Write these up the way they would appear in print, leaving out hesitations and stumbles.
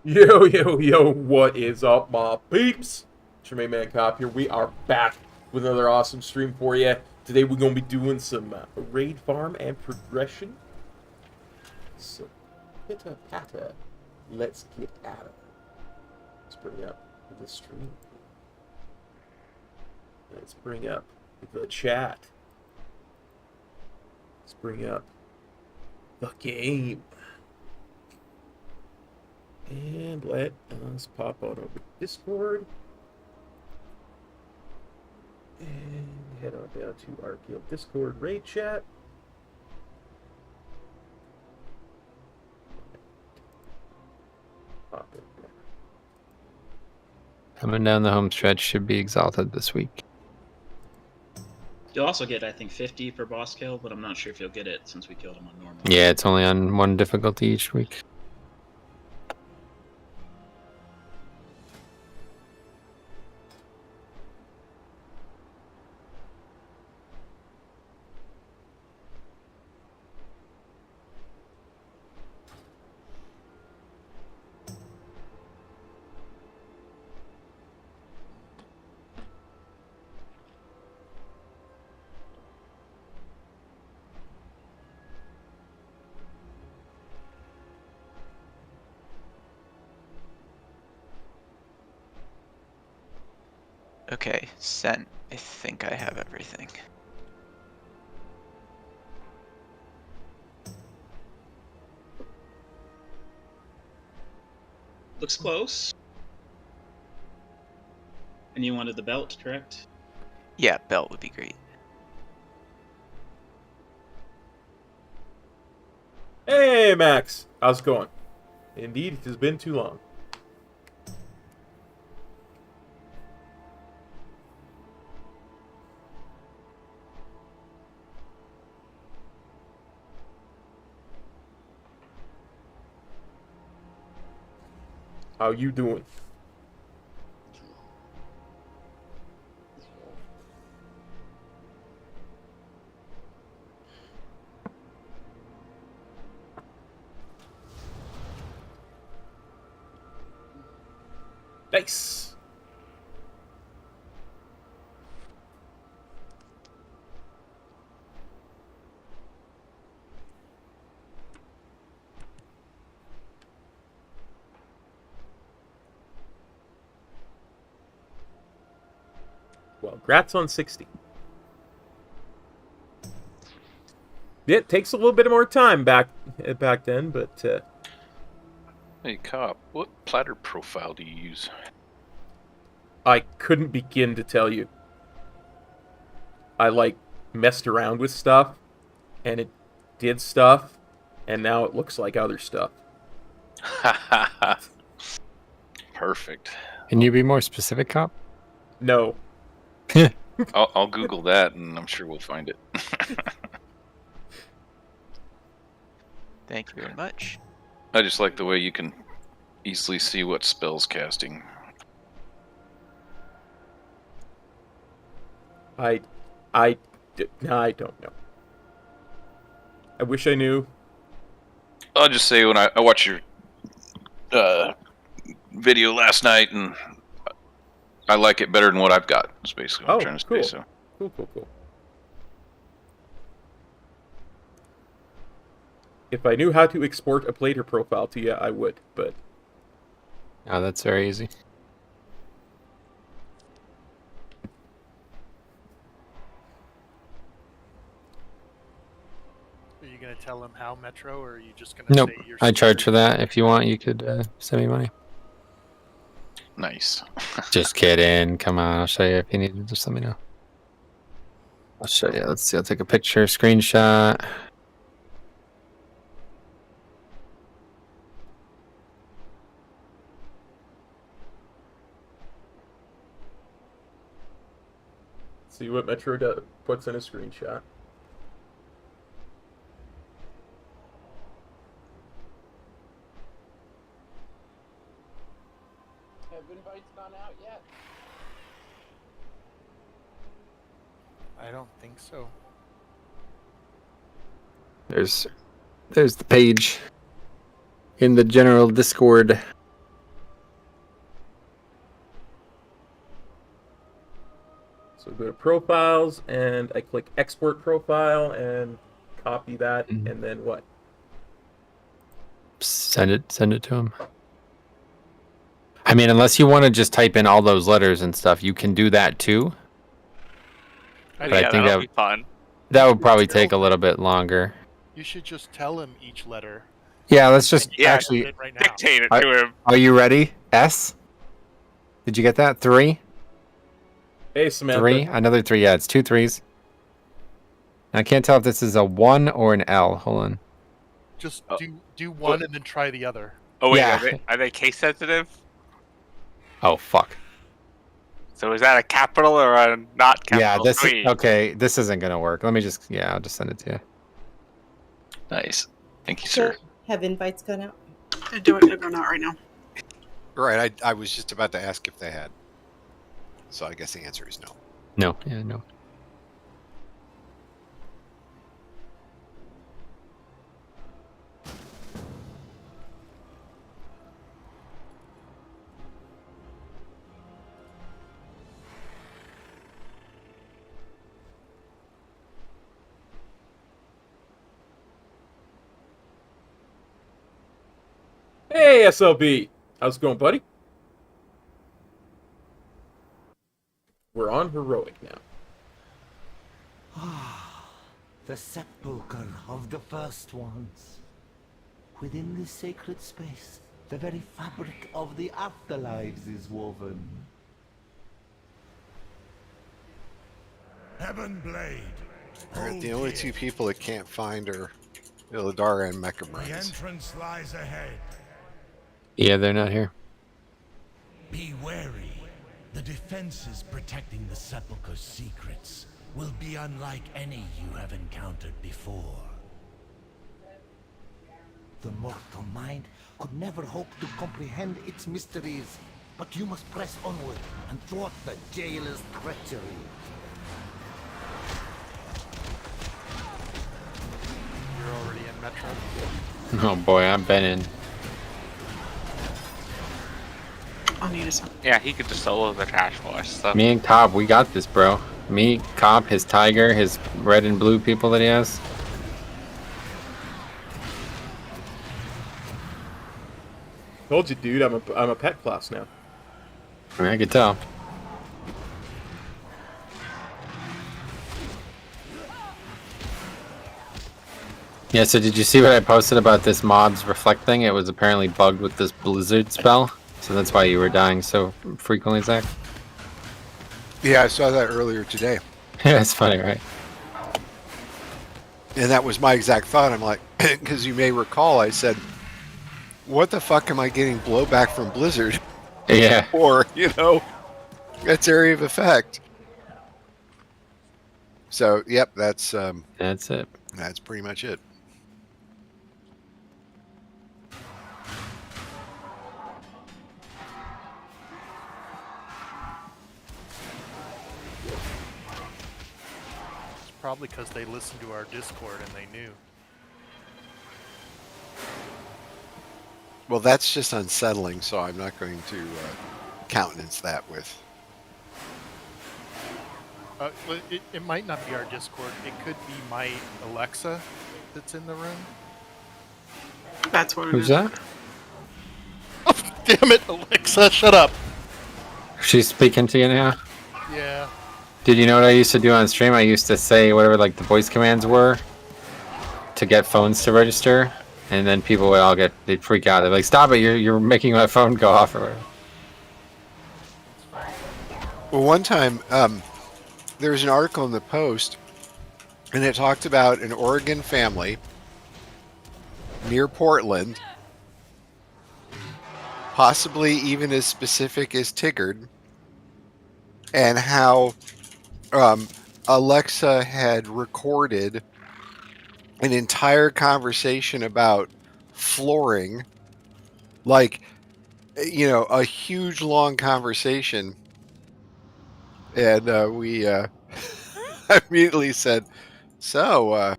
Yo, yo, yo, what is up, my peeps? It's your main man Cop here. We are back with another awesome stream for you. Today we're going to be doing some raid farm and progression. So, pitter-patter, let's get at it. Let's bring up the stream. Let's bring up the chat. Let's bring up the game. And let us pop out over Discord. And head on down to our guild Discord raid chat. Pop it there. Coming down the home stretch should be exalted this week. You'll also get, I think, 50 per boss kill, but I'm not sure if you'll get it since we killed him on normal. Yeah, it's only on one difficulty each week. Okay, sent. I think I have everything. Looks close. And you wanted the belt, correct? Yeah, belt would be great. Hey, Max. How's it going? Indeed, it has been too long. How you doing? Nice. Well, congrats on 60. Yeah, it takes a little bit more time back then, but Hey, Cop, what platter profile do you use? I couldn't begin to tell you. I, messed around with stuff, and it did stuff, and now it looks like other stuff. Perfect. Can you be more specific, Cop? No. I'll Google that, and I'm sure we'll find it. Thank you very much. I just like the way you can easily see what spells casting. I don't know. I wish I knew. I'll just say when I watched your video last night, and I like it better than what I've got. That's basically what I'm trying to cool. say. So. Cool. If I knew how to export a plater profile to you, I would, but... Oh, that's very easy. Are you going to tell him how, Metro, or are you just going to Nope. say you're... I charge for that. If you want, you could send me money. Nice. Just kidding. Come on, I'll show you if you need to. Just let me know. I'll show you. Let's see. I'll take a picture, screenshot. See what Metro puts in a screenshot. Have invites gone out yet? I don't think so. There's the page in the general Discord. So go to profiles, and I click export profile, and copy that, Mhm. and then what? Send it to him. I mean, unless you want to just type in all those letters and stuff, you can do that too. But I think that'll be fun. that would probably take a little bit longer. You should just tell him each letter. Yeah, let's just Yeah. actually. Right now. Dictate it I- to him. Are you ready? S. Did you get that? 3. Hey, Samantha. 3. Another 3. Yeah, it's 2 3s. I can't tell if this is a 1 or an L. Hold on. Just Oh. do one and then try the other. Oh wait, Yeah. are they case sensitive? Oh fuck. So is that a capital or a not capital? Yeah, this is, three? okay. This isn't gonna work. Let me just. Yeah, I'll just send it to you. Nice. Thank you, sir. Have invites gone out? They're doing it or not right now. Right, I was just about to ask if they had. So I guess the answer is no. No. Yeah, no. Hey, SLB. How's it going, buddy? We're on heroic now. The sepulcher of the first ones. Within this sacred space, the very fabric of the afterlives is woven. Heaven Blade. Alright, the only two people that can't find are Dalaran and Mecha The Brains. entrance lies ahead. Yeah, they're not here. Be wary. The defenses protecting the sepulcher's secrets will be unlike any you have encountered before. The mortal mind could never hope to comprehend its mysteries, but you must press onward and thwart the jailer's treachery. You're already in Metro. Oh boy, I've been in. I'll need a song. Yeah, he could just solo the trash wash stuff. Me and Cobb, we got this, bro. Me, Cobb, his tiger, his red and blue people that he has. Told you, dude. I'm a pet class now. I mean, I could tell. Yeah, so did you see what I posted about this mob's reflect thing? It was apparently bugged with this blizzard spell. So that's why you were dying so frequently, Zach. Yeah, I saw that earlier today. Yeah, it's funny, right? And that was my exact thought. I'm like, because you may recall, I said, what the fuck am I getting blowback from Blizzard? Yeah. Or, that's area of effect. So, yep, that's it. That's pretty much it. It's probably because they listened to our Discord and they knew. Well, that's just unsettling, so I'm not going to countenance that with. It might not be our Discord. It could be my Alexa that's in the room. That's what it Who's is. that? Oh, damn it, Alexa, shut up. She's speaking to you now? Yeah. Did you know what I used to do on stream? I used to say whatever like the voice commands were to get phones to register, and then people would they'd freak out. They're like, "Stop it! You're making my phone go off." Or whatever. Well, one time there was an article in the Post, and it talked about an Oregon family near Portland, possibly even as specific as Tigard, and how Alexa had recorded an entire conversation about flooring, like, a huge long conversation. And we immediately said, so,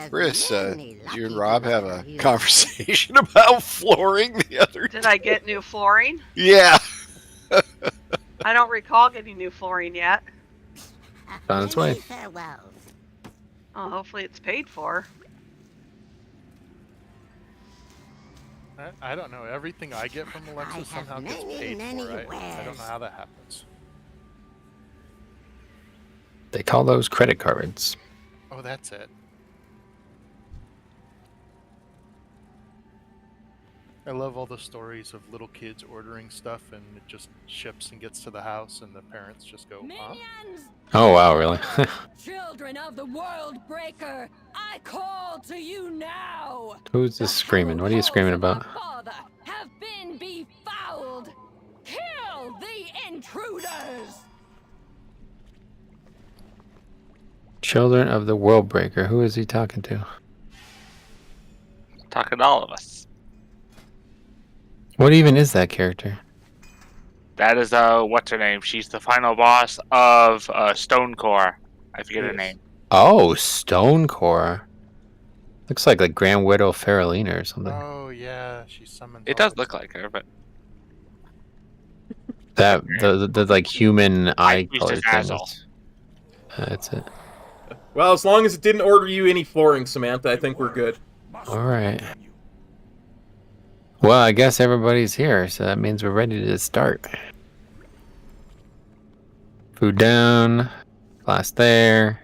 Chris, did you and Rob have a conversation about flooring the other day? Did I get new flooring? Yeah. I don't recall getting new flooring yet. On its way. Oh, hopefully it's paid for. I don't know. Everything I get from Alexa somehow gets paid for. I don't know how that happens. They call those credit cards. Oh, that's it. I love all the stories of little kids ordering stuff and it just ships and gets to the house and the parents just go, huh? Oh wow, really? Children of the World Breaker, I call to you now. Who's this screaming? What are you screaming about? Father have been befouled. Kill the intruders. Children of the World Breaker. Who is he talking to? Talking to all of us. What even is that character? That is what's her name? She's the final boss of Stonecore. I forget her name. Oh, Stonecore. Looks like Grand Widow Faralina or something. Oh yeah, she summoned. It does look like her, but That the like human eye used color to thing. dazzle. That's it. Well, as long as it didn't order you any flooring, Samantha, I think we're good. All right. Well, I guess everybody's here, so that means we're ready to start. Food down, glass there.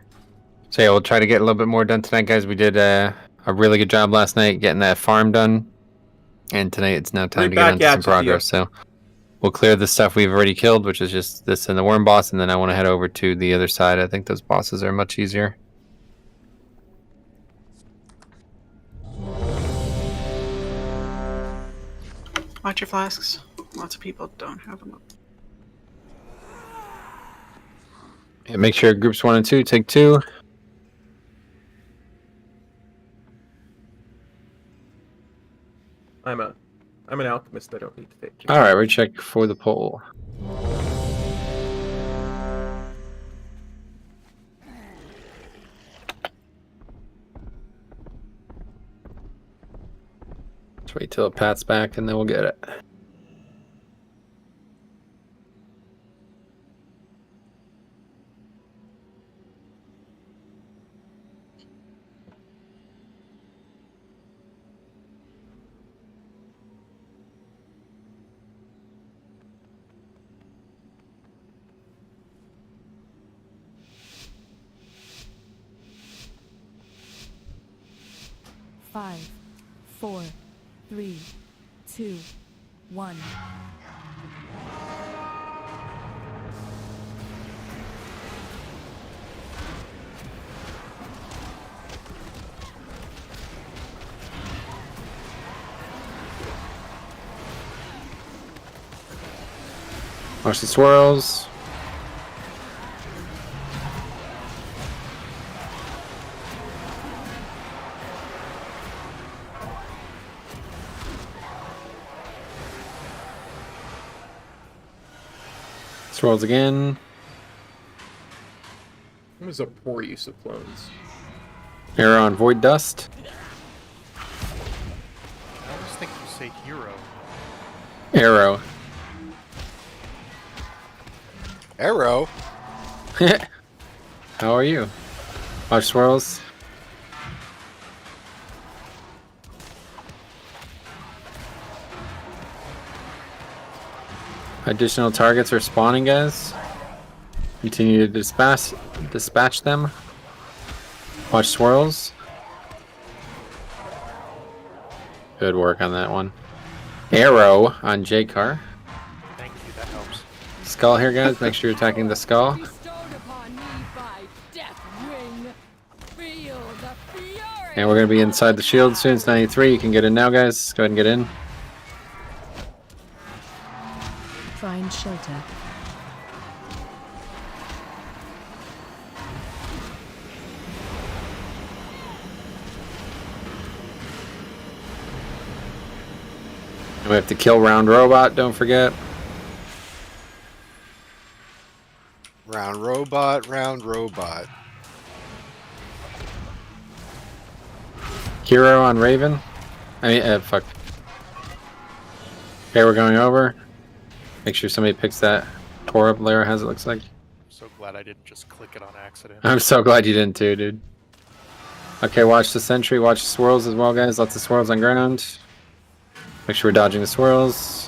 So yeah, we'll try to get a little bit more done tonight, guys. We did a really good job last night getting that farm done, and tonight it's now time to get into some progress. So we'll clear the stuff we've already killed, which is just this and the worm boss, and then I want to head over to the other side. I think those bosses are much easier. Watch your flasks. Lots of people don't have them up. Yeah, make sure groups 1 and 2 take 2. I'm an alchemist. I don't need to take 2. All right, we check for the poll. Let's wait till Pat's back and then we'll get it. Five, 4, 3, 2, 1. Watch the swirls. Swirls again. It was a poor use of clones. Arrow on Void Dust. I always think you say hero. Arrow. Arrow? How are you? Watch swirls. Additional targets are spawning, guys. Continue to dispatch them. Watch swirls. Good work on that one. Arrow on J-Car. Thank you, that helps. Skull here, guys. Make sure you're attacking the skull. And we're going to be inside the shield soon. It's 93. You can get in now, guys. Go ahead and get in. Find shelter. And we have to kill round robot, don't forget. Round robot, round robot. Hero on Raven. Fuck. Okay, we're going over. Make sure somebody picks that core up Lara has, it looks like. So glad I didn't just click it on accident. I'm so glad you didn't too, dude. Okay, watch the sentry, watch the swirls as well, guys. Lots of swirls on ground. Make sure we're dodging the swirls.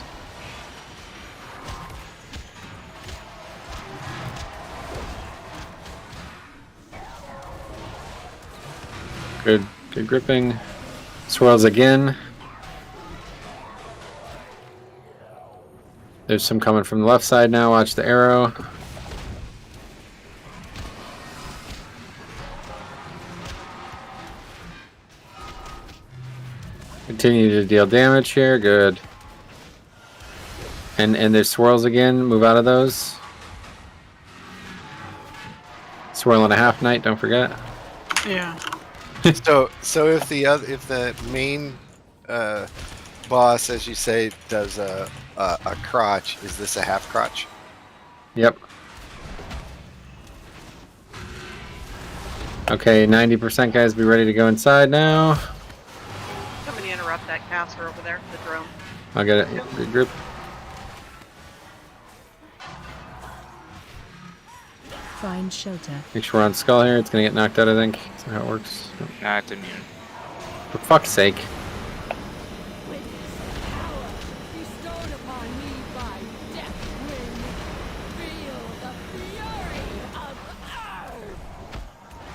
Good gripping. Swirls again. There's some coming from the left side now. Watch the arrow. Continue to deal damage here. Good. And there's swirls again. Move out of those. Swirl and a half knight. Don't forget. Yeah. So if the main boss, as you say, does a crotch, is this a half crotch? Yep. Okay, 90% guys, be ready to go inside now. Somebody interrupt that caster over there, the drone. I'll get it. Good group. Find shelter. Make sure we're on skull here. It's gonna get knocked out, I think. That's how it works. Nah, it's immune. For fuck's sake.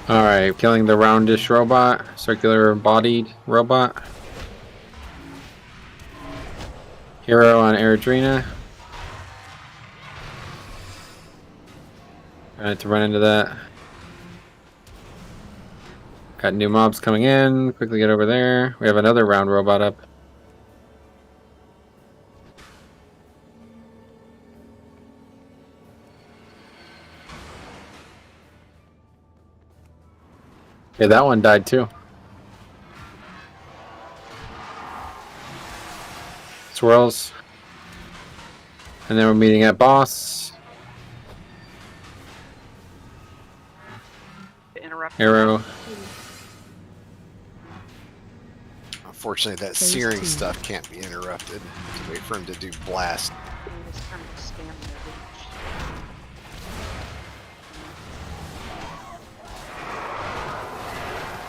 Alright, killing the roundish robot, circular bodied robot. Hero on Eridrina. I had to run into that. Got new mobs coming in. Quickly get over there. We have another round robot up. Yeah, that one died too. Swirls. And then we're meeting at boss. Arrow. Unfortunately, that searing stuff can't be interrupted. Wait for him to do blast.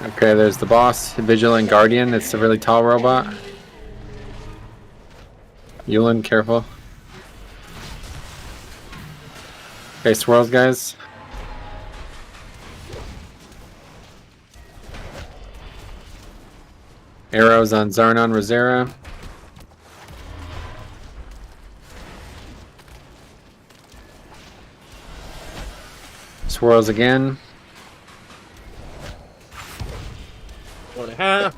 Okay, there's the boss, Vigilant Guardian. It's a really tall robot. Yulin, careful. Okay, swirls, guys. Arrows on Zarnon Rosera. Swirls again. 1.5.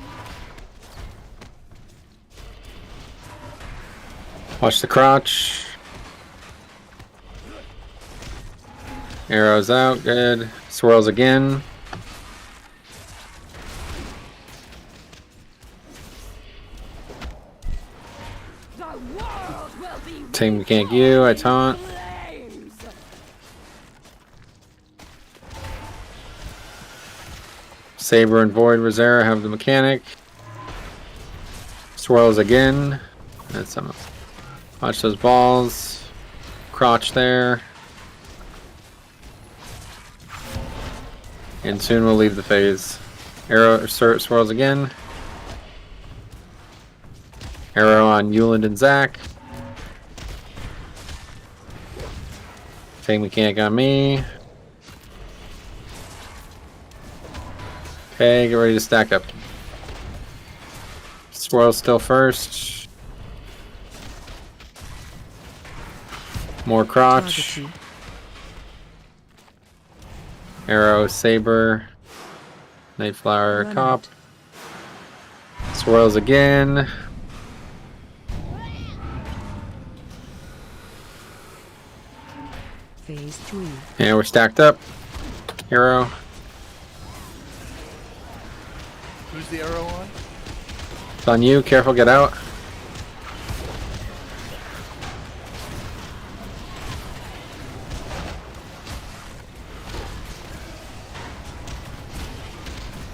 Watch the crotch. Arrows out, good. Swirls again. Team mechanic you, I taunt. Saber and Void Rosera have the mechanic. Swirls again. That's some. Watch those balls. Crotch there. And soon we'll leave the phase. Arrow swirls again. Arrow on Yuland and Zach. Same mechanic on me. Okay, get ready to stack up. Swirl still first. More crotch. Arrow, Saber. Nightflower, Cop. Swirls again. Phase 3. And we're stacked up. Arrow. Who's the arrow on? It's on you. Careful, get out.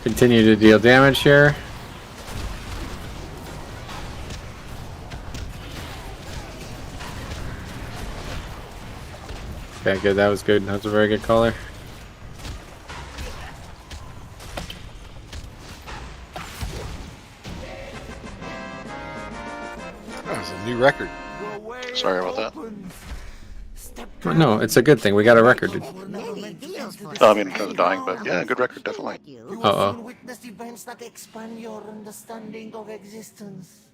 Continue to deal damage here. Okay, good. That was good. That was a very good caller. That was a new record. Sorry about that. No, it's a good thing. We got a record. I mean, kind of dying, but yeah, good record, definitely. Uh-oh. Witness events that expand your understanding of existence.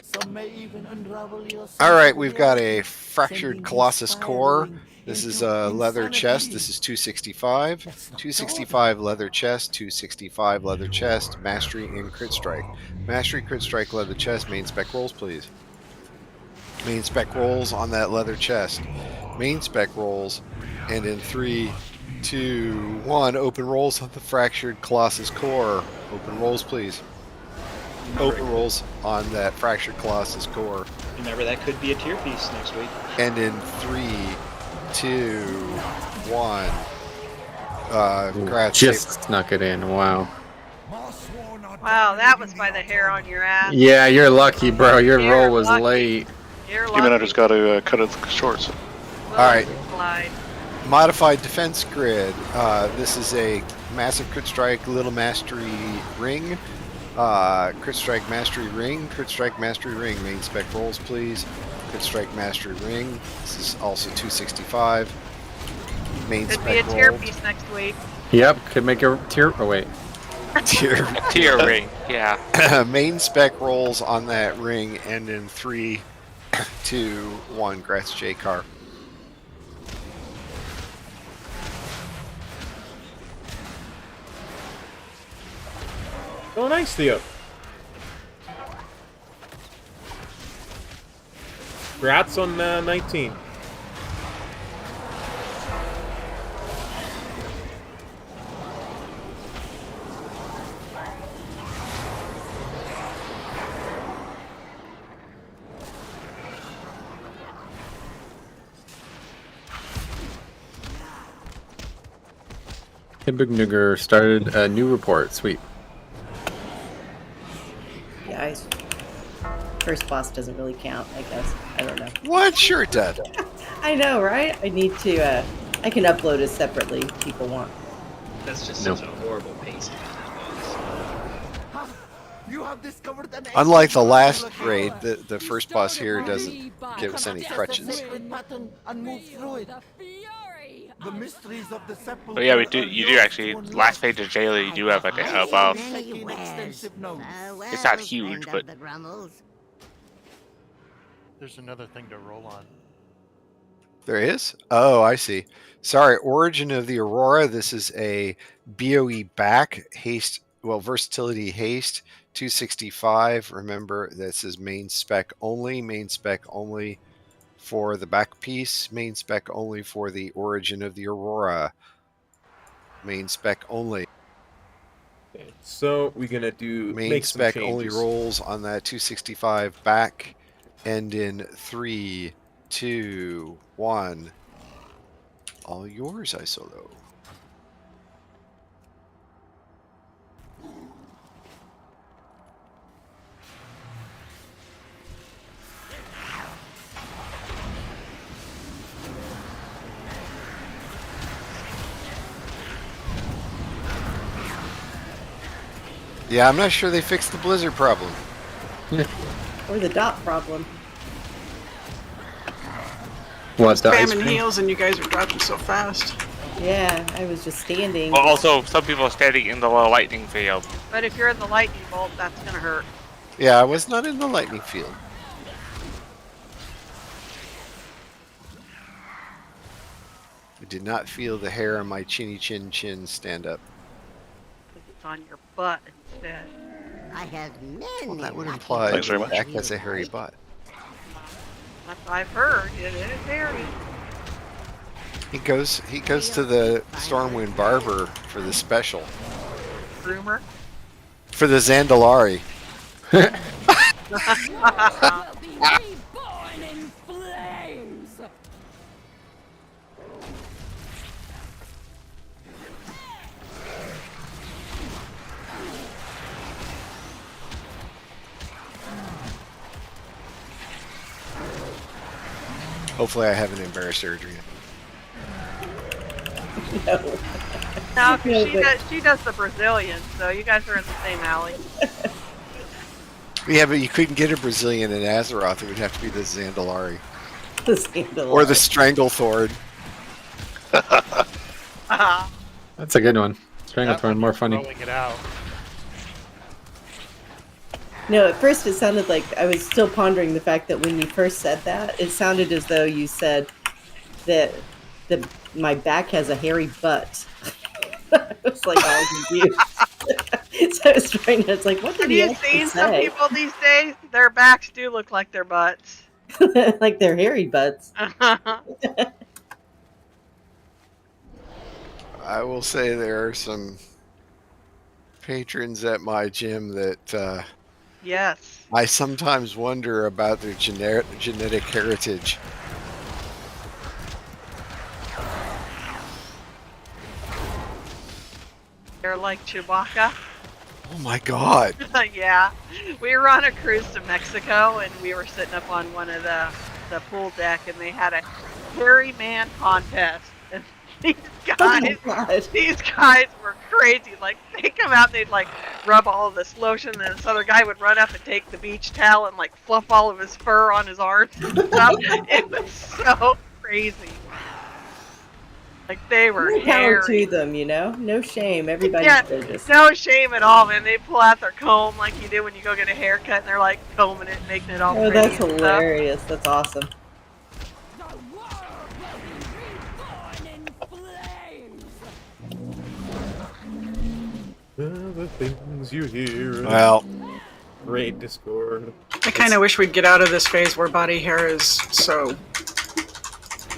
Some may even unravel your. All right, we've got a fractured Colossus core. This is a leather chest. This is 265. 265 leather chest, 265 leather chest, mastery and crit strike. Mastery, crit strike, leather chest. Main spec rolls, please. Main spec rolls on that leather chest. Main spec rolls, and in 3, 2, 1, open rolls on the fractured Colossus core. Open rolls, please. Open rolls on that fractured Colossus core. Remember, that could be a tier piece next week. And in 3, 2, 1. Just snuck it in. Wow. Wow, that was by the hair on your ass. Yeah, you're lucky, bro. Your You're roll was lucky. late. You're Human, I lucky. just got to cut it short. So. All right. Slide. Modified defense grid. This is a massive crit strike, little mastery ring. Crit strike mastery ring. Crit strike mastery ring. Main spec rolls, please. Crit strike mastery ring. This is also 265. Main Could be spec a tier rolls. piece next week. Yep, could make a tier. Oh, wait. Tier. Tier ring, yeah. Main spec rolls on that ring, and in 3, 2, 1. Gratz J car. Oh, nice, Theo. Congrats on 19. Hibbignuger started a new report. Sweet. Guys, first boss doesn't really count, I guess. I don't know. What? Sure it does. I know, right? I need to, I can upload it separately if people want. That's just Nope. such a horrible pacing. You have discovered an Unlike the last raid, the first boss here doesn't give us any crutches. sacred pattern and move through it. The mysteries of the Sepulcher. But yeah, we do. You do actually. Last page of Jailer, you do have like a buff. It's not huge, but There's another thing to roll on. There is? Oh, I see. Sorry, Origin of the Aurora. This is a BOE back haste. Well, versatility haste 265. Remember, this is main spec only. Main spec only for the back piece. Main spec only for the Origin of the Aurora. Main spec only. Okay, so we're gonna do Main make spec some only changes. rolls on that 265 back. End in 3, 2, 1. All yours, Isolo. Yeah, I'm not sure they fixed the blizzard problem. Or the dot problem. What, the ice Spamming cream? heals and you guys are dropping so fast. Yeah, I was just standing. Well, also, some people are standing in the lightning field. But if you're in the lightning bolt, that's gonna hurt. Yeah, I was not in the lightning field. I did not feel the hair on my chinny chin chin stand up. It's on your butt instead. I have many. Well, that would imply Thanks very much. Jack has a hairy butt. That's what I've heard. It is hairy. He goes to the Stormwind Barber for the special. Rumor. For the Zandalari. Will be reborn in flames. Hopefully I haven't embarrassed Adrian. No. No, 'cause she does the Brazilian, so you guys are in the same alley. Yeah, but you couldn't get a Brazilian in Azeroth. It would have to be the Zandalari. The Zandalari. Or the Stranglethorn. That's a good one. Stranglethorn, more funny. Throwing it out. No, at first it sounded like I was still pondering the fact that when you first said that, it sounded as though you said that my back has a hairy butt. I was like all confused. So I was trying to, it's like, what did Have he you actually seen some say? people these days? Their backs do look like their butts. Like they're hairy butts. I will say there are some patrons at my gym that Yes. I sometimes wonder about their genetic heritage. They're like Chewbacca. Oh my god. Yeah. We were on a cruise to Mexico and we were sitting up on one of the pool deck and they had a hairy man contest. And these guys were crazy. Like they come out, they'd like rub all of this lotion, and then this other guy would run up and take the beach towel and like fluff all of his fur on his arms and stuff. It was so crazy. Like they were More power hairy. to them, you know? No shame. Everybody's Yeah, gorgeous. no shame at all, man. They pull out their comb like you do when you go get a haircut, and they're like combing it, making it all Oh, pretty that's and stuff. hilarious. That's awesome. The things you hear. Well, Raid Discord. I kind of wish we'd get out of this phase where body hair is so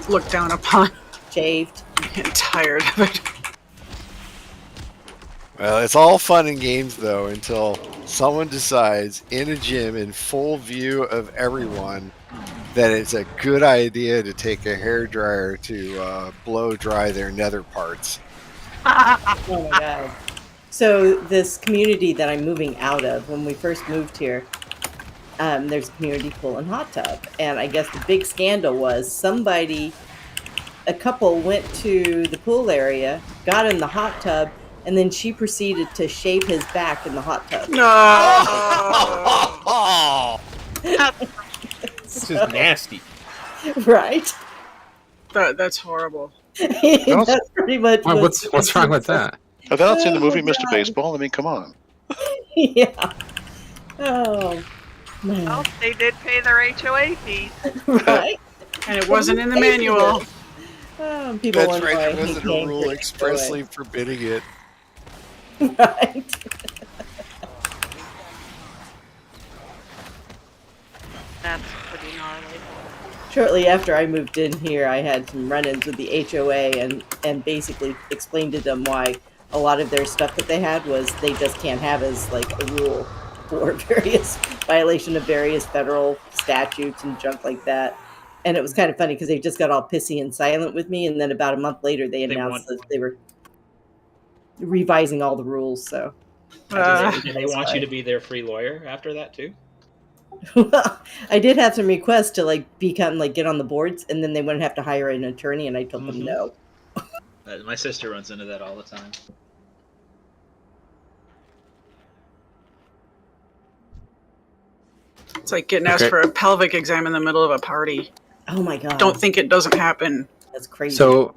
looked down upon. Shaved. I'm getting tired of it. well, it's all fun and games though until someone decides in a gym in full view of everyone that it's a good idea to take a hairdryer to blow dry their nether parts. Oh my god. So this community that I'm moving out of, when we first moved here, there's a community pool and hot tub. And I guess the big scandal was a couple went to the pool area, got in the hot tub, and then she proceeded to shave his back in the hot tub. No! This is nasty. Right? That's horrible. That's pretty much What's wrong with that? Have I not seen the movie Oh, Mr. God. Baseball? I mean, come on. Yeah. Oh, man. Well, they did pay their HOA fees. Right? And it wasn't in the manual. Oh, people That's wonder right, why there he wasn't a came rule for expressly forbidding it. Right. That's pretty gnarly. Shortly after I moved in here, I had some run-ins with the HOA and basically explained to them why a lot of their stuff that they had was they just can't have as like a rule for various violation of various federal statutes and junk like that. And it was kind of funny because they just got all pissy and silent with me, and then about a month later they announced that they were revising all the rules. So Do they want you to be their free lawyer after that too? well, I did have some requests to like become like get on the boards, and then they wouldn't have to hire an attorney, and I told them no. My sister runs into that all the time. It's like getting asked for a pelvic exam in the middle of a party. Oh my god! Don't think it doesn't happen. That's crazy. So,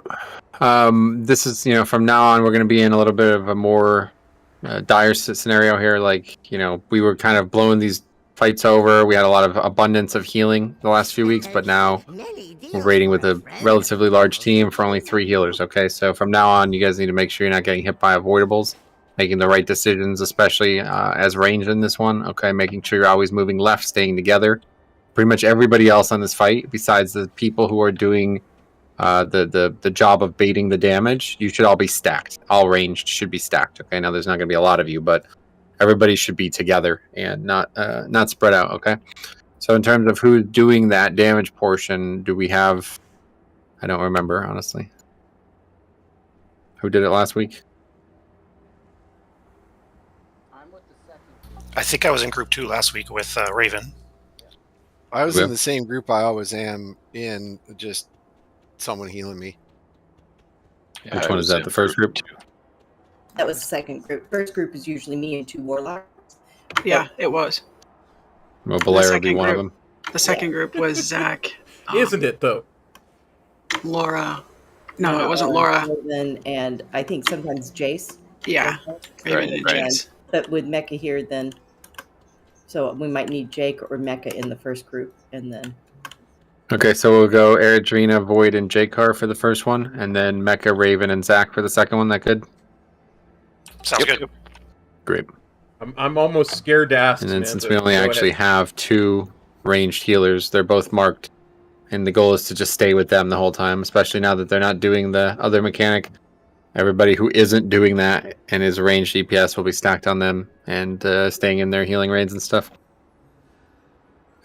this is, from now on, we're going to be in a little bit of a more dire scenario here. Like, we were kind of blowing these fights over. We had a lot of abundance of healing the last few weeks, but now we're raiding with a relatively large team for only 3 healers. Okay, so from now on, you guys need to make sure you're not getting hit by avoidables, making the right decisions, especially as ranged in this one. Okay, making sure you're always moving left, staying together. Pretty much everybody else on this fight, besides the people who are doing the job of baiting the damage, you should all be stacked. All ranged should be stacked. Okay, now there's not going to be a lot of you, but everybody should be together and not spread out. Okay, so in terms of who's doing that damage portion, do we have? I don't remember, honestly. Who did it last week? I think I was in group 2 last week with Raven. I was in the same group I always am in, just someone healing me. Yeah, which one is that? The first group? That was the second group. First group is usually me and 2 warlocks. Yeah, it was. Well, Valera would be one of them. The second group was Zach. Isn't it, though? Laura. No, it wasn't Laura. And I think sometimes Jace. Yeah. Raven and Jace. But with Mecha here, then. So we might need Jake or Mecha in the first group, and then. Okay, so we'll go Eridrina, Void, and Jakar for the first one, and then Mecha, Raven, and Zach for the second one. That good? Sounds good. Great. I'm almost scared to ask. And then since we only actually have 2 ranged healers, they're both marked, and the goal is to just stay with them the whole time, especially now that they're not doing the other mechanic. Everybody who isn't doing that and is ranged DPS will be stacked on them and staying in their healing raids and stuff.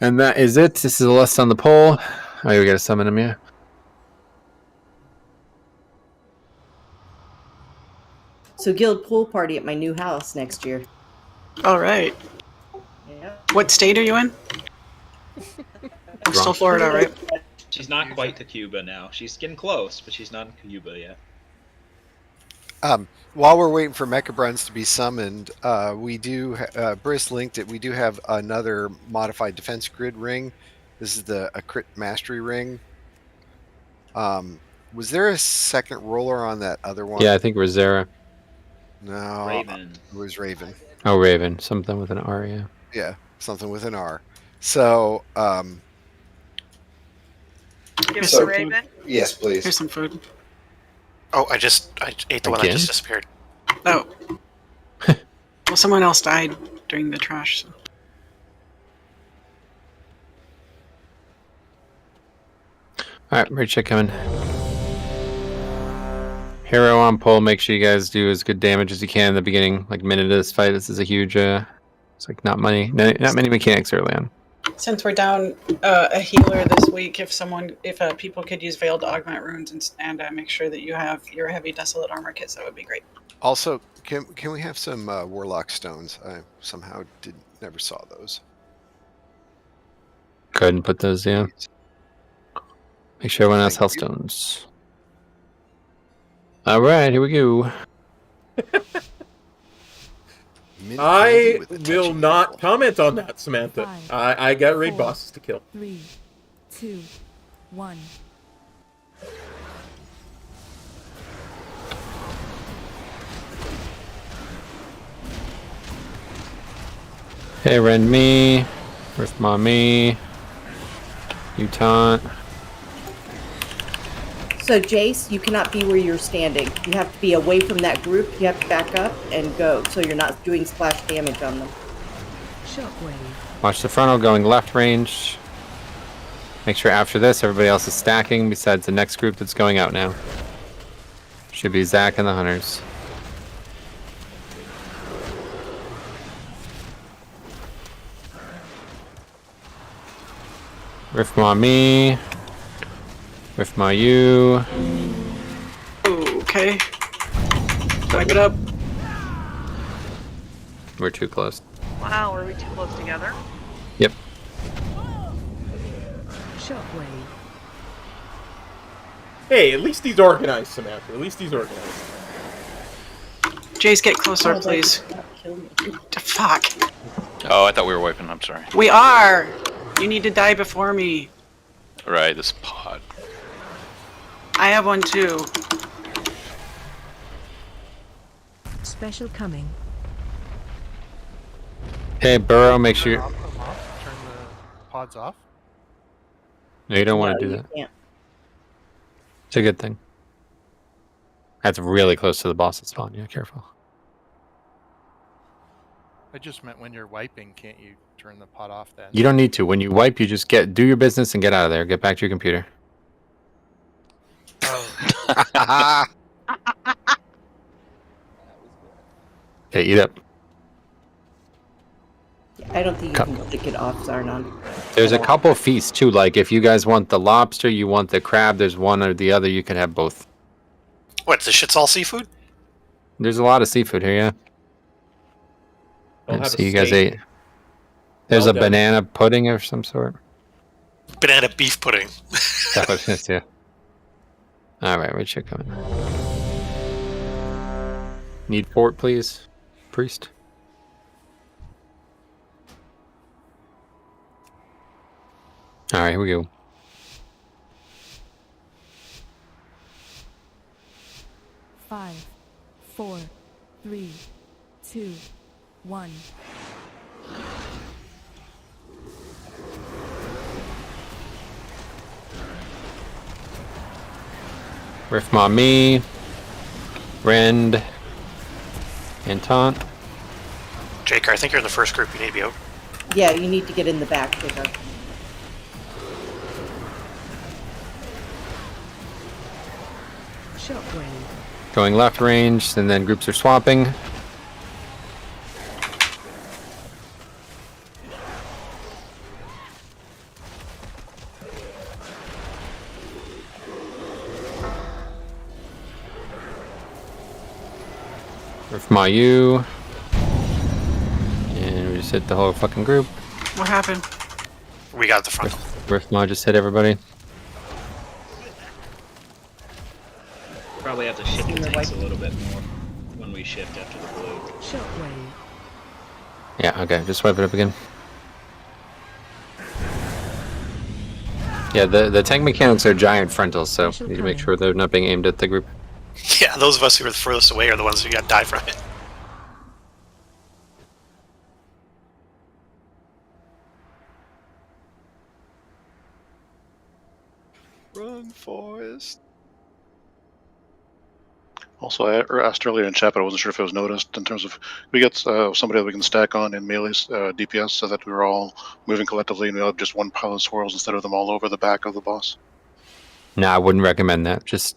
And that is it. This is the list on the poll. Oh, we gotta summon him, yeah. So guild pool party at my new house next year. All right. Yeah. What state are you in? Still Florida, right? She's not quite to Cuba now. She's getting close, but she's not in Cuba yet. While we're waiting for Mechabruns to be summoned, we do, Briss linked it, we do have another modified defense grid ring. This is a crit mastery ring. Was there a second roller on that other one? Yeah, I think Rosera. No, Raven. It was Raven. Oh, Raven. Something with an R, yeah. Yeah, something with an R. So, Give us a Raven. Yes, please. Here's some food. Oh, I ate the one that just disappeared. Oh. Well, someone else died during the trash. So. Alright, raid check coming. Hero on pole, make sure you guys do as good damage as you can in the beginning, like minute of this fight. This is a huge, it's like not many mechanics early on. Since we're down a healer this week, if people could use Veil to augment runes and make sure that you have your heavy desolate armor kits, that would be great. Also, can we have some warlock stones? I somehow never saw those. Go ahead and put those, yeah. Make sure everyone has health stones. Alright, here we go. I will not comment on that, Samantha. I got raid bosses to kill. 3, 2, 1. Hey, rend me. Rift mommy. You taunt. So Jace, you cannot be where you're standing. You have to be away from that group. You have to back up and go, so you're not doing splash damage on them. Shockwave. Watch the frontal going left range. Make sure after this, everybody else is stacking besides the next group that's going out now. Should be Zach and the Hunters. Riffma me. Riffma you. Okay. Back it up. We're too close. Wow, are we too close together? Yep. Shockwave. Hey, at least he's organized, Samantha. At least he's organized. Jace, get closer, please. Fuck. Oh, I thought we were wiping. I'm sorry. We are! You need to die before me. Right, this pod. I have one too. Special coming. Hey, Burrow, make sure. Turn the pods off. No, you don't want to do you that. can't. It's a good thing. That's really close to the boss's spawn. Yeah, careful. I just meant when you're wiping, can't you turn the pod off then? You don't need to. When you wipe, you just do your business and get out of there. Get back to your computer. Okay, eat up. I don't think you can click it off, Zarnon. There's a couple feasts too. Like if you guys want the lobster, you want the crab. There's one or the other. You can have both. What? This shit's all seafood? There's a lot of seafood here. Yeah. I'll have So a you guys steak. ate. There's Well a done. banana pudding of some sort. Banana beef pudding. That was it, yeah. All right, where'd you coming? Need port, please, priest. All right, here we go. Five, 4, 3, 2, 1. Riffma me, Rend, and Taunt. Jake, I think you're in the first group. You need to be out. Yeah, you need to get in the back with her. Shockwave. Going left range, and then groups are swapping. Riff Mayu. And we just hit the whole fucking group. What happened? We got the front. Riff Ma just hit everybody. Probably have to shift the tanks a little bit more when we shift after the blue. Shockwave. Yeah, okay, just swipe it up again. Yeah, the tank mechanics are giant frontals, so you need to make sure they're not being aimed at the group. Yeah, those of us who are the furthest away are the ones who got die from it. Run, Forest. Also, I asked earlier in chat, but I wasn't sure if it was noticed in terms of we get somebody that we can stack on in melee's DPS so that we're all moving collectively and we have just one pile of swirls instead of them all over the back of the boss. No, I wouldn't recommend that. Just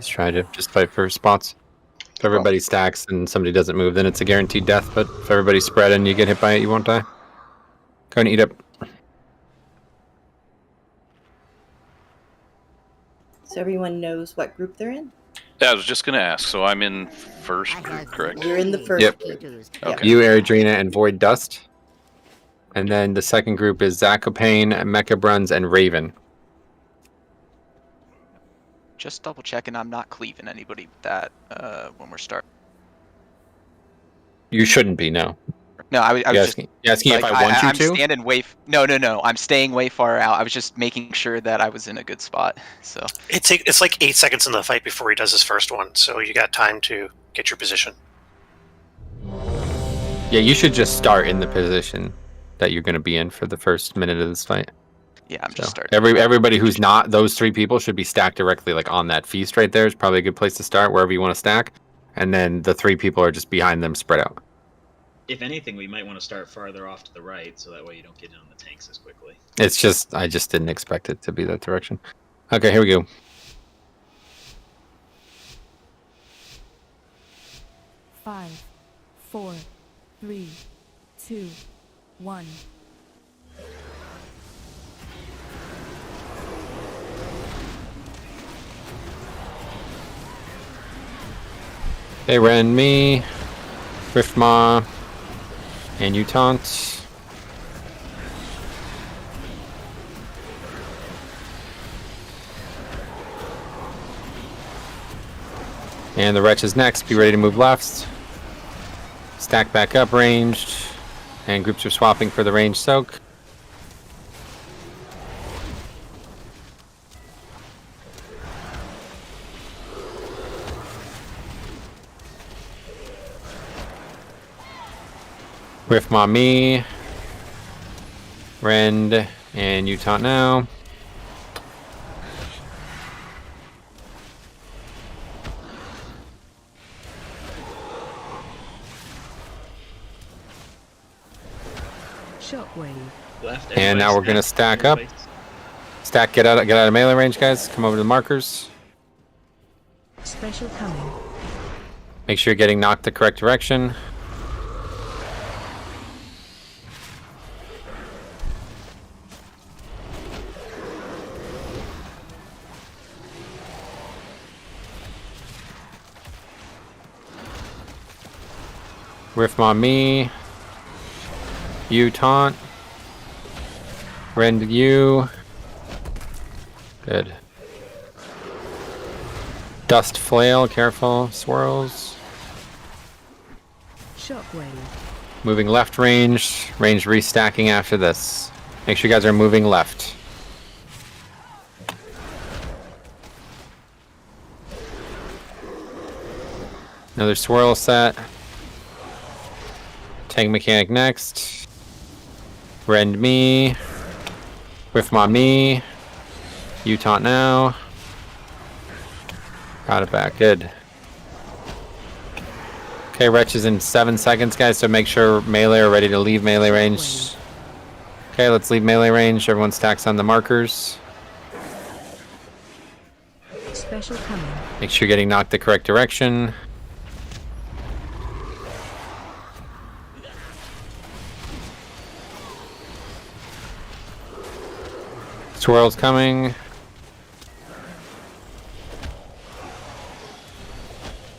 try to fight for spots. If everybody stacks and somebody doesn't move, then it's a guaranteed death. But if everybody's spread and you get hit by it, you won't die. Go and eat up. So everyone knows what group they're in? Yeah, I was just going to ask. So I'm in first group, correct? You're in the first Yep. group. Okay. You, Eridrina, and Void Dust. And then the second group is Zakopane, Mecha Bruns, and Raven. Just double checking I'm not cleaving anybody with that when we're starting. You shouldn't be, no. No, I was just asking if I want you I'm to? standing way. No. I'm staying way far out. I was just making sure that I was in a good spot. So It's like 8 seconds in the fight before he does his first one, so you got time to get your position. Yeah, you should just start in the position that you're going to be in for the first minute of this fight. yeah, I'm just starting. Everybody who's not those three people should be stacked directly like on that feast right there is probably a good place to start wherever you want to stack. And then the three people are just behind them spread out. If anything, we might want to start farther off to the right, so that way you don't get in on the tanks as quickly. It's just, I just didn't expect it to be that direction. Okay, here we go. Five, 4, 3, 2, 1. They ran me, Riftmaw, and you taunt. And the Wretch is next. Be ready to move left. Stack back up ranged. And groups are swapping for the range soak. Riftmaw me. Rend. And you taunt now. Shockwave. Left. And now we're gonna stack up. Stack, get out of melee range, guys. Come over to the markers. Special coming. Make sure you're getting knocked the correct direction. Riftmaw me. You taunt. Rend you. Good. Dust flail, careful. Swirls. Shockwave. Moving left range. Range restacking after this. Make sure you guys are moving left. Another swirl set. Tank mechanic next. Rend me. Riftmaw me. You taunt now. Got it back. Good. Okay, Wretch is in 7 seconds, guys, so make sure melee are ready to leave melee range. Okay, let's leave melee range. Everyone stacks on the markers. Special coming. Make sure you're getting knocked the correct direction. Swirl's coming.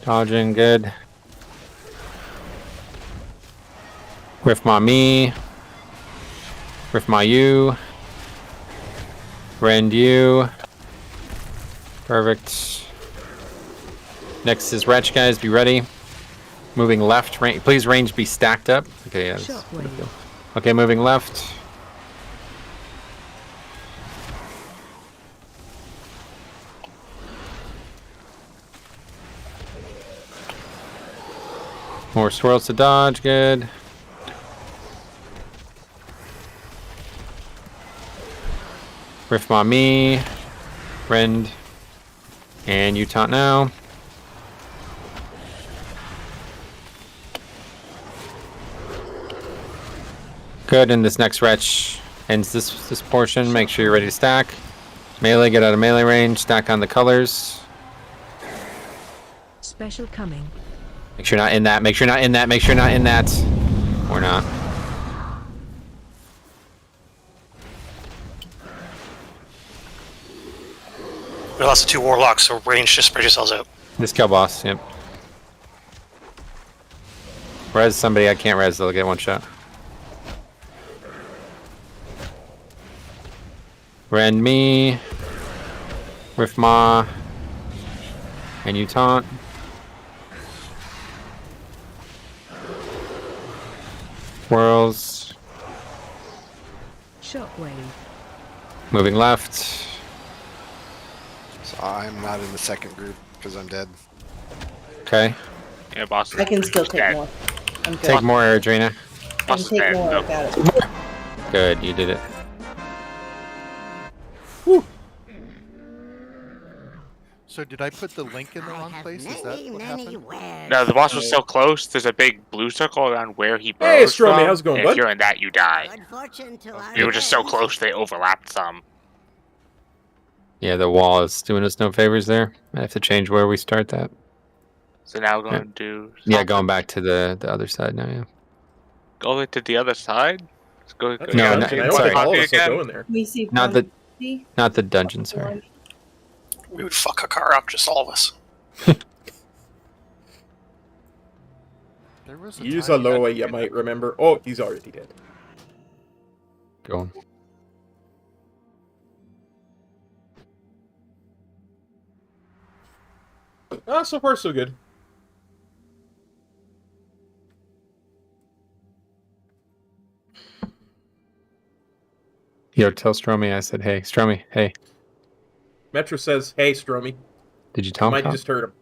Dodging, good. Riftmaw me. Riftmaw you. Rend you. Perfect. Next is Wretch, guys. Be ready. Moving left. Please range be stacked up. Okay, yeah. Okay, moving left. More swirls to dodge, good. Riftmaw me, Rend, and you taunt now. Good, and this next Wretch ends this portion. Make sure you're ready to stack. Melee, get out of melee range, stack on the colors. Special coming. Make sure you're not in that, make sure you're not in that, make sure you're not in that. Or not. We lost the 2 warlocks, so range, just spread yourselves out. This kill boss, yep. Res somebody, I can't res, they'll get one shot. Rend me. Riftmaw. And you taunt. Whirls. Shockwave. Moving left. So I'm not in the second group because I'm dead. Okay. Yeah, boss. I can still take more. I'm good. Take more, Adrena. I can take more. I got it. Good, you did it. So did I put the link in the wrong place? Is that what happened? No, the boss was so close. There's a big blue circle around where he Hey, burrows Stromy, from. how's it going, and bud? if you're in that, you die. Good fortune to our We were just so close they overlapped some. Yeah, the wall is doing us no favors there. I have to change where we start that. So now we're going to do... Yeah, going back to the other side now, yeah. Go to the other side? Let's go, That's No, a no, dungeon. I don't sorry. think all of us Again? will go in there. Can we see Not the Bumpy? not the dungeon, sorry. We would fuck a car up, just all of us. There was a Use time a we had- Loa, you might remember. Oh, he's already dead. Go on. So far so good. Yo, tell Stromy I said, hey. Stromy, hey. Metro says, "Hey, Stromy." Did you tell him? Might Tom? just heard him.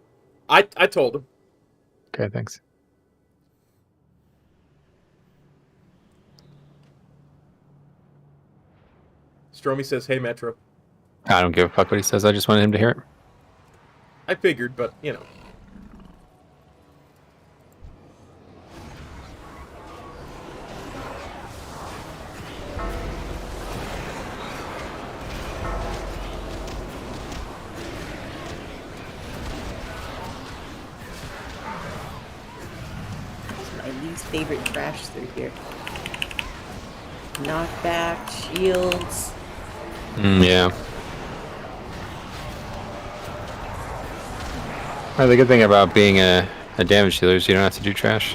I told him. Okay, thanks. Stromy says, "Hey, Metro." I don't give a fuck what he says. I just wanted him to hear it. I figured, but you know. My least favorite trash through here. Knockback, shields. Yeah. Well, the good thing about being a damage dealer is you don't have to do trash.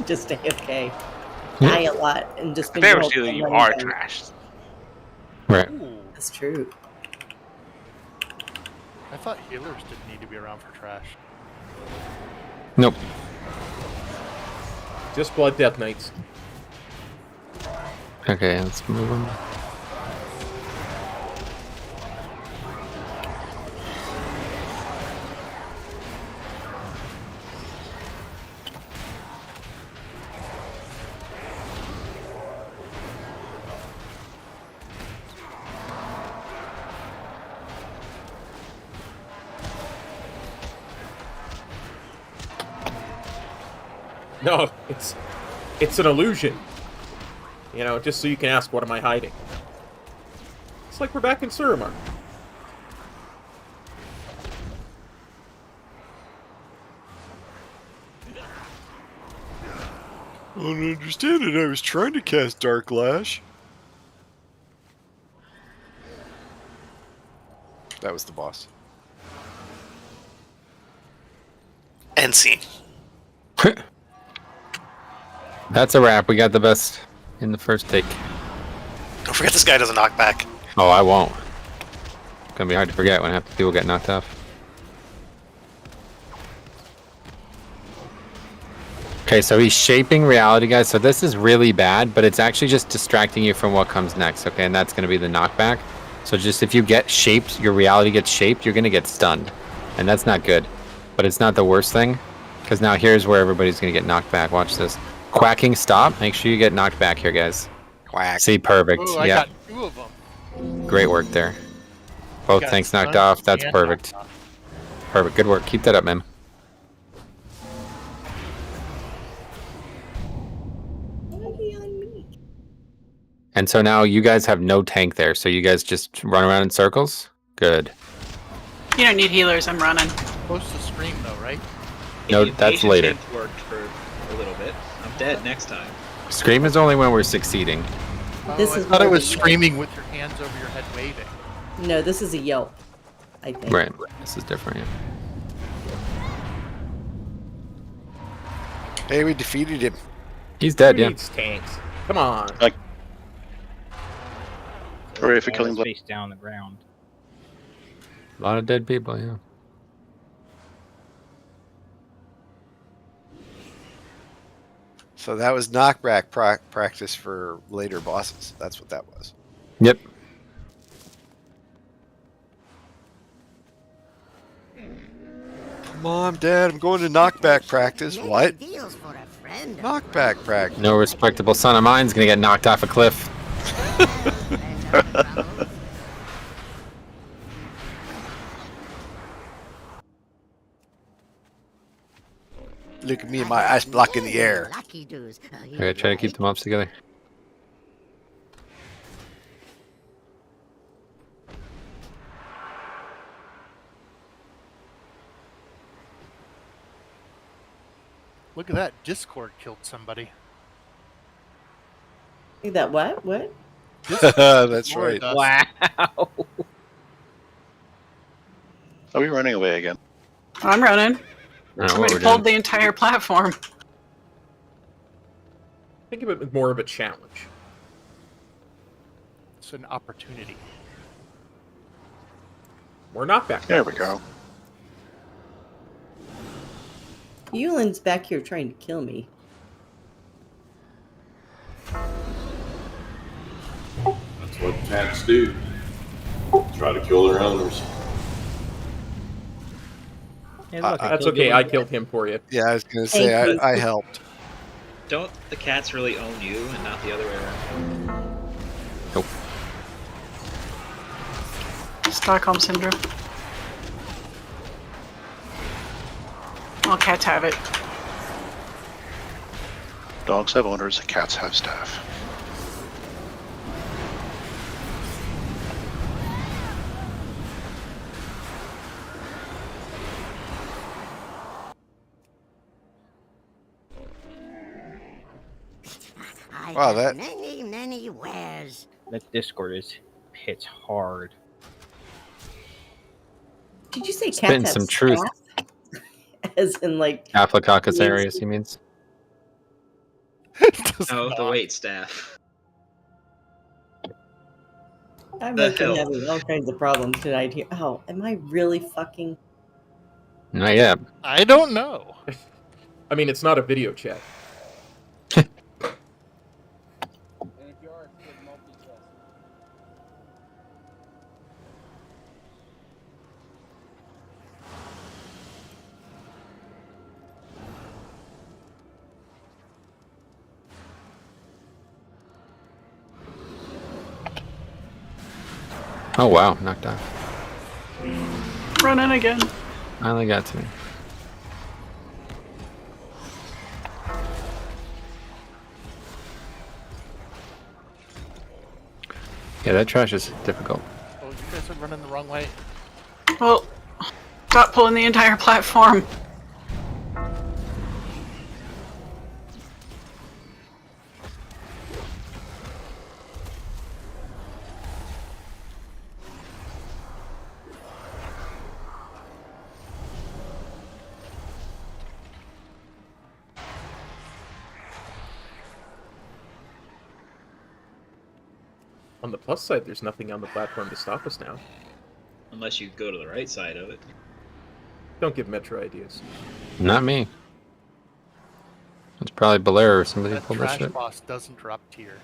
Just AFK. Die a lot and just The damage control dealer, you someone are down. trashed. Right. That's true. I thought healers didn't need to be around for trash. Nope. Just Blood Death Knights. Okay, let's move on. No, it's an illusion. You know, just so you can ask, what am I hiding? It's like we're back in Suramar. I don't understand it. I was trying to cast Dark Lash. That was the boss. End scene. That's a wrap. We got the best in the first take. Don't forget this guy doesn't knock back. Oh, I won't. It's gonna be hard to forget when half the people get knocked off. Okay, so he's shaping reality, guys. So this is really bad, but it's actually just distracting you from what comes next, okay? And that's going to be the knockback. So just if you get shaped, your reality gets shaped, you're going to get stunned. And that's not good. But it's not the worst thing, because now here's where everybody's going to get knocked back. Watch this. Quacking, stop. Make sure you get knocked back here, guys. Quack. See, perfect. Ooh, I Yeah. got 2 of them. Great work there. Both got tanks knocked stunned off. That's and perfect. knocked off. Perfect. Good work. Keep that up, man. And so now you guys have no tank there, so you guys just run around in circles? Good. You don't need healers. I'm running. Supposed to scream though, right? No, The that's impatient later. change worked for a little bit. I'm dead next time. Scream is only when we're succeeding. This I is thought it more was than- screaming with your hands over your head waving. No, this is a yelp, I think. Right. This is different, yeah. Hey, we defeated him. He's dead, Who yeah. needs tanks? Come on. Hooray for killing Blood. Face down on the ground. A lot of dead people, yeah. So that was knockback practice for later bosses. That's what that was. Yep. Mom, Dad, I'm going to knockback practice. What? Knockback practice. No respectable son of mine's gonna get knocked off a cliff. Look at me and my ice block in the air. I gotta try to keep the mobs together. Look at that. Discord killed somebody. Look at that. What? What? That's right. Wow. Are we running away again? I'm running. What Somebody we're pulled doing. the entire platform. Think of it more of a challenge. It's an opportunity. We're not back. There we go. Yulin's back here trying to kill me. That's what cats do. Try to kill their owners. That's okay, I killed him for you. Yeah, I was going to say, I helped. Don't the cats really own you and not the other way around? Nope. Stockholm Syndrome. All cats have it. Dogs have owners, cats have staff. Wow, that many wares. That Discord hits hard. Did you say cats Spitting have some truth. staff? As in, like... Applicoccus areas, he means. Oh, the wait staff. I'm The fucking hell? having all kinds of problems tonight here. Oh, am I really fucking... Not yet. I don't know. I mean, it's not a video chat. Oh wow, knocked off. Running again. Finally got to me. Yeah, that trash is difficult. Oh, you guys are running the wrong way. Well, stop pulling the entire platform. On the plus side, there's nothing on the platform to stop us now. Unless you go to the right side of it. Don't give Metro ideas. Not me. It's probably Bolero or somebody That pulled that trash shit. boss doesn't drop tier.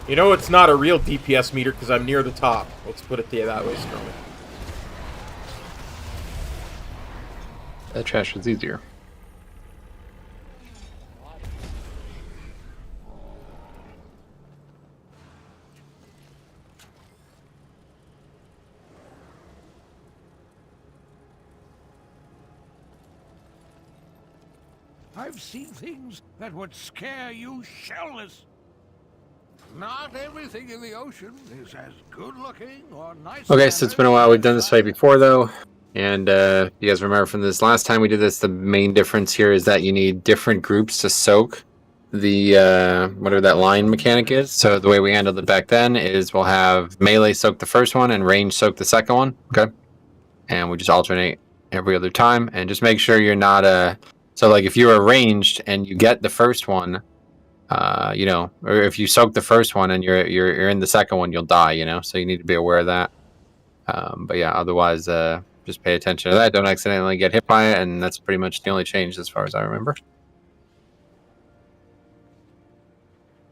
You know it's not a real DPS meter because I'm near the top. Let's put it that way, Strowman. That trash was easier. I've seen things that would scare you shellless. Not everything in the ocean is as good-looking or nice. Okay, so it's been a while. We've done this fight before, though. And you guys remember from this last time we did this, the main difference here is that you need different groups to soak the, whatever that line mechanic is. So the way we handled it back then is we'll have melee soak the first one and range soak the second one. Okay. And we just alternate every other time. And just make sure you're not, so like if you're ranged and you get the first one, you know, or if you soak the first one and you're in the second one, you'll die, you know, so you need to be aware of that. But yeah, otherwise, just pay attention to that. Don't accidentally get hit by it, and that's pretty much the only change as far as I remember.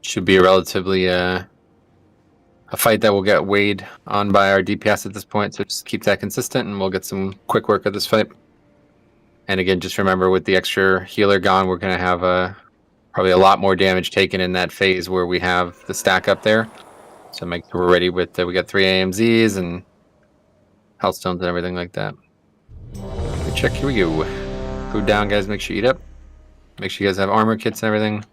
Should be a relatively a fight that will get weighed on by our DPS at this point, so just keep that consistent and we'll get some quick work of this fight. And again, just remember with the extra healer gone, we're going to have probably a lot more damage taken in that phase where we have the stack up there. So make sure we're ready with, we got 3 AMZs and Healthstones and everything like that. Good check, here we go. Food down, guys, make sure you eat up. Make sure you guys have armor kits and everything.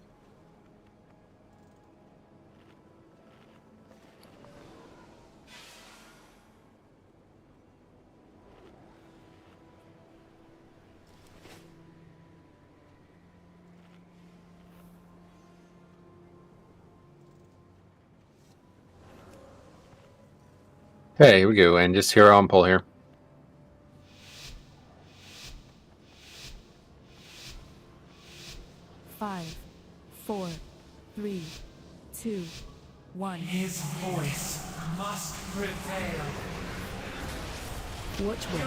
Okay, here we go, and just hero on pull here. Five, 4, 3, 2, 1. His voice must prevail. Which way?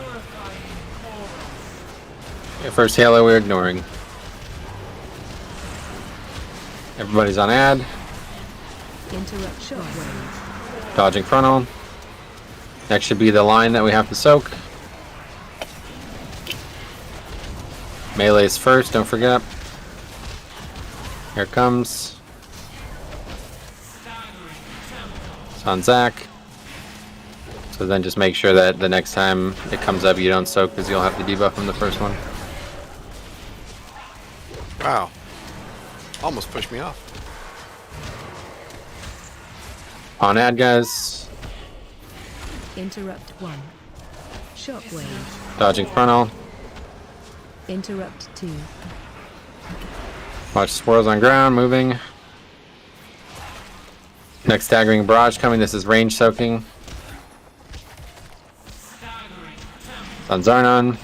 Okay, first halo we're ignoring. Everybody's on ad. Interrupt shockwave. Dodging frontal. Next should be the line that we have to soak. Melee's first, don't forget. Here it comes. It's on Zach. So then just make sure that the next time it comes up you don't soak because you'll have to debuff from the first one. Wow. Almost pushed me off. On ad, guys. Interrupt 1. Shockwave. Dodging frontal. Interrupt 2. Watch swirls on ground, moving. Next staggering barrage coming. This is range soaking. It's on Zarnon.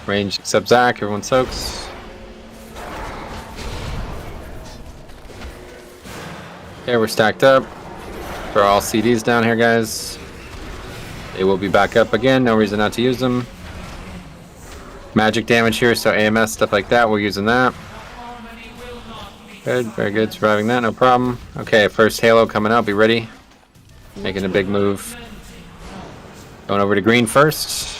Range except Zach, everyone soaks. Okay, we're stacked up. Throw all CDs down here, guys. They will be back up again, no reason not to use them. Magic damage here, so AMS, stuff like that, we're using that. Good, very good, surviving that, no problem. Okay, first halo coming out, be ready. Making a big move. Going over to green first.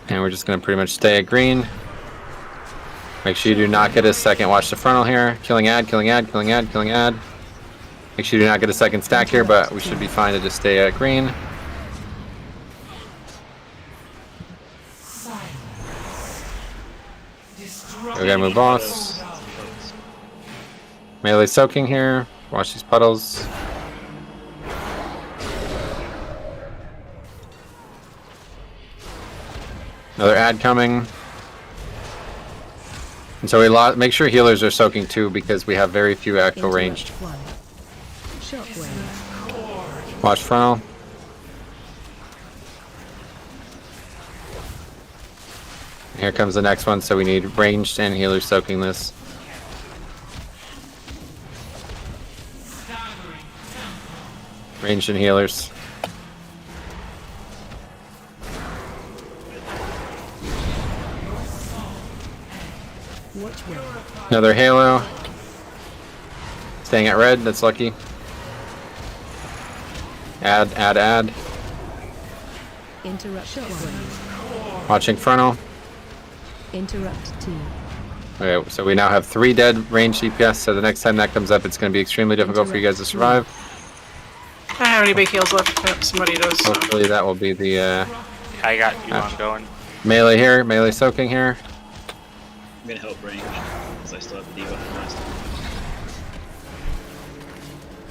And we're just going to pretty much stay at green. Make sure you do not get a second. Watch the frontal here. Killing ad, killing ad, killing ad, killing ad. Make sure you do not get a second stack here, but we should be fine to just stay at green. We gotta move boss. Melee soaking here. Watch these puddles. Another ad coming. And so we make sure healers are soaking too because we have very few actual ranged. Watch frontal. Here comes the next one, so we need ranged and healers soaking this. Ranged and healers. Another halo. Staying at red, that's lucky. Add, add, add. Interrupt shockwave. Watching frontal. Interrupt 2. Okay, so we now have 3 dead range DPS, so the next time that comes up, it's going to be extremely difficult for you guys to survive. I don't have any big heals left, but somebody does. So. Hopefully that will be the... I got you ongoing. Melee here, melee soaking here. I'm gonna help range, because I still have the debuff from last time.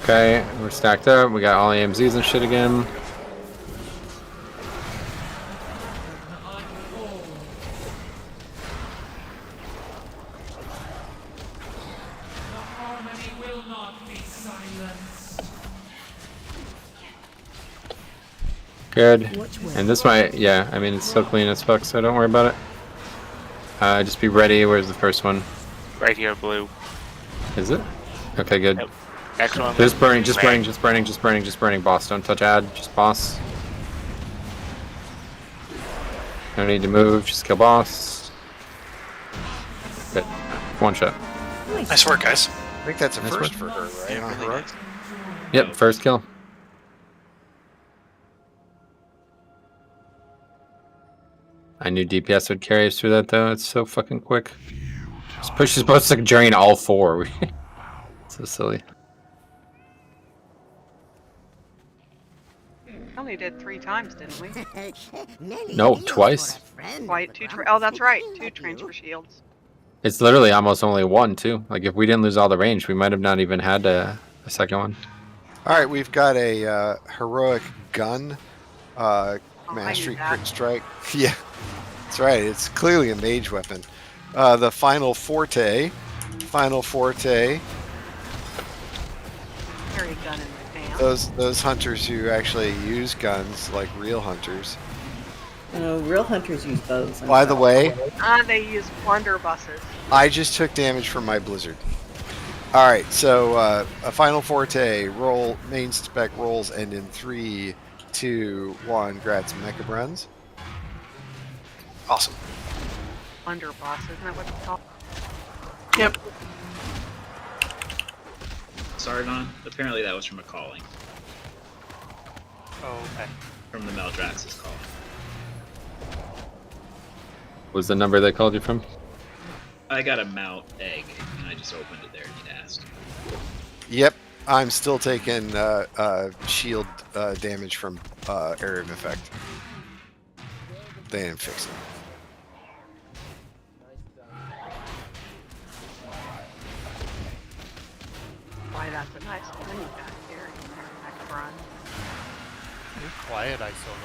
Okay, we're stacked up, we got all AMZs and shit again. Good. And this might, yeah, I mean, it's so clean as fuck, so don't worry about it. Just be ready. Where's the first one? Right here, blue. Is it? Okay, good. Yep. Next one. Just burning, just burning, just burning, just burning, just burning. Boss, don't touch ad. Just boss. No need to move. Just kill boss. Good. One shot. Nice work, guys. I think that's a Nice first work. for her, right? Yeah, On really heroic? nice. Yep, first kill. I knew DPS would carry us through that though. It's so fucking quick. Just pushes both like drain all four. So silly. We only did 3 times, didn't we? No, twice. Oh, that's right. 2 transfer shields. It's literally almost only one too. Like if we didn't lose all the range, we might have not even had a second one. All right, we've got a heroic gun, mastery crit strike. Yeah, that's right. It's clearly a mage weapon. The final forte. Carry a gun in the pants. Those hunters who actually use guns, like real hunters. Real hunters use bows. By the way, They use blunderbusses. I just took damage from my blizzard. All right, so a final forte. Roll main spec rolls end in 3, 2, 1. Grats mecha bruns. Awesome. Blunderbuss, isn't that what it's called? Yep. Sardon. Apparently that was from a calling. Oh, okay. From the Meldrax's calling. What was the number they called you from? I got a mount egg, and I just opened it there and you'd asked. Yep, I'm still taking shield damage from area of effect. They didn't fix it. Why, that's a nice one you got here. Next run. You're quiet, Isola.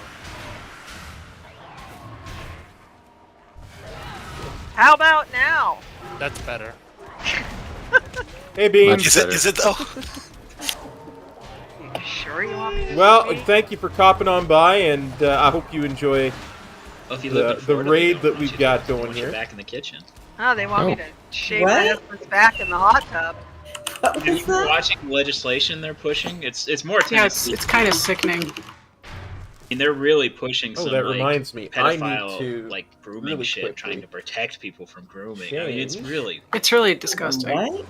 How about now? That's better. Hey, Beans. Is it though? You sure you want me to? Well, thank you for copping on by, and I hope you enjoy Well, if you live in the Florida, raid they that don't we've want got you to- going want you here. back in the kitchen. Oh, they want me Oh. to shave my husband's back in the hot tub. Have you been watching the legislation they're pushing? It's more Yeah, Tennessee. it's kind of sickening. I mean, they're really pushing some that like, reminds me, I need pedophile to like grooming really shit, quickly trying to protect people from grooming. I mean, it's change. really disgusting. What?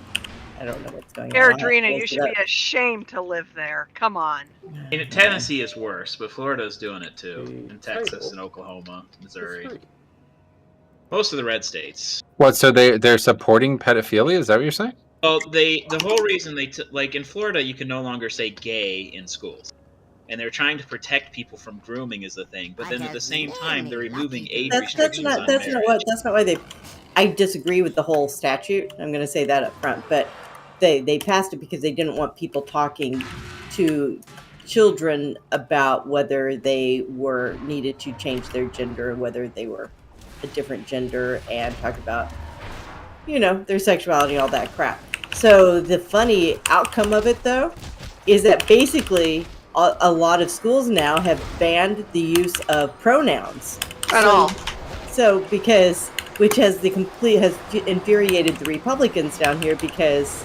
I don't know what's going on. Airdrina, you should be ashamed to live there. Come on. in Tennessee is worse, but Florida's doing it too. And Texas and Oklahoma, Missouri. Most of the red states. What? So they're supporting pedophilia? Is that what you're saying? Well, the whole reason like in Florida, you can no longer say gay in schools, and they're trying to protect people from grooming is the thing. But then at the same time, they're removing age That's restrictions not on that's marriage. not why they. I disagree with the whole statute. I'm going to say that up front, but they passed it because they didn't want people talking to children about whether they were needed to change their gender, whether they were a different gender, and talk about their sexuality and all that crap. So the funny outcome of it, though, is that basically a lot of schools now have banned the use of pronouns At all. So which has infuriated the Republicans down here, because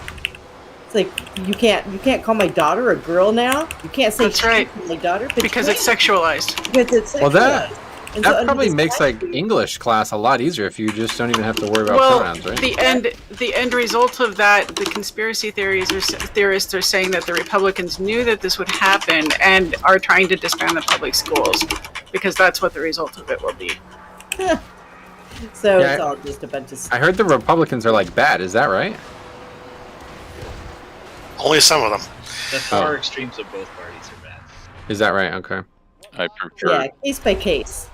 it's like you can't call my daughter a girl now. You can't say That's right. my daughter Because it's sexualized. Because it's Well, that sexualized. And so that under probably this makes like English class a lot easier if you just don't even have to worry about Well, pronouns, right? the end result of that, the conspiracy theorists are saying that the Republicans knew that this would happen and are trying to disband the public schools because that's what the result of it will be. So Yeah, it's all just a bunch of. I heard the Republicans are like bad. Is that right? Only some of them. The far extremes of both parties are bad. Is that right? Okay. I prefer. Yeah, case by case.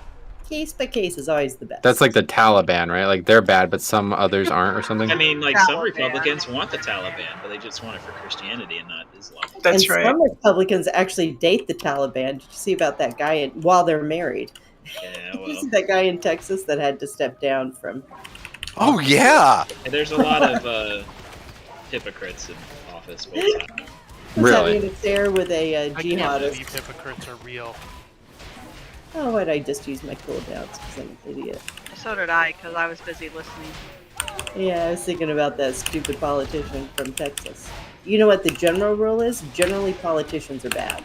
Case by case is always the best. That's like the Taliban, right? Like they're bad, but some others aren't, or something. I mean, like some Republicans want the Taliban, but they just want it for Christianity and not Islam. and some Republicans actually date the Taliban. Did you see about that guy while they're married? Yeah, You see that guy in Texas that had to step down from. Oh yeah. And there's a lot of hypocrites in office. Both sides. What's having an affair with a I can't believe jihadist. hypocrites are real. Oh, why'd I just use my cooldowns? Because I'm an idiot. So did I, because I was busy listening. Yeah, I was thinking about that stupid politician from Texas. you know what the general rule is? Generally, politicians are bad.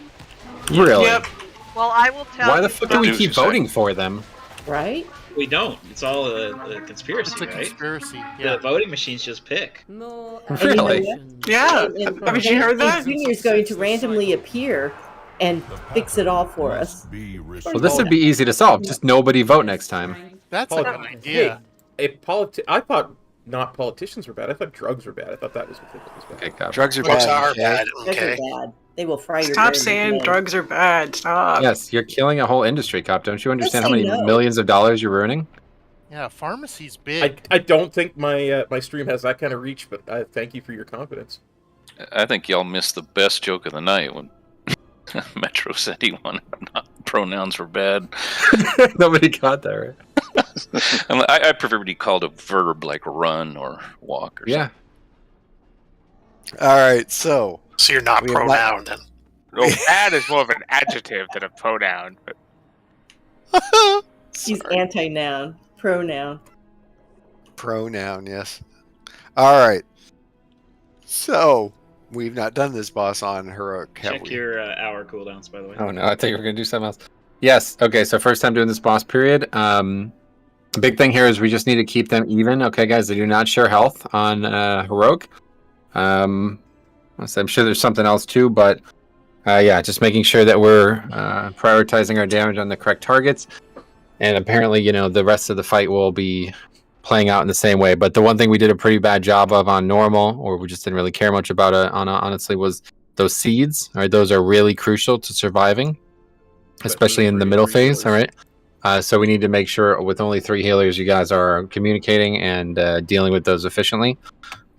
Really? Yep. Well, I will tell you. Why the fuck do we keep voting for them? Right? We don't. It's all a conspiracy, It's a right? conspiracy. Yeah. The voting machines just pick. Really? Yeah. And Haven't you heard that? Junior's going to randomly appear and fix it all for us. Well, this would be easy to solve. Just nobody vote next time. That's a good idea. Hey, I thought not politicians were bad. I thought drugs were bad. I thought that was what was bad. Okay, Cap. Drugs are Drugs bad. are okay? bad. Drugs Okay. are bad. They will fry your Stop brain saying again. drugs are bad. Stop. Yes, you're killing a whole industry, Cop. Don't you understand how Yes, I many know. millions of dollars you're ruining? Yeah, pharmacy's big. I don't think my my stream has that kind of reach, but I thank you for your confidence. I think y'all missed the best joke of the night when Metro said he wanted pronouns were bad. Nobody got that, right? I prefer to be called a verb like run or walk or Yeah. All right, so you're not we have pronoun then. No, bad is more of an adjective than a pronoun. He's anti-noun, pronoun. Pronoun, yes. All right. So we've not done this boss on heroic, have Check we? your hour cooldowns, by the way. Oh no, I thought you were gonna do something else. Yes. Okay. So first time doing this boss period. Big thing here is we just need to keep them even. Okay, guys. They do not share health on heroic. I'm sure there's something else too, but yeah, just making sure that we're prioritizing our damage on the correct targets. And apparently, you know, the rest of the fight will be playing out in the same way. But the one thing we did a pretty bad job of on normal, or we just didn't really care much about it honestly, was those seeds. All right, those are really crucial to surviving, especially in the middle phase. All right. So we need to make sure with only 3 healers, you guys are communicating and dealing with those efficiently.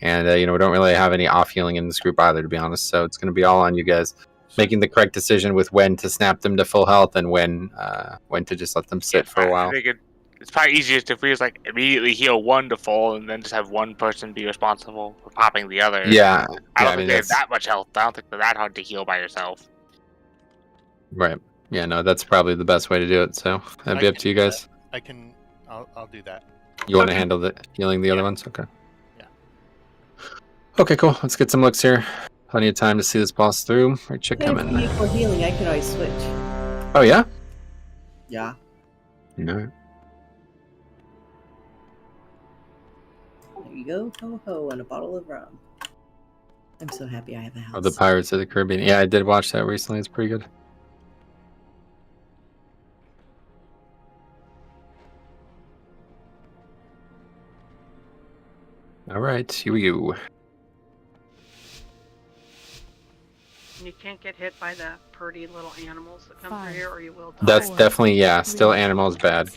And, you know, we don't really have any off healing in this group either, to be honest. So it's going to be all on you guys making the correct decision with when to snap them to full health and when to just let them sit for a while. I think it's probably easiest if we just like immediately heal one to full and then just have one person be responsible for popping the other. Yeah. I don't I mean, think they have that much health. I don't think they're that hard to heal by yourself. Right. Yeah, no, that's probably the best way to do it. So that'd be up to you guys. I'll do that. You want to handle the healing the other ones? Okay. Yeah. Okay, cool. Let's get some looks here. Plenty of time to see this boss through. Right, chick If coming. you need more healing, I can always switch. Oh yeah. Yeah. No. There you go, ho ho, and a bottle of rum. I'm so happy I have a house. Oh, the Pirates of the Caribbean. Yeah, I did watch that recently. It's pretty good. All right, here we go. You can't get hit by the pretty little animals that come through here, or you will die. That's definitely, yeah, still animals bad.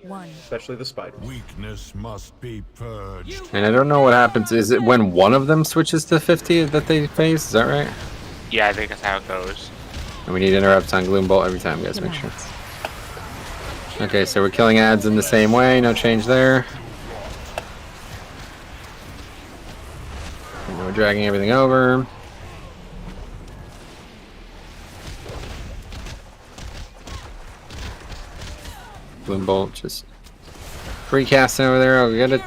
Especially the spiders. Weakness must be purged. And I don't know what happens. Is it when one of them switches to 50 that they phase? Is that right? Yeah, I think that's how it goes. And we need interrupts on Gloom Bolt every time, guys. Make sure. Okay, so we're killing ads in the same way. No change there. And we're dragging everything over. Gloom Bolt just free casting over there. I'll get it.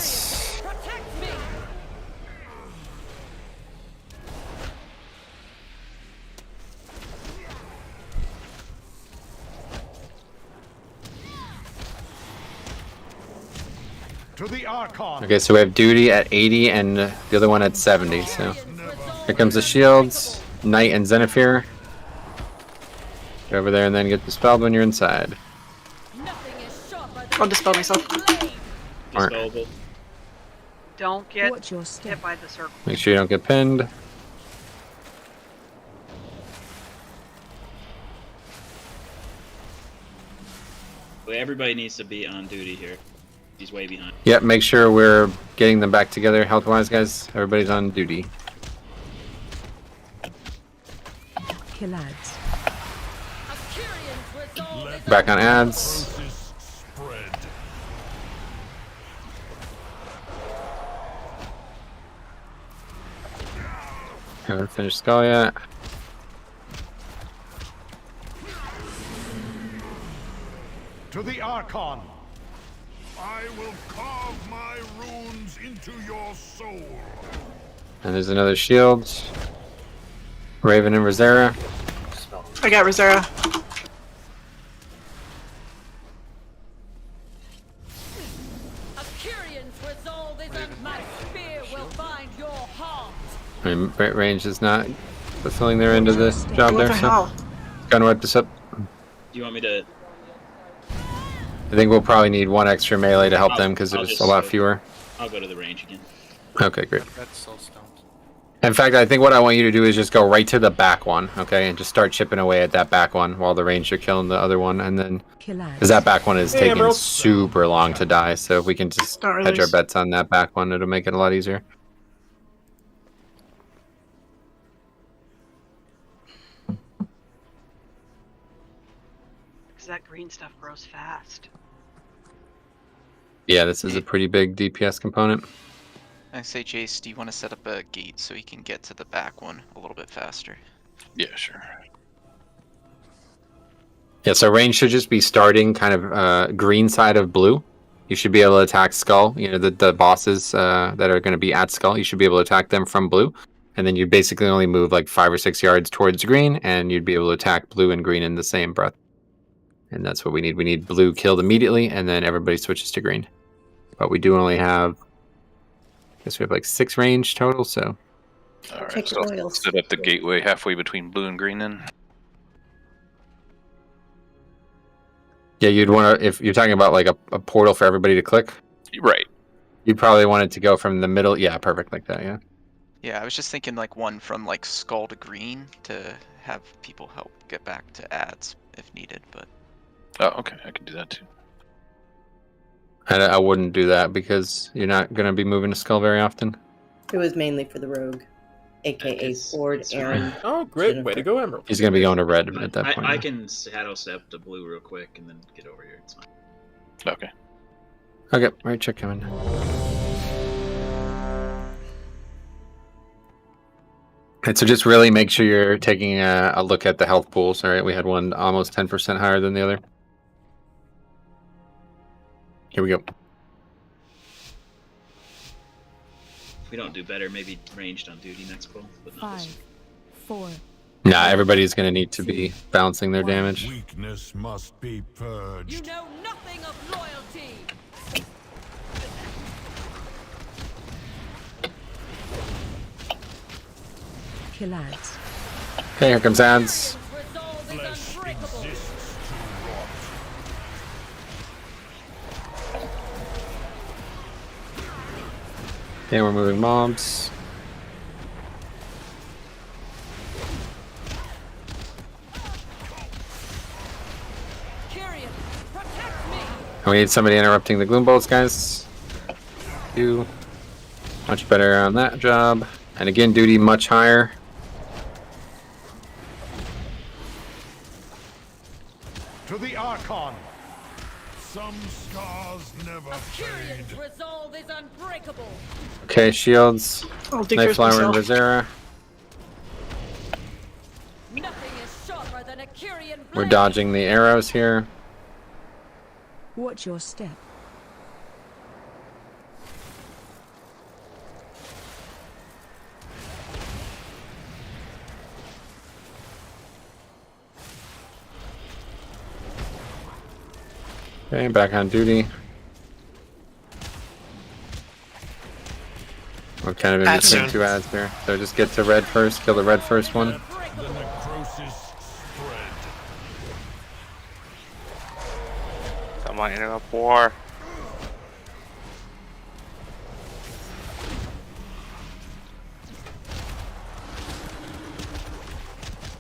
To the Archon. Okay, so we have Duty at 80 and the other one at 70. So here comes the shields, Knight and Zenithir. Get over there and then get dispelled when you're inside. I'll dispel myself. Dispellable. Don't get hit by the circle. Make sure you don't get pinned. Well, everybody needs to be on duty here. He's way behind. Yep, make sure we're getting them back together health-wise, guys. Everybody's on duty. Kill ads. Back on ads. Haven't finished skull yet. To the Archon. I will carve my runes into your soul. And there's another shield. Raven and Rosera. I got Rosera. I mean, range is not fulfilling their end of the job What there, the so hell? gonna wipe this up. Do you want me to? I think we'll probably need one extra melee to help them because there's a lot fewer. I'll go to the range again. Okay, great. That's so stoned. In fact, I think what I want you to do is just go right to the back one, okay, and just start chipping away at that back one while the ranger killing the other one, and then because that back one is taking super long to die, so if we can just hedge our bets on that back one, it'll make it a lot easier. Because that green stuff grows fast. Yeah, this is a pretty big DPS component. I say, Jace, do you want to set up a gate so he can get to the back one a little bit faster? Yeah, sure. Yeah, so range should just be starting kind of green side of blue. You should be able to attack Skull. You know, the bosses that are going to be at Skull, you should be able to attack them from blue. And then you basically only move like 5 or 6 yards towards green, and you'd be able to attack blue and green in the same breath. And that's what we need. We need blue killed immediately, and then everybody switches to green. But we do only have... I guess we have like 6 range total, so... Alright, so I'll set up the gateway halfway between blue and green then. Yeah, you'd want to... If you're talking about like a portal for everybody to click... Right. You'd probably want it to go from the middle... Yeah, perfect, like that, yeah. Yeah, I was just thinking like one from like skull to green to have people help get back to ads if needed, but... Oh, okay, I can do that too. I wouldn't do that because you're not going to be moving to Skull very often. It was mainly for the rogue, aka Ford, Aaron. Oh, great. Way to go, Emerald. He's going to be going to red at that point. I can shadow step to blue real quick and then get over here. It's fine. Okay. Okay, right, check coming. Okay, so just really make sure you're taking a look at the health pools. All right, we had one almost 10% higher than the other. Here we go. If we don't do better, maybe ranged on duty next pull. But not this 5, 4. Nah, everybody's going to need to be balancing their damage. Weakness must be purged. You know nothing of loyalty. Kill ads. Okay, here comes ads. Okay, we're moving mobs. We need somebody interrupting the gloom bolts, guys. You much better on that job. And again, duty much higher. To the Archon. Some scars never fade. Resolve is unbreakable. Okay, shields. I'll take yours Nightflower and myself. Rosera. Nothing is sharper than a Kyrian blade. We're dodging the arrows here. Watch your step. Okay, back on duty. We're kind of in Add between soon. 2 ads here. So just get to red first, kill the red first one. The necrosis spread. Someone interrupt war.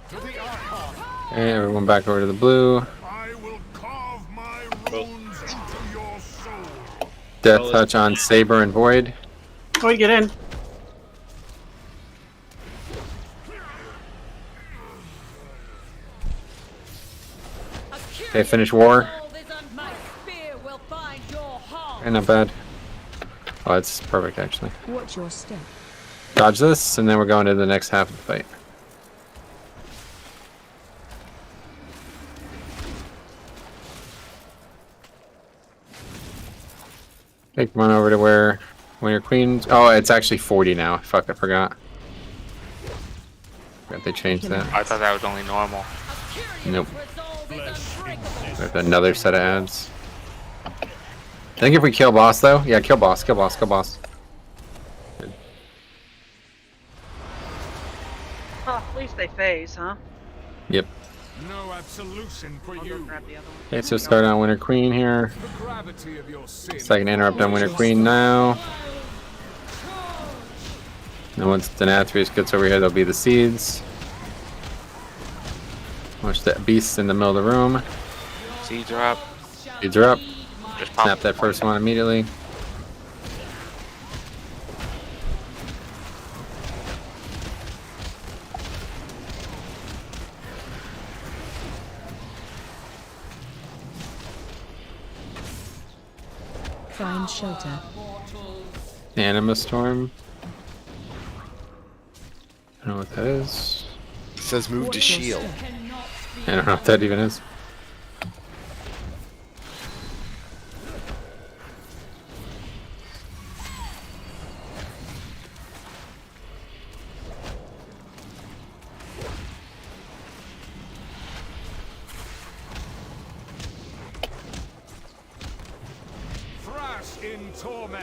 To the Archon. Okay, everyone back over to the blue. I will carve my runes into your soul. Death touch on Saber and Void. Void, get in. Okay, finish war. Okay, not bad. Oh, it's perfect actually. Watch your step. Dodge this, and then we're going to the next half of the fight. Okay, come on over to where Winter Queen. Oh, it's actually 40 now. Fuck, I forgot. They changed that. I thought that was only normal. Nope. There's another set of ads. I think if we kill boss though, yeah, kill boss, kill boss, kill boss. Good. Oh, at least they phase, huh? Yep. No absolution for you. Grab the other one. Okay, so start on Winter Queen here. Second interrupt on Winter Queen now. And once Denathrius gets over here, there'll be the seeds. Watch that beast in the middle of the room. Seeds are up. Seeds are up. Just pop Snap that first one immediately. Find shelter. Anima Storm. I don't know what that is. It says move to shield. I don't know what that even is.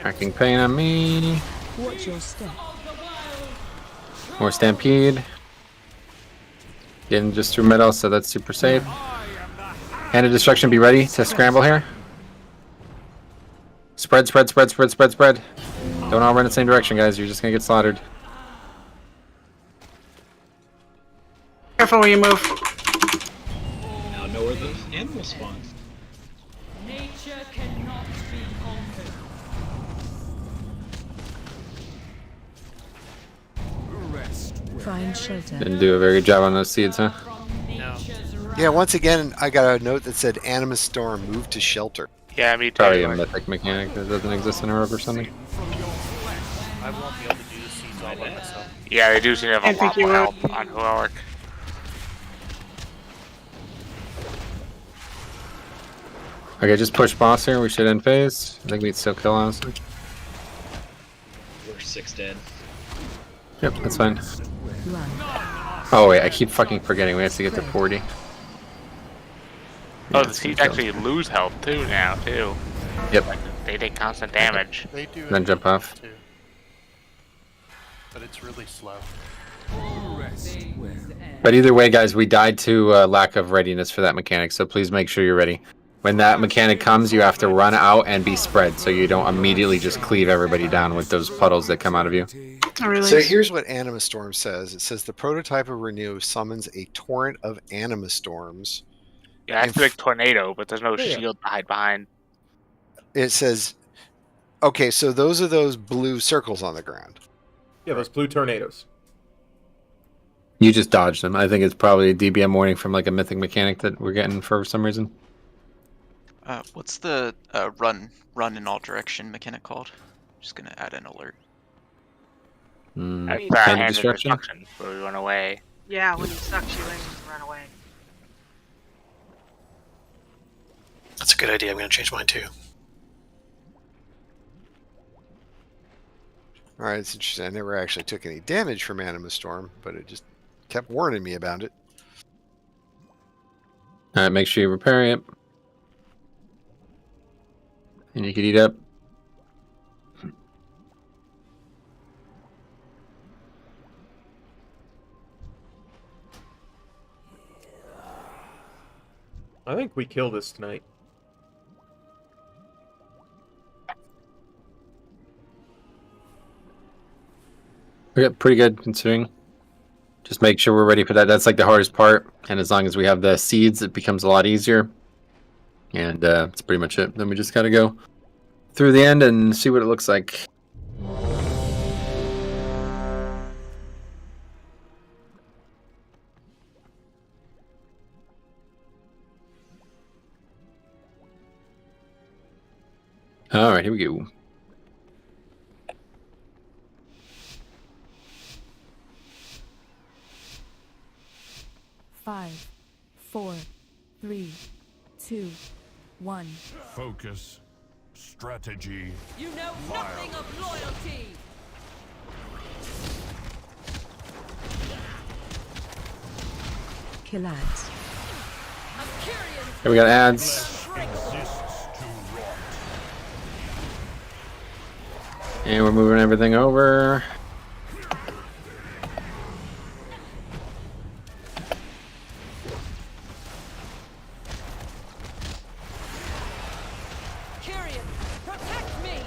Cracking pain on me. Watch your step. More Stampede. Getting just through middle, so that's super safe. Hand of Destruction, be ready to scramble here. Spread, spread, spread, spread, spread, spread. Don't all run the same direction, guys. You're just gonna get slaughtered. Careful when you move. Now know where the animal spawns. Nature cannot be conquered. Find shelter. Didn't do a very good job on those seeds, huh? Yeah, once again, I got a note that said Anima Storm, move to shelter. Yeah, me too. Probably a mythic mechanic that doesn't exist in Europe or something. I won't be able to do the seeds all by myself. Yeah, they do seem to have a lot more help on Heroic. Okay, just push boss here. We should end phase. I think we'd still kill, honestly. We're 6 dead. Yep, that's fine. Oh wait, I keep fucking forgetting. We have to get to 40. Oh, the seeds actually lose health too now, too. Yep. Like, they take constant damage. They do. Then jump off. Too. But it's really slow. But either way, guys, we died to lack of readiness for that mechanic, so please make sure you're ready. When that mechanic comes, you have to run out and be spread, so you don't immediately just cleave everybody down with those puddles that come out of you. So here's what Anima Storm says. It says the prototype of Renew summons a torrent of Anima Storms. Yeah, that's a big tornado, but there's no shield to hide behind. It says, okay, so those are those blue circles on the ground. Yeah, those blue tornadoes. You just dodged them. I think it's probably a DBM warning from like a mythic mechanic that we're getting for some reason. What's the run in all direction mechanic called? I'm just gonna add an alert. That's Hand hand destruction? destruction, where we run away. Yeah, when he sucks you in, you run away. That's a good idea. I'm going to change mine too. Alright, it's interesting. I never actually took any damage from Anima Storm, but it just kept warning me about it. Alright, make sure you repair it. And you can eat up. I think we kill this tonight. We got pretty good considering. Just make sure we're ready for that. That's like the hardest part. And as long as we have the seeds, it becomes a lot easier. And that's pretty much it. Then we just gotta go through the end and see what it looks like. Alright, here we go. Five, 4, 3, 2, 1. Focus. strategy. You know nothing of loyalty. Kill ads. Here we got ads. And we're moving everything over. Kyrian, protect me.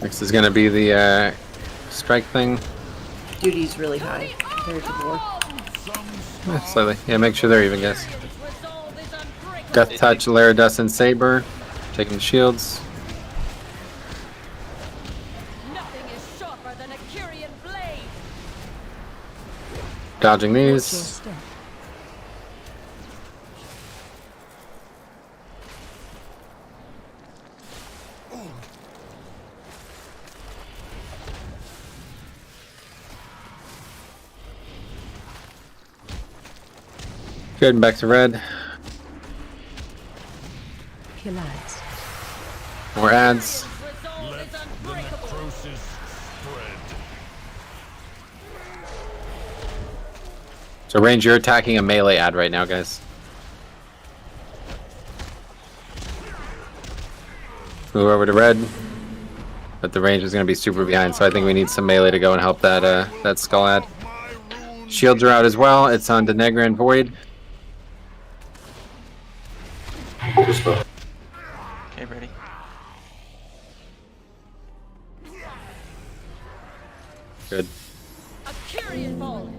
Next is going to be the strike thing. Duty's really high compared to war. Slightly. Yeah, make sure they're even, guys. Death Touch, Laridus, and Saber. Taking the shields. Nothing is sharper than a Kyrian blade. Dodging these. Good, back to red. Kill ads. More ads. Let the necrosis spread. So range, you're attacking a melee ad right now, guys. Move over to red. But the range is going to be super behind, so I think we need some melee to go and help that that skull ad. Shields are out as well. It's on Denegra and Void. Okay, ready. Good. A Kyrian bolt.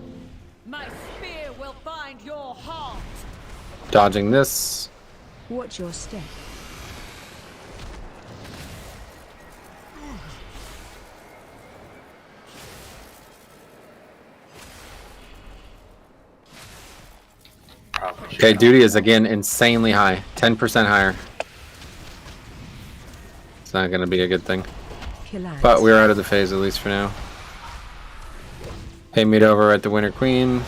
My spear will find your heart. Dodging this. Watch your step. Okay, duty is again insanely high. 10% higher. It's not going to be a good thing. But we're out of the phase, at least for now. Hey, meet over at the Winter Queen.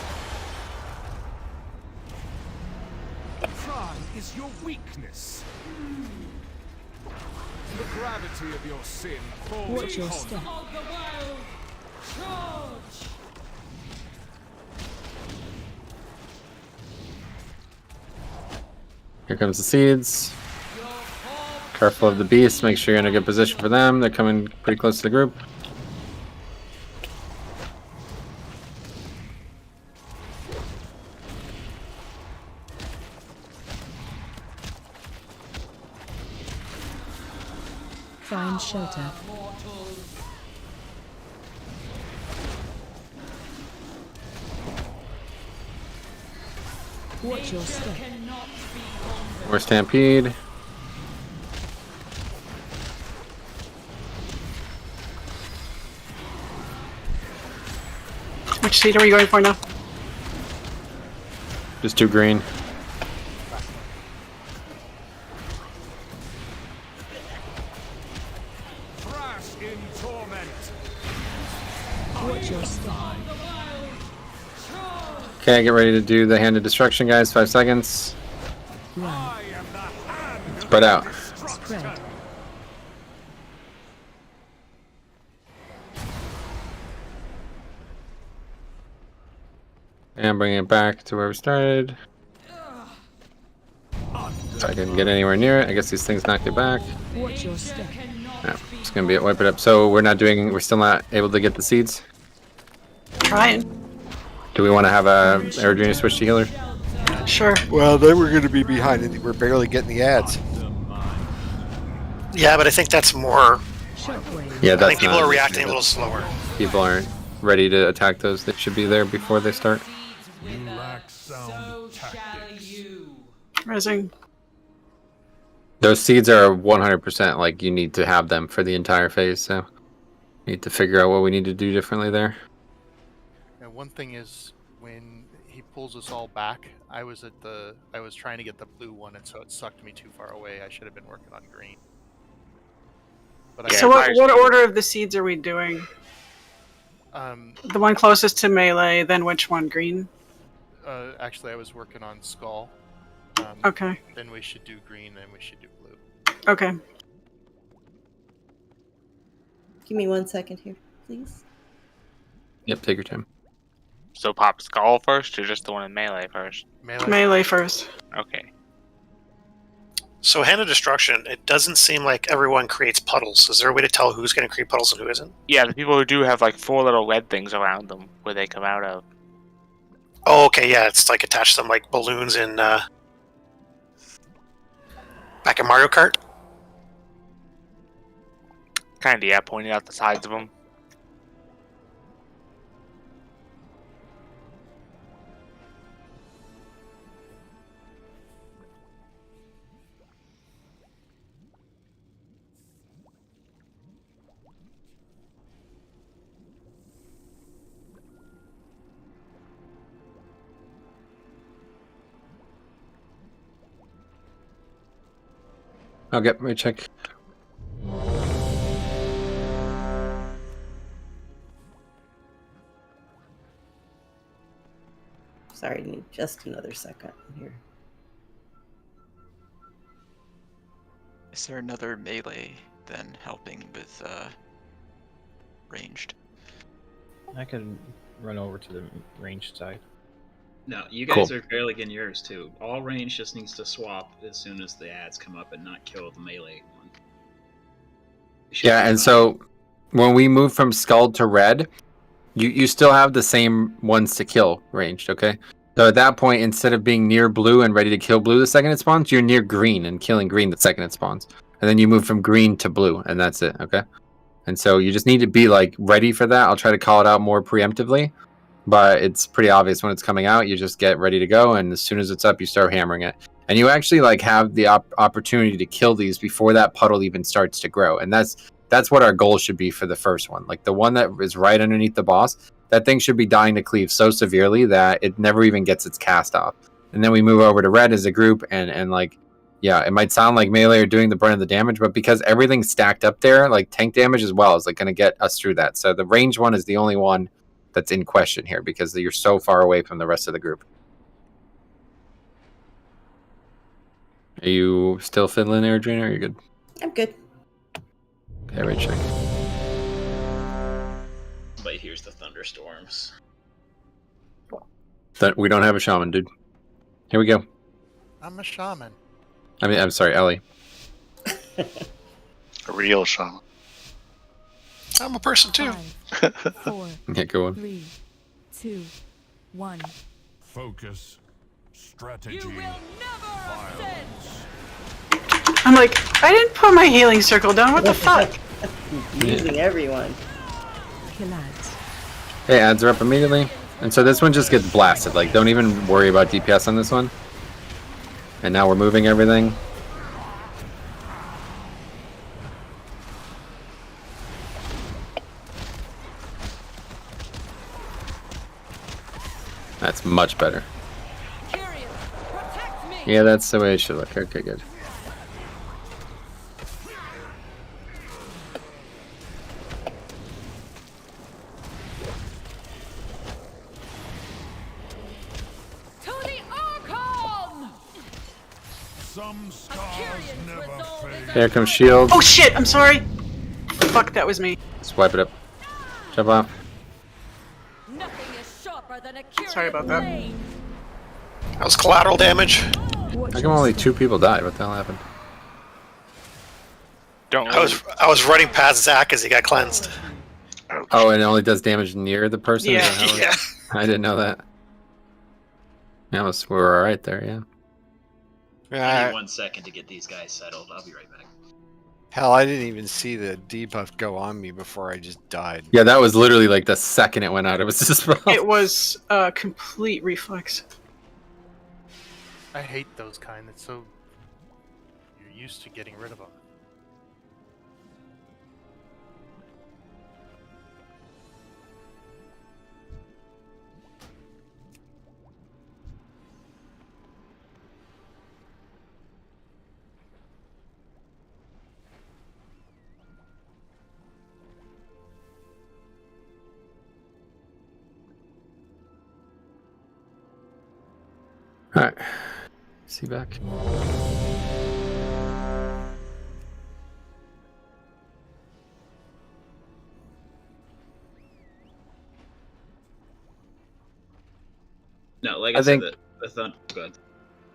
Pride is your weakness. The gravity of your sin falls Watch your upon step. Of the wild. Charge. Here comes the seeds. Careful of the beasts. Make sure you're in a good position for them. They're coming pretty close to the group. Find shelter. Watch your step. More Stampede. Which seat are we going for now? Just 2 green. Thrash in torment. Watch your step. Okay, get ready to do the Hand of Destruction, guys. 5 seconds. Spread out. Spread. And bring it back to where we started. So I didn't get anywhere near it. I guess these things knocked it back. Watch your step. Yeah, it's gonna be it. Wipe it up. So we're still not able to get the seeds. Trying. Do we want to have a Eridrina switch to healer? Sure. Well, they were going to be behind, and we're barely getting the ads. Yeah, but I think that's more. Yeah, I that's think people not- are reacting a little slower. People aren't ready to attack those. They should be there before they start. You lack sound tactics. Rising. Those seeds are 100% like you need to have them for the entire phase, so need to figure out what we need to do differently there. And one thing is, when he pulls us all back, I was trying to get the blue one, and so it sucked me too far away. I should have been working on green. But So what order of the seeds are we doing? The one closest to melee, then which one? Green? Actually, I was working on Skull. Okay. Then we should do green, then we should do blue. Okay. Give me 1 second here, please. Yep, take your time. So pop Skull first, or just the one in melee first? Melee first. Okay. So Hand of Destruction, it doesn't seem like everyone creates puddles. Is there a way to tell who's going to create puddles and who isn't? Yeah, the people who do have like 4 little red things around them where they come out of. Oh, okay, yeah, it's like attached to them like balloons in back in Mario Kart. Kinda, yeah, pointing out the sides of them. I'll get my check. Sorry, I need just another second here. Is there another melee then helping with ranged? I can run over to the ranged side. No, you guys are barely getting yours too. All range just needs to swap as soon as the ads come up and not kill the melee one. Yeah, and so when we move from skull to red, you still have the same ones to kill ranged, okay? So at that point, instead of being near blue and ready to kill blue the second it spawns, you're near green and killing green the second it spawns. And then you move from green to blue, and that's it, okay? And so you just need to be like ready for that. I'll try to call it out more preemptively, but it's pretty obvious when it's coming out. You just get ready to go, and as soon as it's up, you start hammering it. And you actually like have the opportunity to kill these before that puddle even starts to grow. And that's what our goal should be for the first one. Like the one that is right underneath the boss, that thing should be dying to cleave so severely that it never even gets its cast off. And then we move over to red as a group, and like, yeah, it might sound like melee are doing the brunt of the damage, but because everything's stacked up there, like tank damage as well is like going to get us through that. So the range one is the only one that's in question here because you're so far away from the rest of the group. Are you still fiddling there, Adriana? Or are you good? I'm good. Okay, right check. But here's the thunderstorms. We don't have a shaman, dude. Here we go. I'm a shaman. I mean, I'm sorry, Ellie. A real shaman. I'm a person too. 5, 4, Yeah, go on. 3, 2, 1. Focus. Strategy. I'm like, I didn't put my healing circle down. What the fuck? Using everyone. Kill ads. Hey, ads are up immediately. And so this one just gets blasted. Like, don't even worry about DPS on this one. And now we're moving everything. That's much better. Yeah, that's the way it should look. Okay, good. Some scars never fade. There comes shield. Oh shit! I'm sorry. Fuck, that was me. Swipe it up. Jump off. Sorry about that. That was collateral damage. How come only 2 people died? What the hell happened? I was running past Zach as he got cleansed. Oh, and it only does damage near the person? Yeah. Is that how it- Yeah. I didn't know that. Yeah, we're alright there, yeah. I need 1 second to get these guys settled. I'll be right back. Hell, I didn't even see the debuff go on me before I just died. Yeah, that was literally like the second it went out. It was just It was a complete reflex. I hate those kind. It's so you're used to getting rid of them. All right. See you back. No, like I I said, think- good.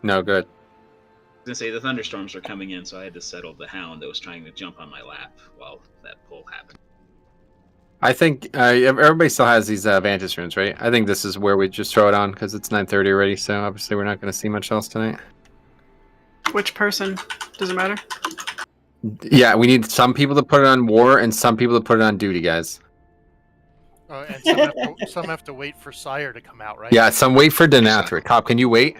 No, good. I was gonna say the thunderstorms were coming in, so I had to settle the hound that was trying to jump on my lap while that pull happened. I think everybody still has these Vantage runes, right? I think this is where we just throw it on because it's 9:30 already, so obviously we're not going to see much else tonight. Which person? Does it matter? Yeah, we need some people to put it on war and some people to put it on duty, guys. And some have to wait for Sire to come out, right? Yeah, some wait for Denathra. Cop, can you wait?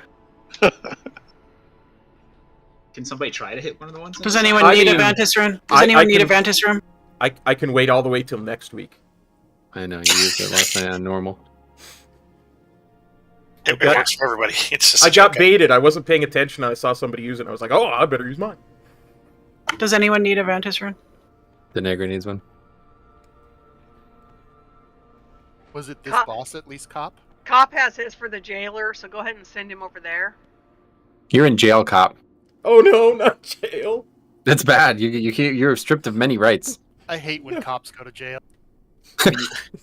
Can somebody try to hit one of the ones? Does anyone need a Vantage rune? Does anyone need a Vantage rune? I can wait all the way till next week. I know, you used it last night on normal. It works for everybody. It's just I got baited. I wasn't paying attention. I saw somebody use it. And I was like, oh, I better use mine. Does anyone need a Vantage rune? The Negra needs one. Was it this Cop. boss at least, Cop? Cop has his for the jailer, so go ahead and send him over there. You're in jail, Cop. Oh no, not jail. That's bad. You're stripped of many rights. I hate when cops go to jail.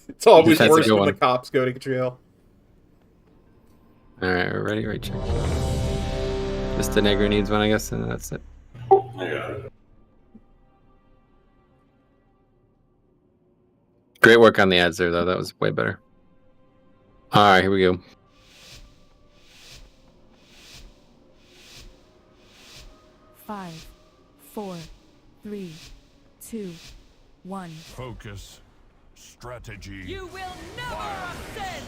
It's always That's a worse good when one. the cops go to jail. All right, we're ready. Right, check. Just the Negra needs one, I guess, and that's it. Great work on the ads there, though. That was way better. All right, here we go. Five, 4, 3, 2, 1. Focus. Strategy. You will never ascend!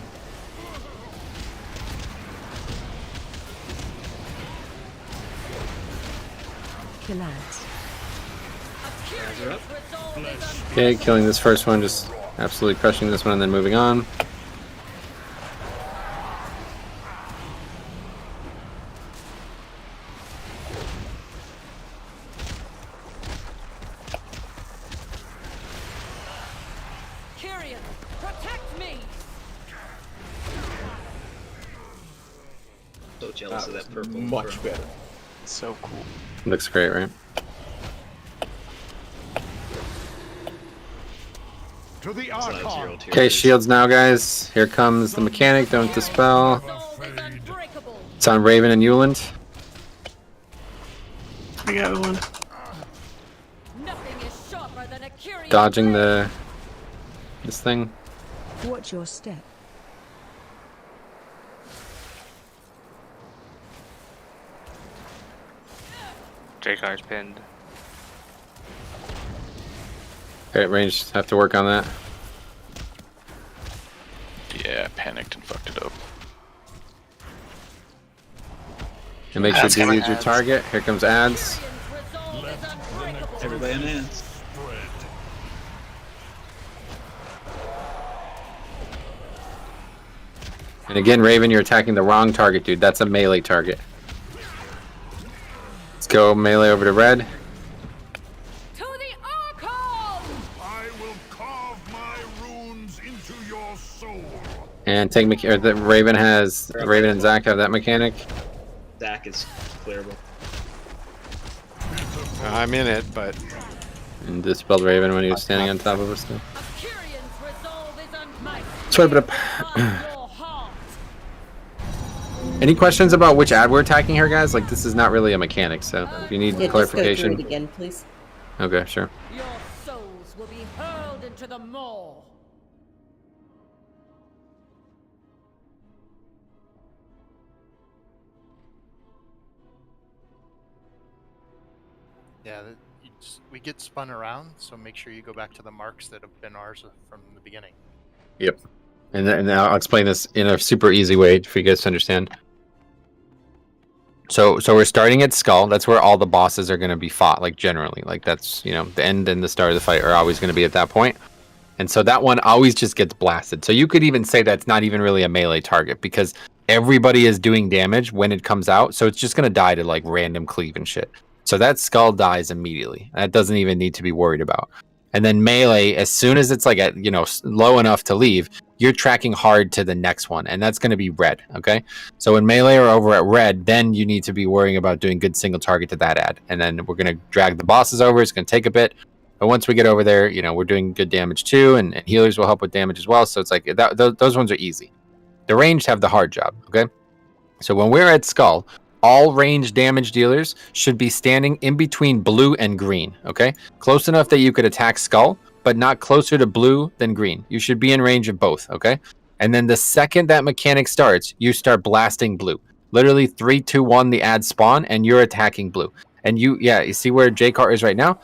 Kill ads. Okay, killing this first one, just absolutely crushing this one, and then moving on. Kyrian, protect me! So jealous of that purple. Much better. So cool. Looks great, right? To the So that's Archon. your tier Okay, is- shields now, guys. Here comes the mechanic. Don't dispel. It's on Raven and Euland. I got one. Nothing is sharper than a Kyrian Dodging blade. this thing. Watch your step. J-Car's pinned. Okay, range. Have to work on that. Yeah, I panicked and fucked it up. And make sure Ads duty coming. is your target. Here comes ads. Everybody in hands. And again, Raven, you're attacking the wrong target, dude. That's a melee target. Let's go melee over to red. To the Archon! I will carve my runes into your soul. And take the Raven has Raven and Zach have that mechanic. Zach is clearable. I'm in it, but And dispelled Raven when he was standing on top of us. Still. Kyrian's resolve is unmighty. Swipe it up. Your heart. Any questions about which ad we're attacking here, guys? Like, this is not really a mechanic, so if you need Yeah, clarification. just go through it again, please. Okay, sure. Your souls will be hurled into the maw. Yeah, we get spun around, so make sure you go back to the marks that have been ours from the beginning. Yep. And I'll explain this in a super easy way for you guys to understand. So we're starting at Skull. That's where all the bosses are going to be fought, like generally. Like that's, you know, the end and the start of the fight are always going to be at that point. And so that one always just gets blasted. So you could even say that's not even really a melee target because everybody is doing damage when it comes out. So it's just going to die to like random cleave and shit. So that Skull dies immediately. That doesn't even need to be worried about. And then melee, as soon as it's like at, you know, low enough to leave, you're tracking hard to the next one, and that's going to be red. Okay, so when melee are over at red, then you need to be worrying about doing good single target to that ad, and then we're going to drag the bosses over. It's going to take a bit, but once we get over there, you know, we're doing good damage too, and healers will help with damage as well. So it's like those ones are easy. The ranged have the hard job. Okay, so when we're at Skull, all ranged damage dealers should be standing in between blue and green, okay? Close enough that you could attack Skull, but not closer to blue than green. You should be in range of both, okay? And then the second that mechanic starts, you start blasting blue. Literally 3, 2, 1, the ads spawn, and you're attacking blue. And you see where J-Car is right now?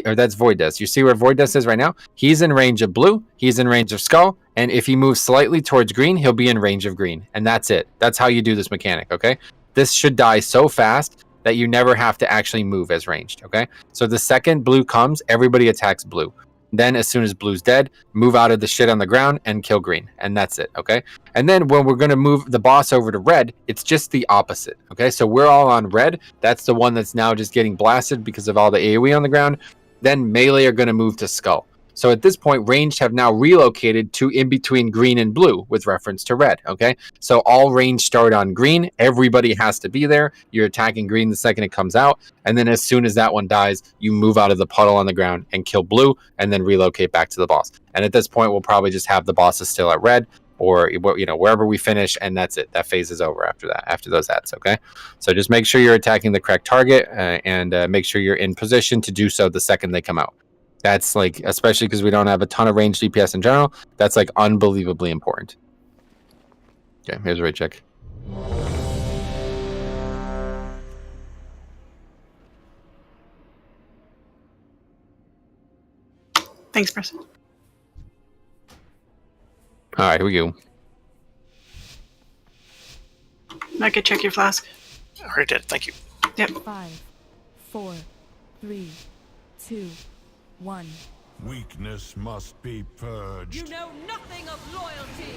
That's Void Dust. You see where Void Dust is right now? He's in range of blue, he's in range of Skull, and if he moves slightly towards green, he'll be in range of green. And that's it. That's how you do this mechanic, okay? This should die so fast that you never have to actually move as ranged, okay? So the second blue comes, everybody attacks blue. Then as soon as blue's dead, move out of the shit on the ground and kill green. And that's it, okay? And then when we're going to move the boss over to red, it's just the opposite, okay? So we're all on red. That's the one that's now just getting blasted because of all the AoE on the ground. Then melee are going to move to Skull. So at this point, ranged have now relocated to in between green and blue with reference to red, okay? So all ranged start on green. Everybody has to be there. You're attacking green the second it comes out. And then as soon as that one dies, you move out of the puddle on the ground and kill blue and then relocate back to the boss. And at this point, we'll probably just have the bosses still at red or, you know, wherever we finish, and that's it. That phase is over after that, after those ads, okay? So just make sure you're attacking the correct target and make sure you're in position to do so the second they come out. That's like, especially because we don't have a ton of range DPS in general, that's like unbelievably important. Okay, here's a raid check. Thanks, Preston. All right, here we go. I could check your flask. I already did. Thank you. Yep. 5, 4, 3, 2, 1. Weakness must be purged. You know nothing of loyalty.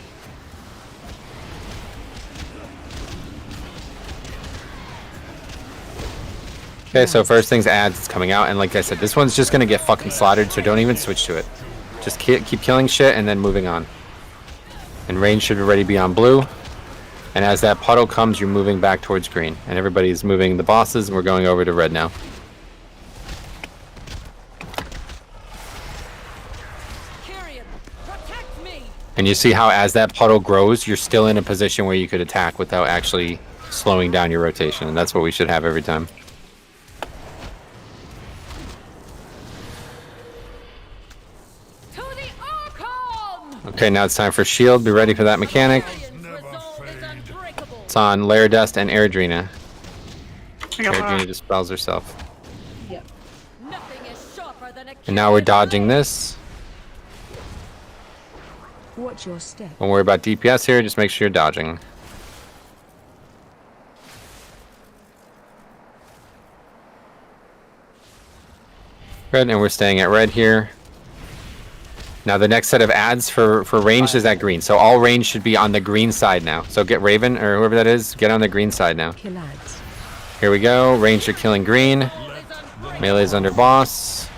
Okay, so first thing's ads, it's coming out, and like I said, this one's just gonna get fucking slaughtered, so don't even switch to it. Just keep killing shit and then moving on. And range should already be on blue. And as that puddle comes, you're moving back towards green. And everybody's moving the bosses, and we're going over to red now. And you see how as that puddle grows, you're still in a position where you could attack without actually slowing down your rotation. And that's what we should have every time. Okay, now it's time for shield. Be ready for that mechanic. It's on Lair Dust and Airdrina. Airdrina dispels herself. Yep. And now we're dodging this. Watch your step. Don't worry about DPS here, just make sure you're dodging. Good, and we're staying at red here. Now the next set of ads for ranged is at green. So all range should be on the green side now. So get Raven, or whoever that is, get on the green side now. Here we go, ranged are killing green. Melee's under boss.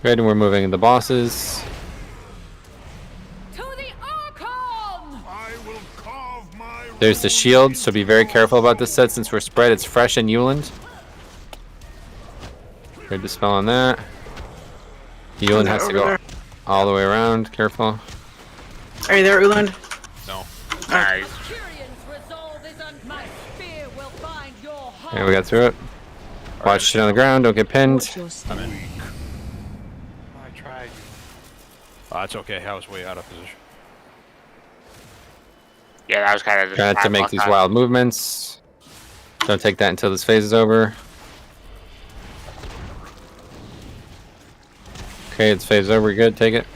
Good, and we're moving the bosses. There's the shield, so be very careful about this set since we're spread. It's fresh in Euland. Good dispel on that. Euland has to go all the way around. Careful. Are you there, Uland? No. Alright. Okay, we got through it. Watch shit on the ground, don't get pinned. I'm in. I tried. Oh, that's okay. I was way out of position. Yeah, that was kind of Try not to make these wild movements. Don't take that until this phase is over. Okay, it's phase over. We're good. Take it.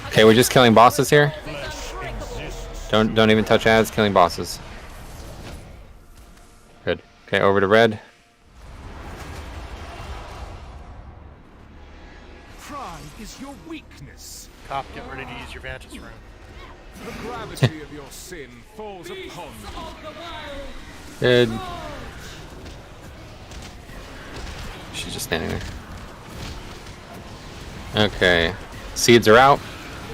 Okay, we're just killing bosses here. Don't even touch ads. Killing bosses. Good. Okay, over to red. Pride is your weakness. Cop, get ready to use your Vantage rune. The gravity of your sin falls upon you. Good. She's just standing there. Okay. Seeds are out.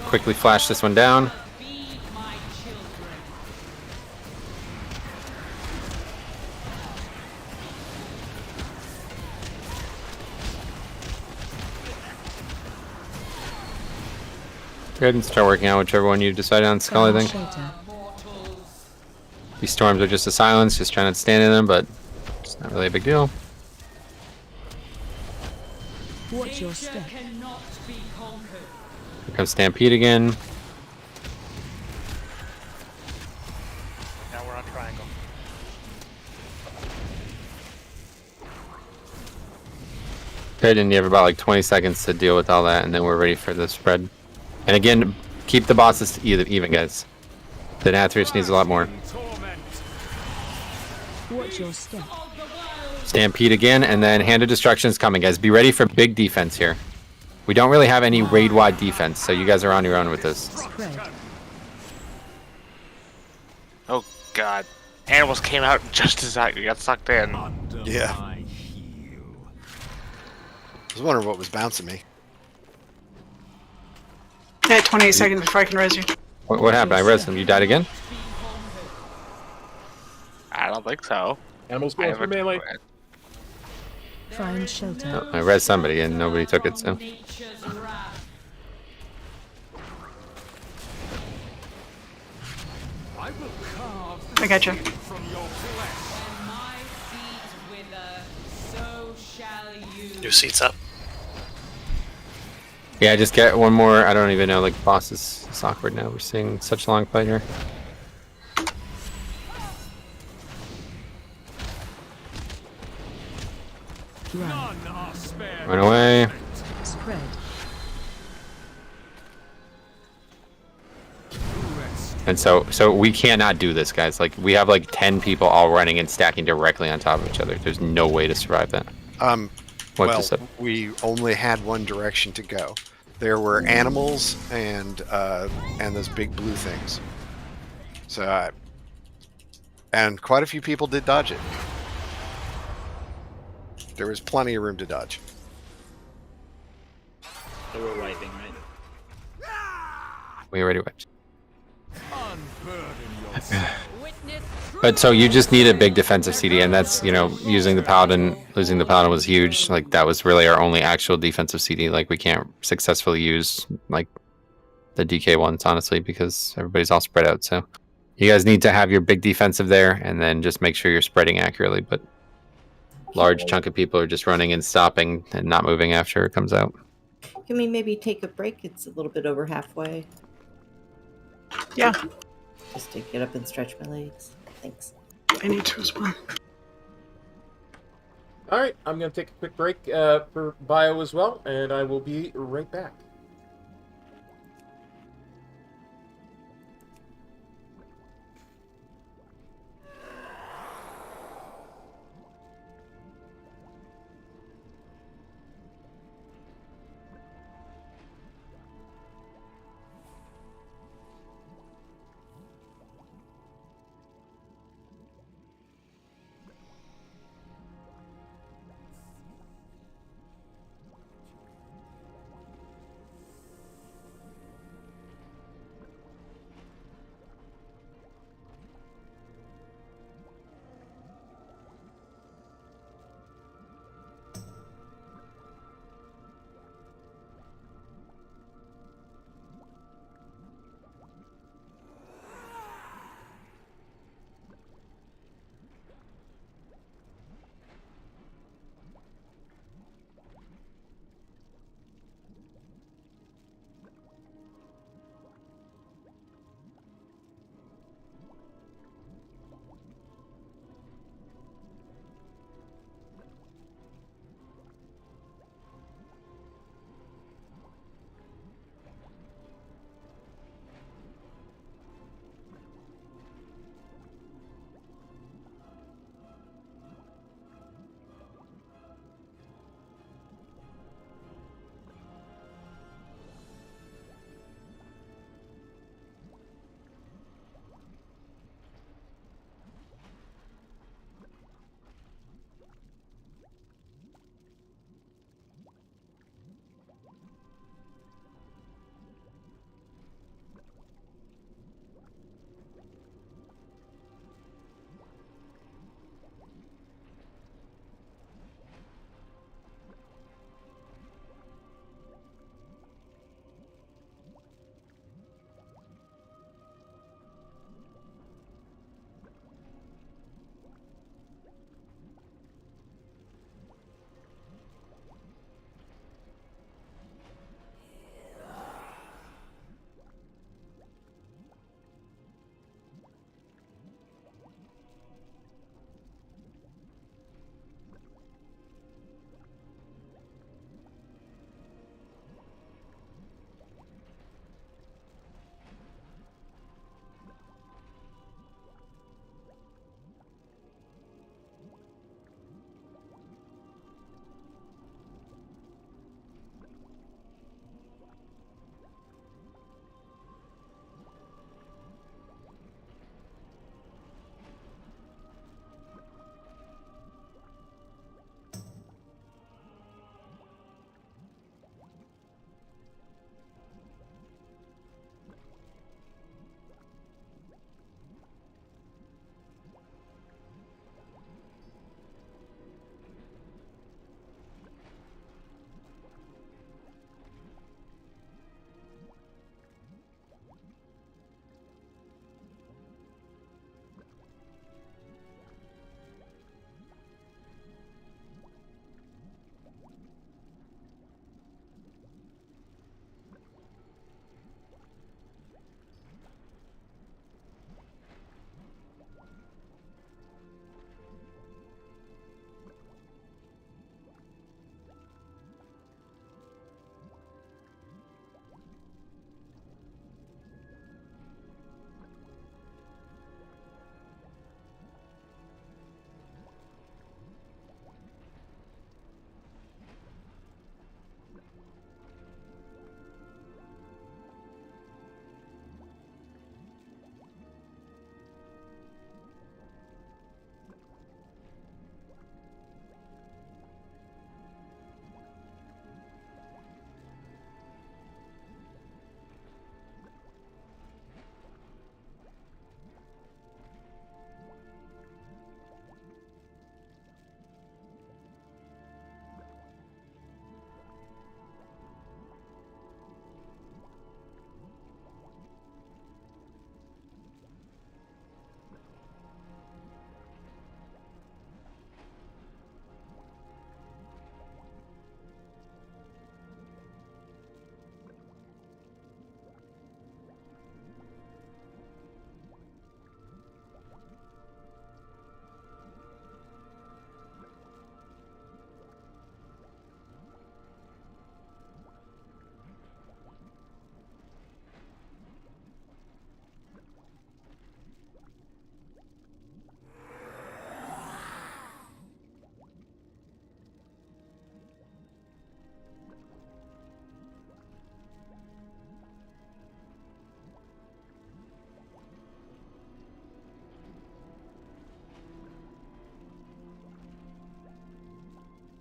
Quickly flash this one down. Go ahead and start working out whichever one you decided on, Skull, I think. These storms are just a silence, just trying to stand in them, but it's not really a big deal. Watch your step. Here comes Stampede again. Now we're on triangle. Good, and you have about like 20 seconds to deal with all that, and then we're ready for the spread. And again, keep the bosses even, guys. The Nathrius needs a lot more. Watch your step. Stampede again, and then Hand of Destruction is coming, guys. Be ready for big defense here. We don't really have any raid-wide defense, so you guys are on your own with this. Spread. Oh god. Animals came out just as I got sucked in. Yeah. I was wondering what was bouncing me. Yeah, 28 seconds before I can res you. What happened? I res him. You died again? I don't think so. Animals going for melee. Find shelter. Oh, I res somebody and nobody took it, so. I got you. New seats up. Yeah, just get one more. I don't even know. Like, boss is it's awkward now. We're seeing such a long fight here. Run away. Spread. And so we cannot do this, guys. Like, we have like 10 people all running and stacking directly on top of each other. There's no way to survive that. Well, we only had one direction to go. There were animals and those big blue things. So, and quite a few people did dodge it. There was plenty of room to dodge. So we're wiping, right? We already wiped. But so you just need a big defensive CD, and that's, you know, using the Paladin, losing the Paladin was huge. Like, that was really our only actual defensive CD. Like, we can't successfully use, like, the DK ones, honestly, because everybody's all spread out. So you guys need to have your big defensive there, and then just make sure you're spreading accurately. But large chunk of people are just running and stopping and not moving after it comes out. Can we maybe take a break? It's a little bit over halfway. Yeah. Just to get up and stretch my legs. Thanks. I need to as well. All right, I'm going to take a quick break for bio as well, and I will be right back.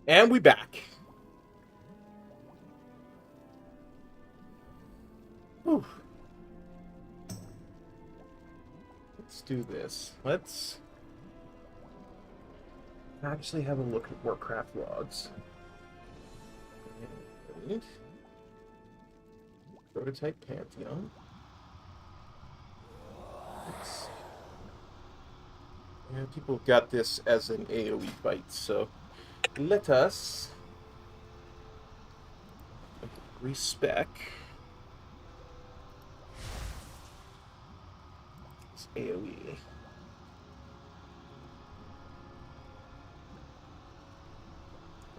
And we back. Whew. Let's do this. Let's actually have a look at Warcraft logs. And prototype Pantheon. Let's... Yeah, people got this as an AoE fight, so let us respec this AoE.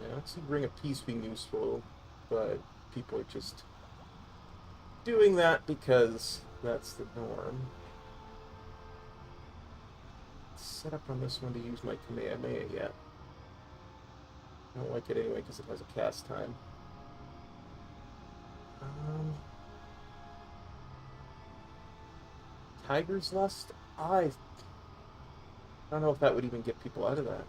Yeah, let's see, bring a peace being useful, but people are just doing that because that's the norm. Set up on this one to use my Kamehameha yet. I don't like it anyway because it has a cast time. Tiger's Lust? I don't know if that would even get people out of that.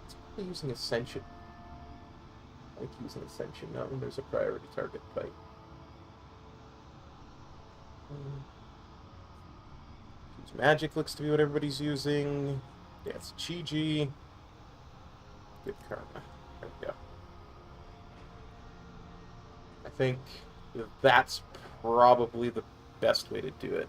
It's probably using Ascension. I like using Ascension, not when there's a priority target fight. Magic looks to be what everybody's using. Dance Chi-Ji. Good karma. There we go. I think that's probably the best way to do it.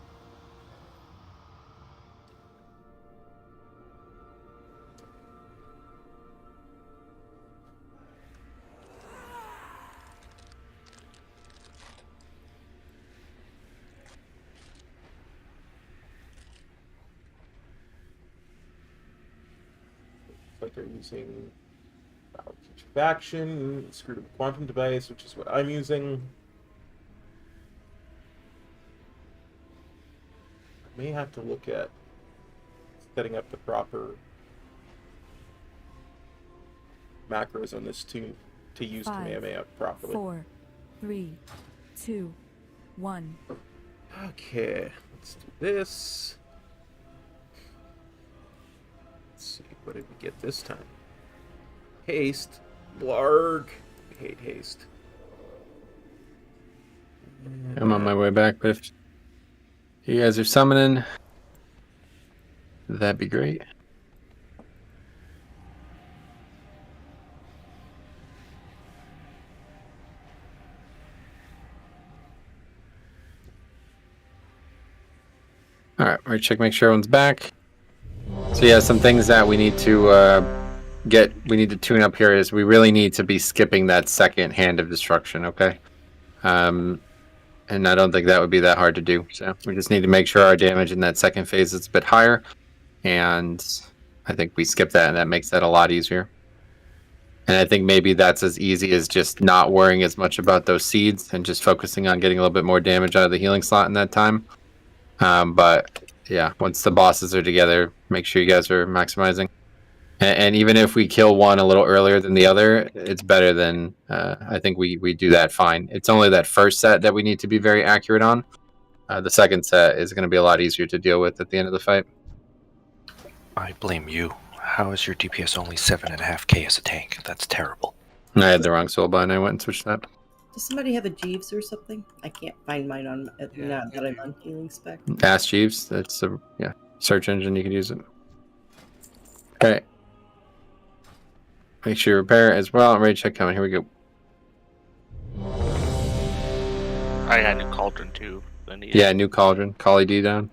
Like they're using Future Faction, screwed up Quantum Device, which is what I'm using. I may have to look at setting up the proper macros on this to use Kamehameha properly. 4, 3, 2, 1. Okay, let's do this. Let's see, what did we get this time? Haste. Blarg. I hate haste. I'm on my way back, but if you guys are summoning, that'd be great. All right, we're check, make sure everyone's back. So yeah, some things that we need to we need to tune up here is we really need to be skipping that second Hand of Destruction, okay? And I don't think that would be that hard to do. So we just need to make sure our damage in that second phase is a bit higher, and I think we skip that, and that makes that a lot easier. And I think maybe that's as easy as just not worrying as much about those seeds and just focusing on getting a little bit more damage out of the healing slot in that time. But yeah, once the bosses are together, make sure you guys are maximizing. And even if we kill one a little earlier than the other, it's better than, I think we do that fine. It's only that first set that we need to be very accurate on. The second set is going to be a lot easier to deal with at the end of the fight. I blame you. How is your DPS only 7.5k as a tank? That's terrible. I had the wrong soul bind. I went and switched that. Does somebody have a Jeeves or something? I can't find mine on now that I'm on healing spec. Ask Jeeves. That's a search engine. You can use it. Okay. Make sure you repair as well. I'm ready to check coming. Here we go. I got a new cauldron too. Yeah, new cauldron. Call ED down.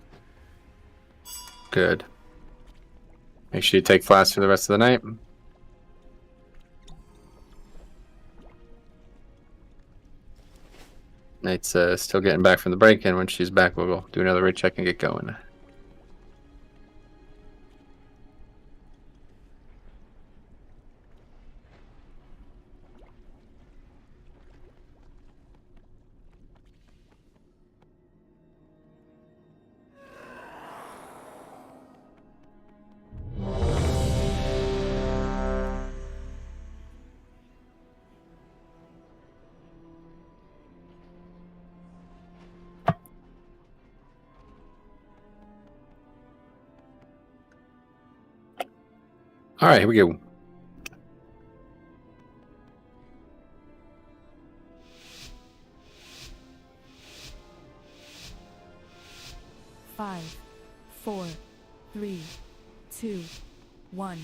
Good. Make sure you take flask for the rest of the night. Night's still getting back from the break, and when she's back, we'll go do another raid check and get going. All right, here we go. Five, 4, 3, 2, 1.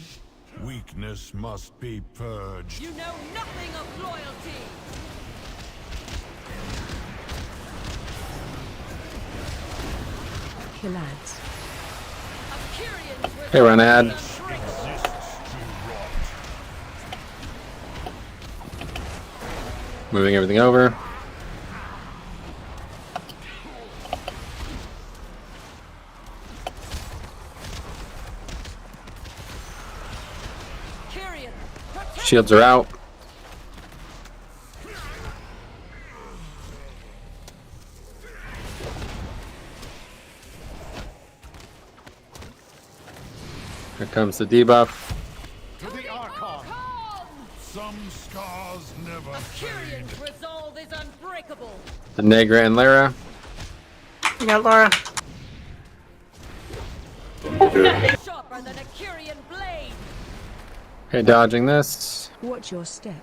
Weakness must be purged. You know nothing of loyalty. Kill ads. Hey, run ad. Moving everything over. Shields are out. Here comes the debuff. To the Archon. Some scars never fade. Resolve is unbreakable. The Negra and Lara. I got Laura. Sharper than a Kyrian blade. Okay, dodging this. Watch your step.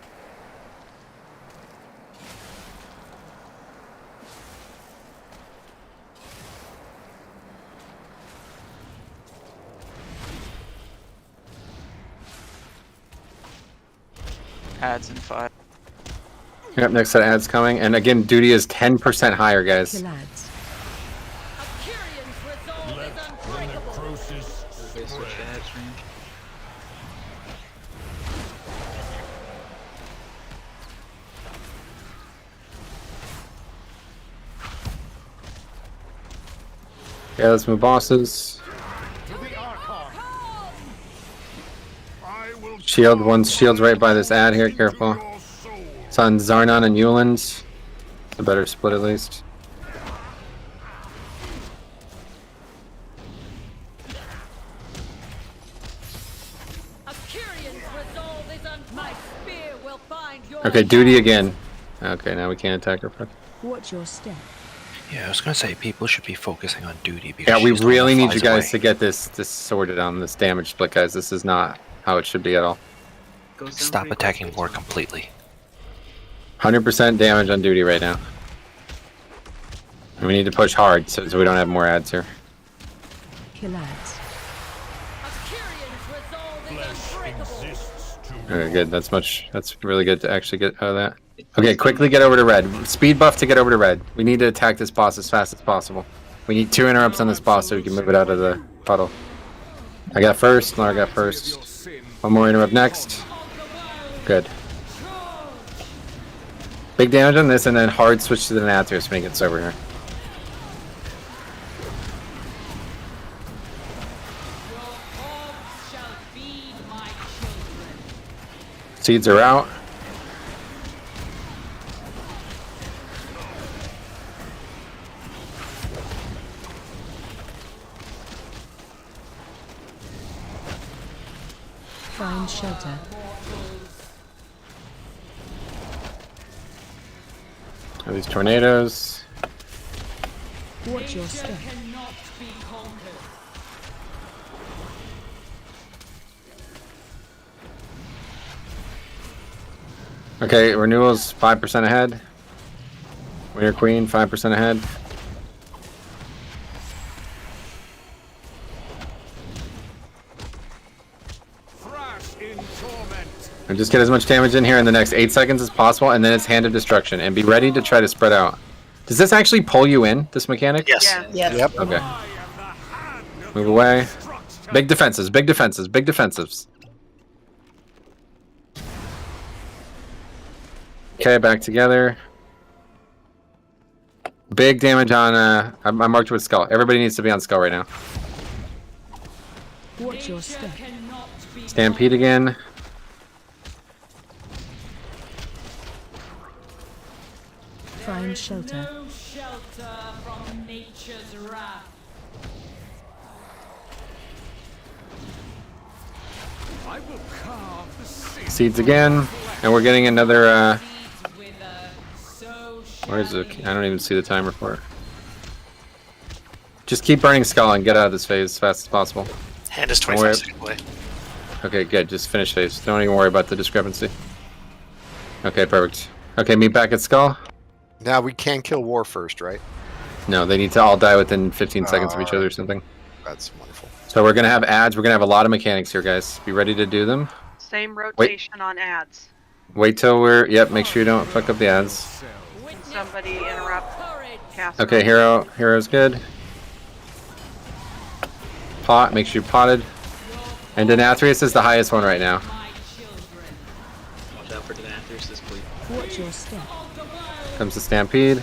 Ads in 5. Yep, next set of ads coming. And again, duty is 10% higher, guys. Kill ads. Yeah, let's move bosses. Shield, one's shield's right by this ad here, careful. It's on Zarnon and Yuland. A better split at least. Okay, duty again. Okay, now we can't attack her. Watch your step. Yeah, I was gonna say people should be focusing on duty because Yeah, we she's the one really that need flies you guys away. to get this sorted on this damage split, guys. This is not how it should be at all. Stop attacking war completely. 100% damage on duty right now. And we need to push hard so we don't have more ads here. Kill ads. Okay, good. That's really good to actually get out of that. Okay, quickly get over to red. Speed buff to get over to red. We need to attack this boss as fast as possible. We need 2 interrupts on this boss so we can move it out of the puddle. I got first. Lara got first. One more interrupt next. Good. Big damage on this, and then hard switch to the Nathos when he gets over here. Seeds are out. Find shelter. Are these tornadoes? Watch your step. Okay, renewals 5% ahead. Winter Queen 5% ahead. And just get as much damage in here in the next 8 seconds as possible, and then it's Hand of Destruction. And be ready to try to spread out. Does this actually pull you in, this mechanic? Yes. Yes. Yep. Okay. Move away. Big defenses, big defenses, big defensives. Okay, back together. Big damage on, I marked with Skull. Everybody needs to be on Skull right now. Watch your step. Stampede again. Find shelter. No shelter from nature's wrath. I will carve the sea. Seeds again. And we're getting another, where's the, I don't even see the timer for it. Just keep burning Skull and get out of this phase as fast as possible. Hand is Don't worry. 25 seconds away. Okay, good. Just finish phase. Don't even worry about the discrepancy. Okay, perfect. Okay, meet back at Skull. Now we can kill War first, right? No, they need to all die within 15 seconds of each other or something. That's wonderful. So we're going to have ads. We're going to have a lot of mechanics here, guys. Be ready to do them. Same rotation on ads. Wait till we're... Yep, make sure you don't fuck up the ads. Can somebody interrupt Casper? Okay, Hero's good. Pot, make sure you potted. And Denathrius is the highest one right now. Watch out for Denathrius this week. Watch your step. Comes the Stampede.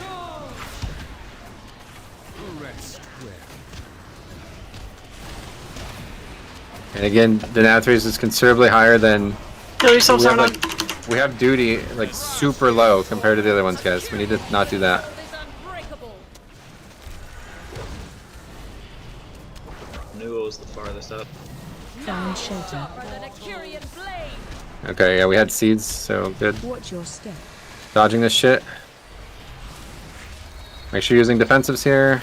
And again, Denathrius is considerably higher than... Kill yourself, Sarnon. We have duty like super low compared to the other ones, guys. We need to not do that. Nuo's the farthest up. Find shelter. Okay, yeah, we had seeds, so good. Watch your step. Dodging this shit. Make sure you're using defensives here.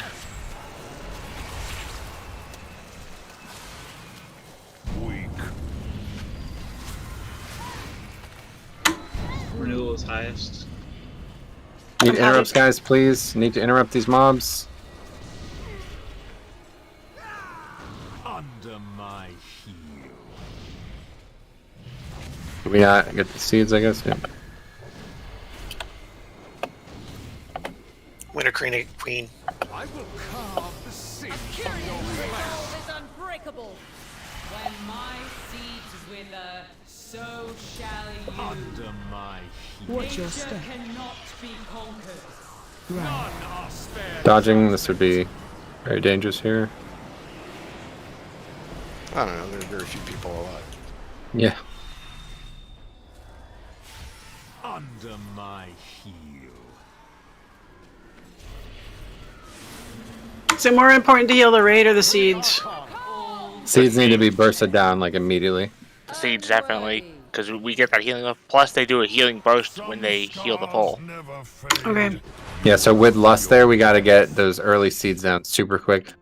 Renewal is highest. Need interrupts, guys, please. Need to interrupt these mobs. Under my heel. Do we not get the seeds, I guess? Yeah. Winter Queen. I will carve the sin from your flesh. Is unbreakable. When my seeds wither, so shall you. Under my heel. Watch your step. Cannot be conquered. None are spared. Dodging, this would be very dangerous here. I don't know. There are very few people alive. Yeah. Under my heel. Is it more important to heal the raid or the seeds? Seeds need to be bursted down like immediately. The seeds definitely, because we get that healing up. Plus, they do a healing burst when they heal the pole. Okay. Yeah, so with Lust there, we got to get those early seeds down super quick.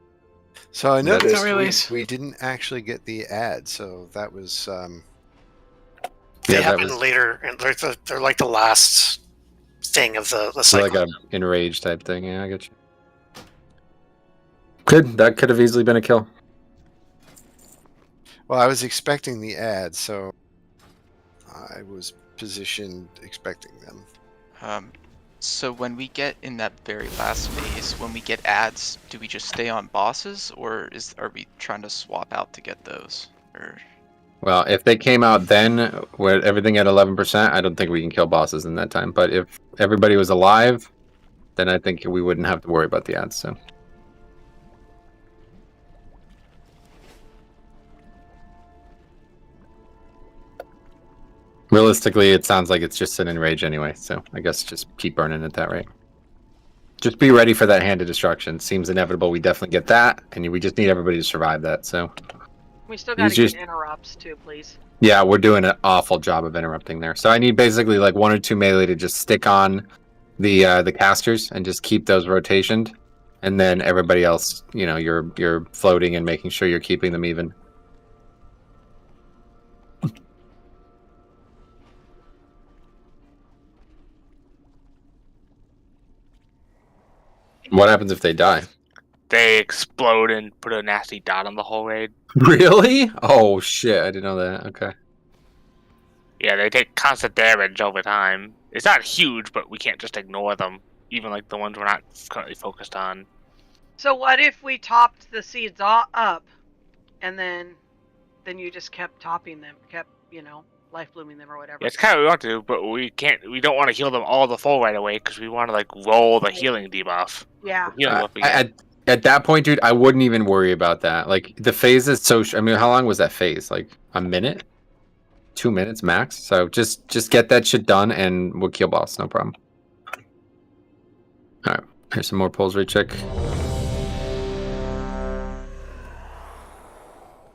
So I That is- noticed we didn't actually get the ad, so that was. They Yeah, that happen was later, and they're like the last thing of the so cycle. like a enraged type thing. Yeah, I get you. Good. That could have easily been a kill. Well, I was expecting the ad, so I was positioned expecting them. So when we get in that very last phase, when we get ads, do we just stay on bosses, or are we trying to swap out to get those? Or Well, if they came out then with everything at 11%, I don't think we can kill bosses in that time. But if everybody was alive, then I think we wouldn't have to worry about the ads. So. Realistically, it sounds like it's just an enrage anyway, so I guess just keep burning at that rate. Just be ready for that hand of destruction. Seems inevitable. We definitely get that, and we just need everybody to survive that. So We still gotta These get interrupts too, please. yeah, we're doing an awful job of interrupting there. So I need basically like 1 or 2 melee to just stick on the casters and just keep those rotationed, and then everybody else, you know, you're floating and making sure you're keeping them even. What happens if they die? They explode and put a nasty dot on the whole raid. Really? Oh shit! I didn't know that. Okay. Yeah, they take constant damage over time. It's not huge, but we can't just ignore them. Even like the ones we're not currently focused on. So what if we topped the seeds up, and then you just kept topping them, kept life blooming them or whatever? Yeah, it's kind of what we want to, but we can't. We don't want to heal them all the full right away because we want to like roll the healing debuff. Yeah. The healing buff we get. At that point, dude, I wouldn't even worry about that. Like the phase is so. I mean, how long was that phase? Like a minute, 2 minutes max. So just get that shit done, and we'll kill boss. No problem. All right, here's some more pulls recheck.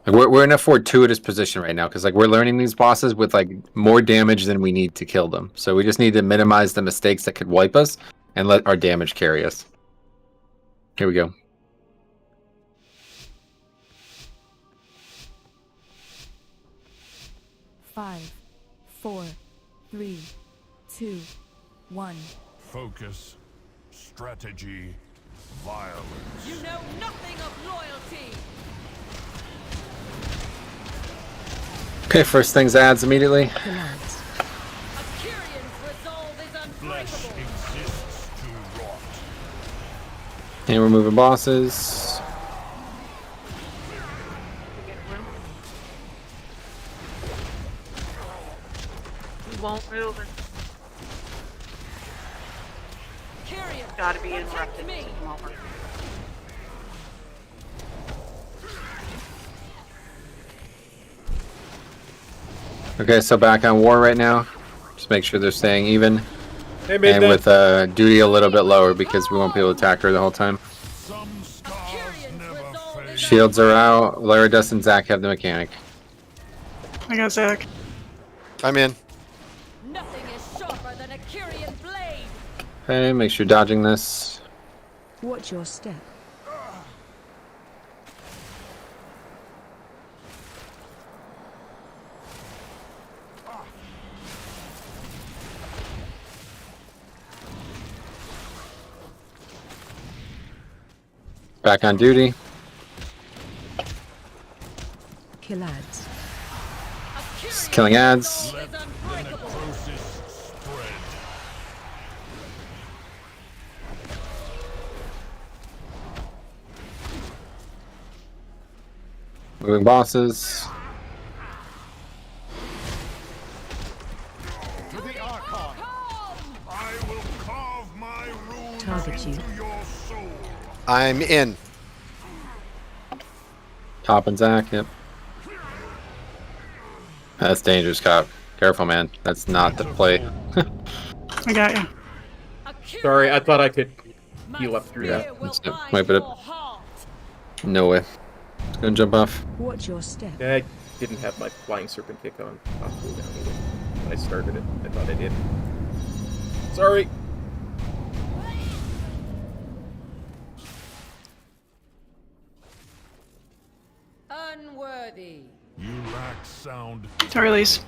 Like we're in a fortuitous position right now because like we're learning these bosses with like more damage than we need to kill them. So we just need to minimize the mistakes that could wipe us and let our damage carry us. Here we go. 5, 4, 3, 2, 1. Focus, strategy, violence. You know nothing of loyalty. Okay, first things adds immediately. Commands. Flesh exists to rot. And we're moving bosses. He won't move it. Gotta be interrupted. Come over. Okay, so back on war right now. Just make sure they're staying even. Hey, and with duty a little bit lower because we won't be able to attack her the whole time. Shields are out. Lara, Dustin, Zach have the mechanic. I got Zach. I'm in. Nothing is sharper than a Kyrian blade. Okay, make sure you're dodging this. Watch your step. Back on duty. Kill ads. Just killing ads. Moving bosses. To the Archon. I will carve my runes Target you. into your soul. I'm in. Top and Zach, yep. That's dangerous, Cop. Careful, man. That's not the play. I got you. Sorry, I thought I could heal up through that. Wipe it up. No way. It's gonna jump off. Watch your step. Yeah, I didn't have my flying serpent kick on cooldown either. When I started it, I thought I did. Sorry. Unworthy. You lack sound. To release.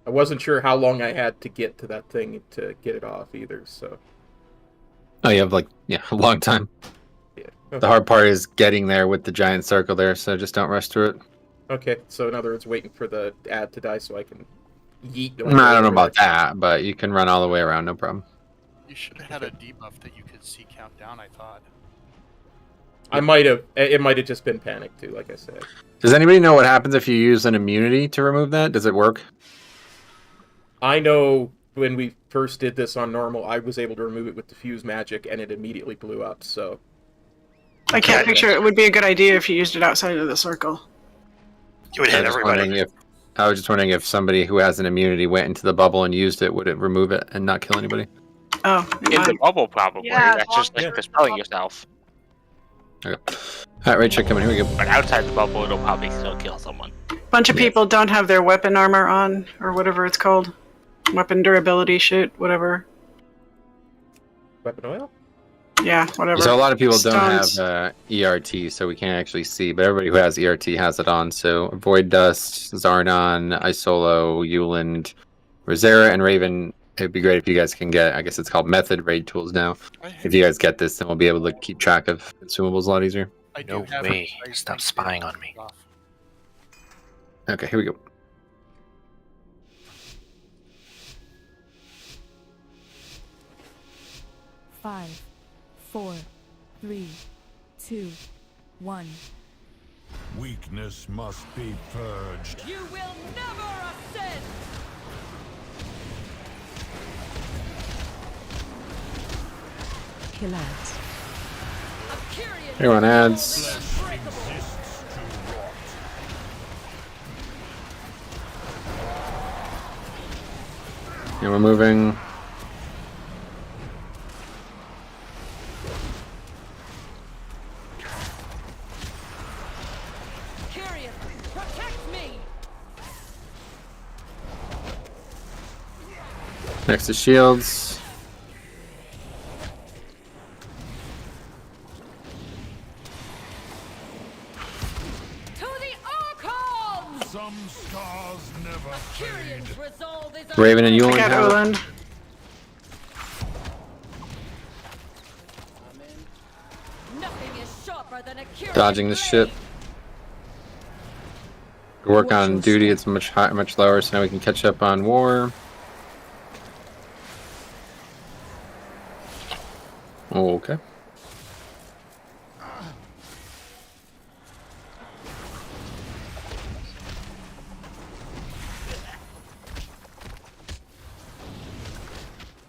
I wasn't sure how long I had to get to that thing to get it off either, so... Oh, you have like, yeah, a long time. Yeah. The hard part is getting there with the giant circle there, so just don't rush through it. Okay, so in other words, waiting for the ad to die so I can yeet. No, I don't know about that, but you can run all the way around, no problem. You should have had a debuff that you could see count down, I thought. I might have. It might have just been panic too, like I said. Does anybody know what happens if you use an immunity to remove that? Does it work? I know when we first did this on normal, I was able to remove it with diffuse magic, and it immediately blew up. So I can't picture it would be a good idea if you used it outside of the circle. You would hit everybody. I was just wondering if somebody who has an immunity went into the bubble and used it, would it remove it and not kill anybody? Oh, in the bubble, probably. Yeah, That's just like dispelling yourself. Okay. Alright, right, check coming. Here we go. But outside the bubble, it'll probably still kill someone. Bunch of people don't have their weapon armor on, or whatever it's called. Weapon durability shit, whatever. Weapon oil? Yeah, whatever. So a lot of people Stones. don't have ERT, so we can't actually see, but everybody who has ERT has it on. So Void Dust, Zarnon, Isolo, Euland, Rosera, and Raven. It'd be great if you guys can get, I guess it's called Method Raid Tools now. If you guys get this, then we'll be able to keep track of consumables a lot easier. No way. Stop spying on me. Okay, here we go. Five, 4, 3, 2, 1. Weakness must be purged. You will never ascend. Kill ads. Here on ads. And we're moving. Protect me. Next is shields. Some stars never fade. Raven and Yulin I got have. Roland. Nothing is sharper than a Dodging this shit. Work on duty. It's much lower, so now we can catch up on war. Okay.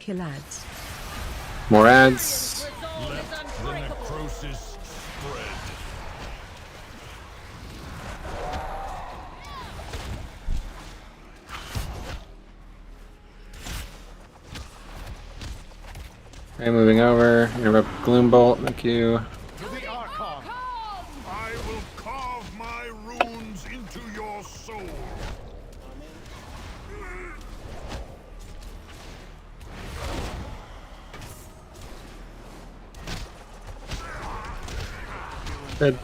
Kill ads. More ads. Let the necrosis spread. Okay, moving over. Interrupt Gloombolt. Thank you. To the Archon, I will carve my runes into your soul. Good.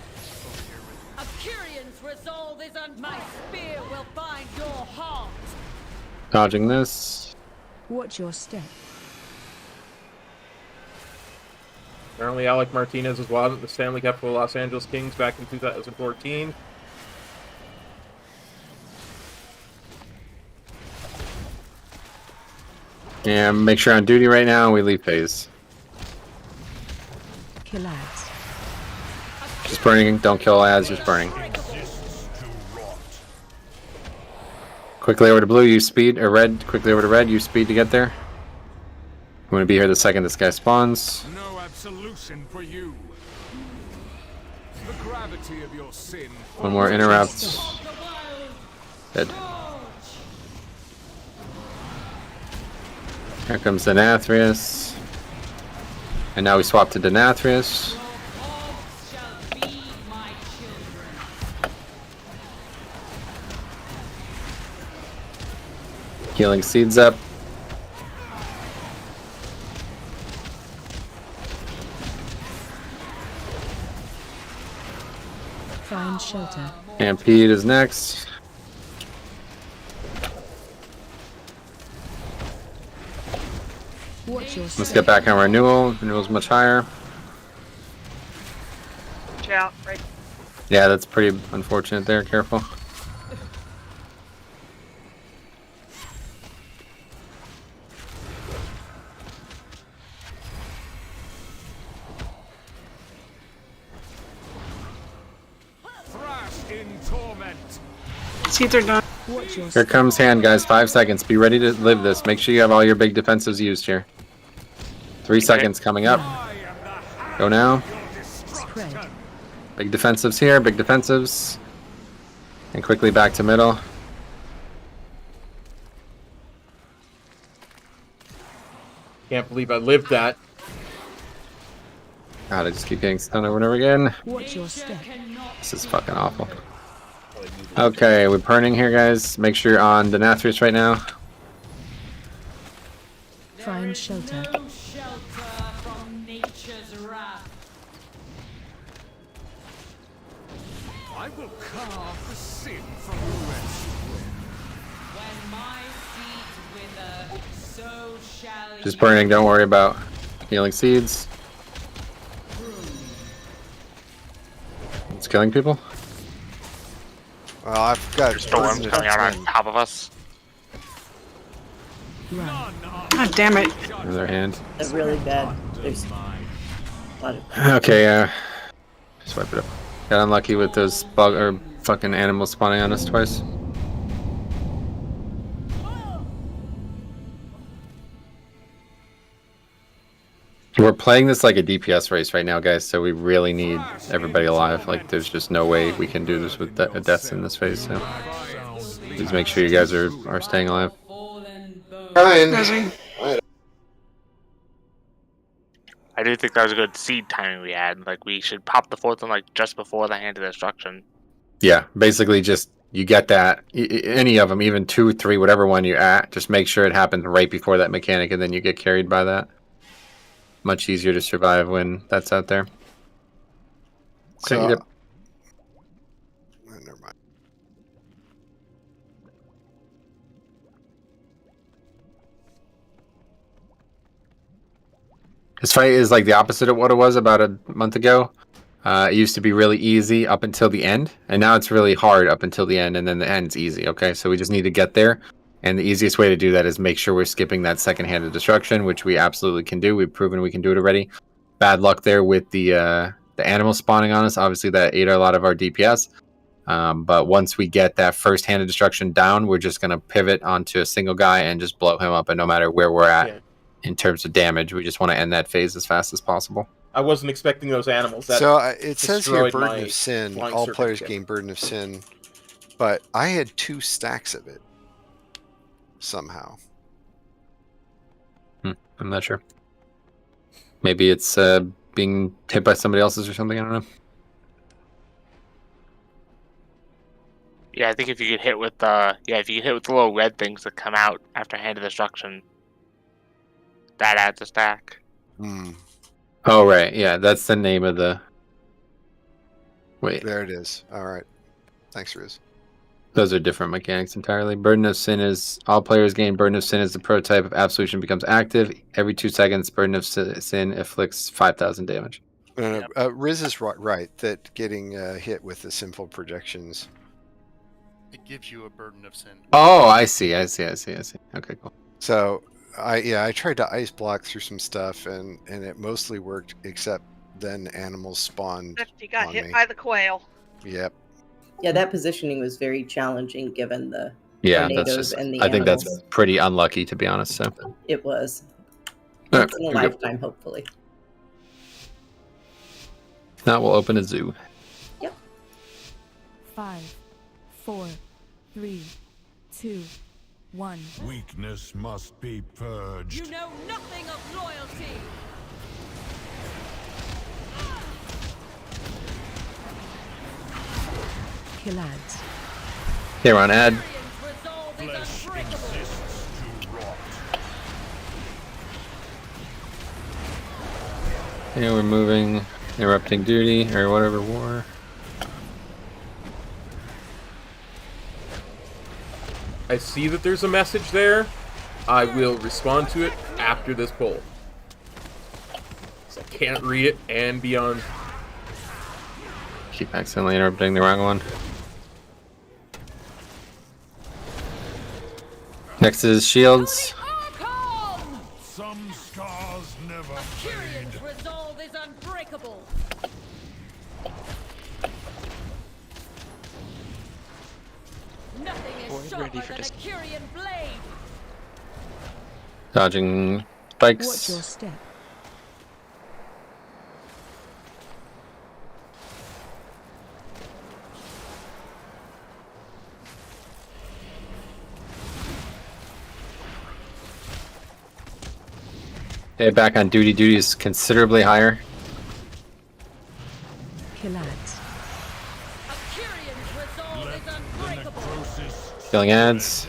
A Kyrian's resolve is my spear will find your heart. Dodging this. Watch your step. Apparently Alec Martinez was lauded at the Stanley Cup for the Los Angeles Kings back in 2014. Yeah, make sure on duty right now. We leave phase. Kill ads. Just burning. Don't kill ads. Just burning. Quickly over to blue. Use speed. Or red. Quickly over to red. Use speed to get there. I'm going to be here the second this guy spawns. No absolution for you. The gravity of your sin. One more interrupt. Dead. Here comes Denathrius. And now we swap to Denathrius. Healing seeds up. Find shelter. Stampede is next. Watch your Let's get back on renewal. Renewal's much higher. Watch out, right? Yeah, that's pretty unfortunate there. Careful. Thrashed in torment. Seeds are done. Watch your Here comes hand, guys. 5 seconds. Be ready to live this. Make sure you have all your big defensives used here. 3 seconds coming up. Go now. spread. Big defensives here. Big defensives. And quickly back to middle. Can't believe I lived that. God, I just keep getting stunned over and over again. Watch your step. This is fucking awful. Okay, we're burning here, guys. Make sure you're on Denathrius right now. Find shelter. I will carve the sin from the west. Just burning, don't worry about healing seeds. It's killing people. Well, I've got Storms coming out on top of us. God damn it. On their hand. They're really bad. There's a lot of... Okay, just wipe it up. Got unlucky with those bug or fucking animals spawning on us twice. We're playing this like a DPS race right now, guys, so we really need everybody alive. Like, there's just no way we can do this with deaths in this phase, so please make sure you guys are staying alive. Ryan. I do think that was a good seed timing we had. Like, we should pop the fourth one like just before the Hand of Destruction. Yeah, basically just, you get that, any of them, even 2, 3, whatever one you're at, just make sure it happens right before that mechanic and then you get carried by that. Much easier to survive when that's out there. So, Okay, yep. never mind. This fight is like the opposite of what it was about a month ago. It used to be really easy up until the end, and now it's really hard up until the end, and then the end's easy. Okay, so we just need to get there, and the easiest way to do that is make sure we're skipping that second hand of destruction, which we absolutely can do. We've proven we can do it already. Bad luck there with the animals spawning on us. Obviously, that ate a lot of our DPS. But once we get that first hand of destruction down, we're just gonna pivot onto a single guy and just blow him up. And no matter where we're at in terms of damage, we just want to end that phase as fast as possible. I wasn't expecting those animals. That So it says here, destroyed Burden my of Sin. flying All serpent players ship. gain Burden of Sin, but I had 2 stacks of it somehow. I'm not sure. Maybe it's being hit by somebody else's or something. I don't know. Yeah, I think if you get hit with the little red things that come out after Hand of Destruction, that adds a stack. Oh right, yeah, that's the name of the. Wait, There it is. All right. Thanks, Riz. those are different mechanics entirely. Burden of Sin is all players gain Burden of Sin as the prototype of Absolution becomes active. Every 2 seconds, Burden of Sin inflicts 5,000 damage. Riz is right that getting hit with the sinful projections. It gives you a Burden of Sin. Oh, I see. Okay, cool. So I tried to ice block through some stuff and it mostly worked, except then animals spawned. You got on hit me. by the quail. Yep. Yeah, that positioning was very challenging given the Yeah, tornadoes that's just. and the I think that's animals. pretty unlucky, to be honest. So. It was. All Once right, in a here we go. lifetime, hopefully. Now we'll open a zoo. 5, 4, 3, 2, 1. Weakness must be purged. You know nothing of loyalty. Kill ads. Here on ad. Flesh insists to rot. Here we're moving, interrupting duty or whatever war. I see that there's a message there. I will respond to it after this poll. So I can't read it and be on. Keep accidentally interrupting the wrong one. Next is shields. Some scars never Tyrion's resolve is unbreakable. Nothing is sharper ready for than a dis- Kyrian blade. Dodging Watch your spikes. step. Okay, back on duty. Duty is considerably higher. Kill ads. Tyrion's resolve is unbreakable. Killing ads.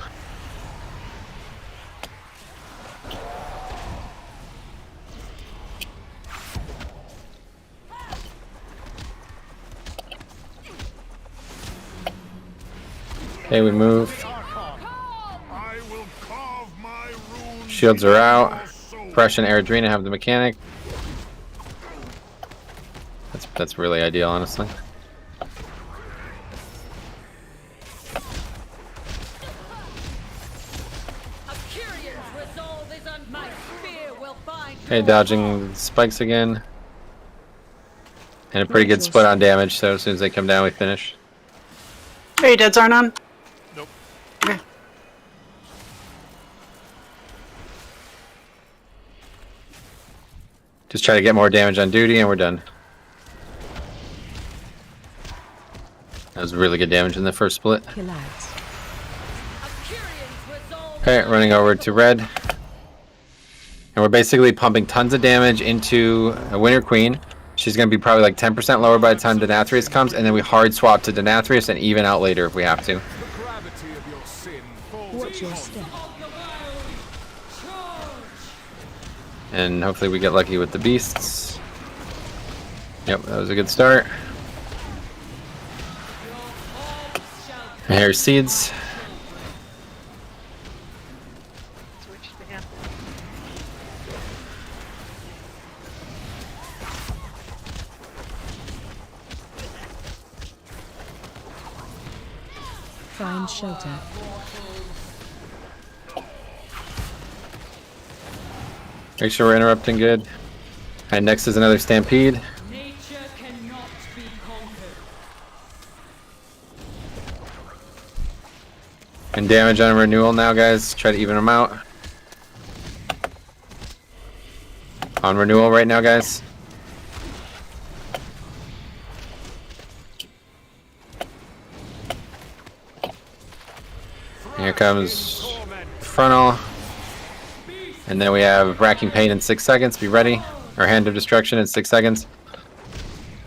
Okay, we move. Shields are out. Fresh and Eridrina have the mechanic. That's really ideal, honestly. Tyrion's resolve is unbreakable. My spear will bind. Okay, dodging spikes again. And a pretty good split on damage, so as soon as they come down, we finish. Are you dead, Zarnon? Nope. Okay. Just try to get more damage on duty, and we're done. That was really good damage in the first split. Kill ads. Okay, running over to red. And we're basically pumping tons of damage into a Winter Queen. She's going to be probably like 10% lower by the time Denathrius comes, and then we hard swap to Denathrius and even out later if we have to. Watch your step. And hopefully we get lucky with the beasts. Yep, that was a good start. And here's seeds. Find shelter. Make sure we're interrupting good. And next is another stampede. Nature cannot be conquered. And damage on renewal now, guys. Try to even them out. On renewal right now, guys. Here comes frontal. And then we have Racking Pain in 6 seconds. Be ready. Or Hand of Destruction in 6 seconds.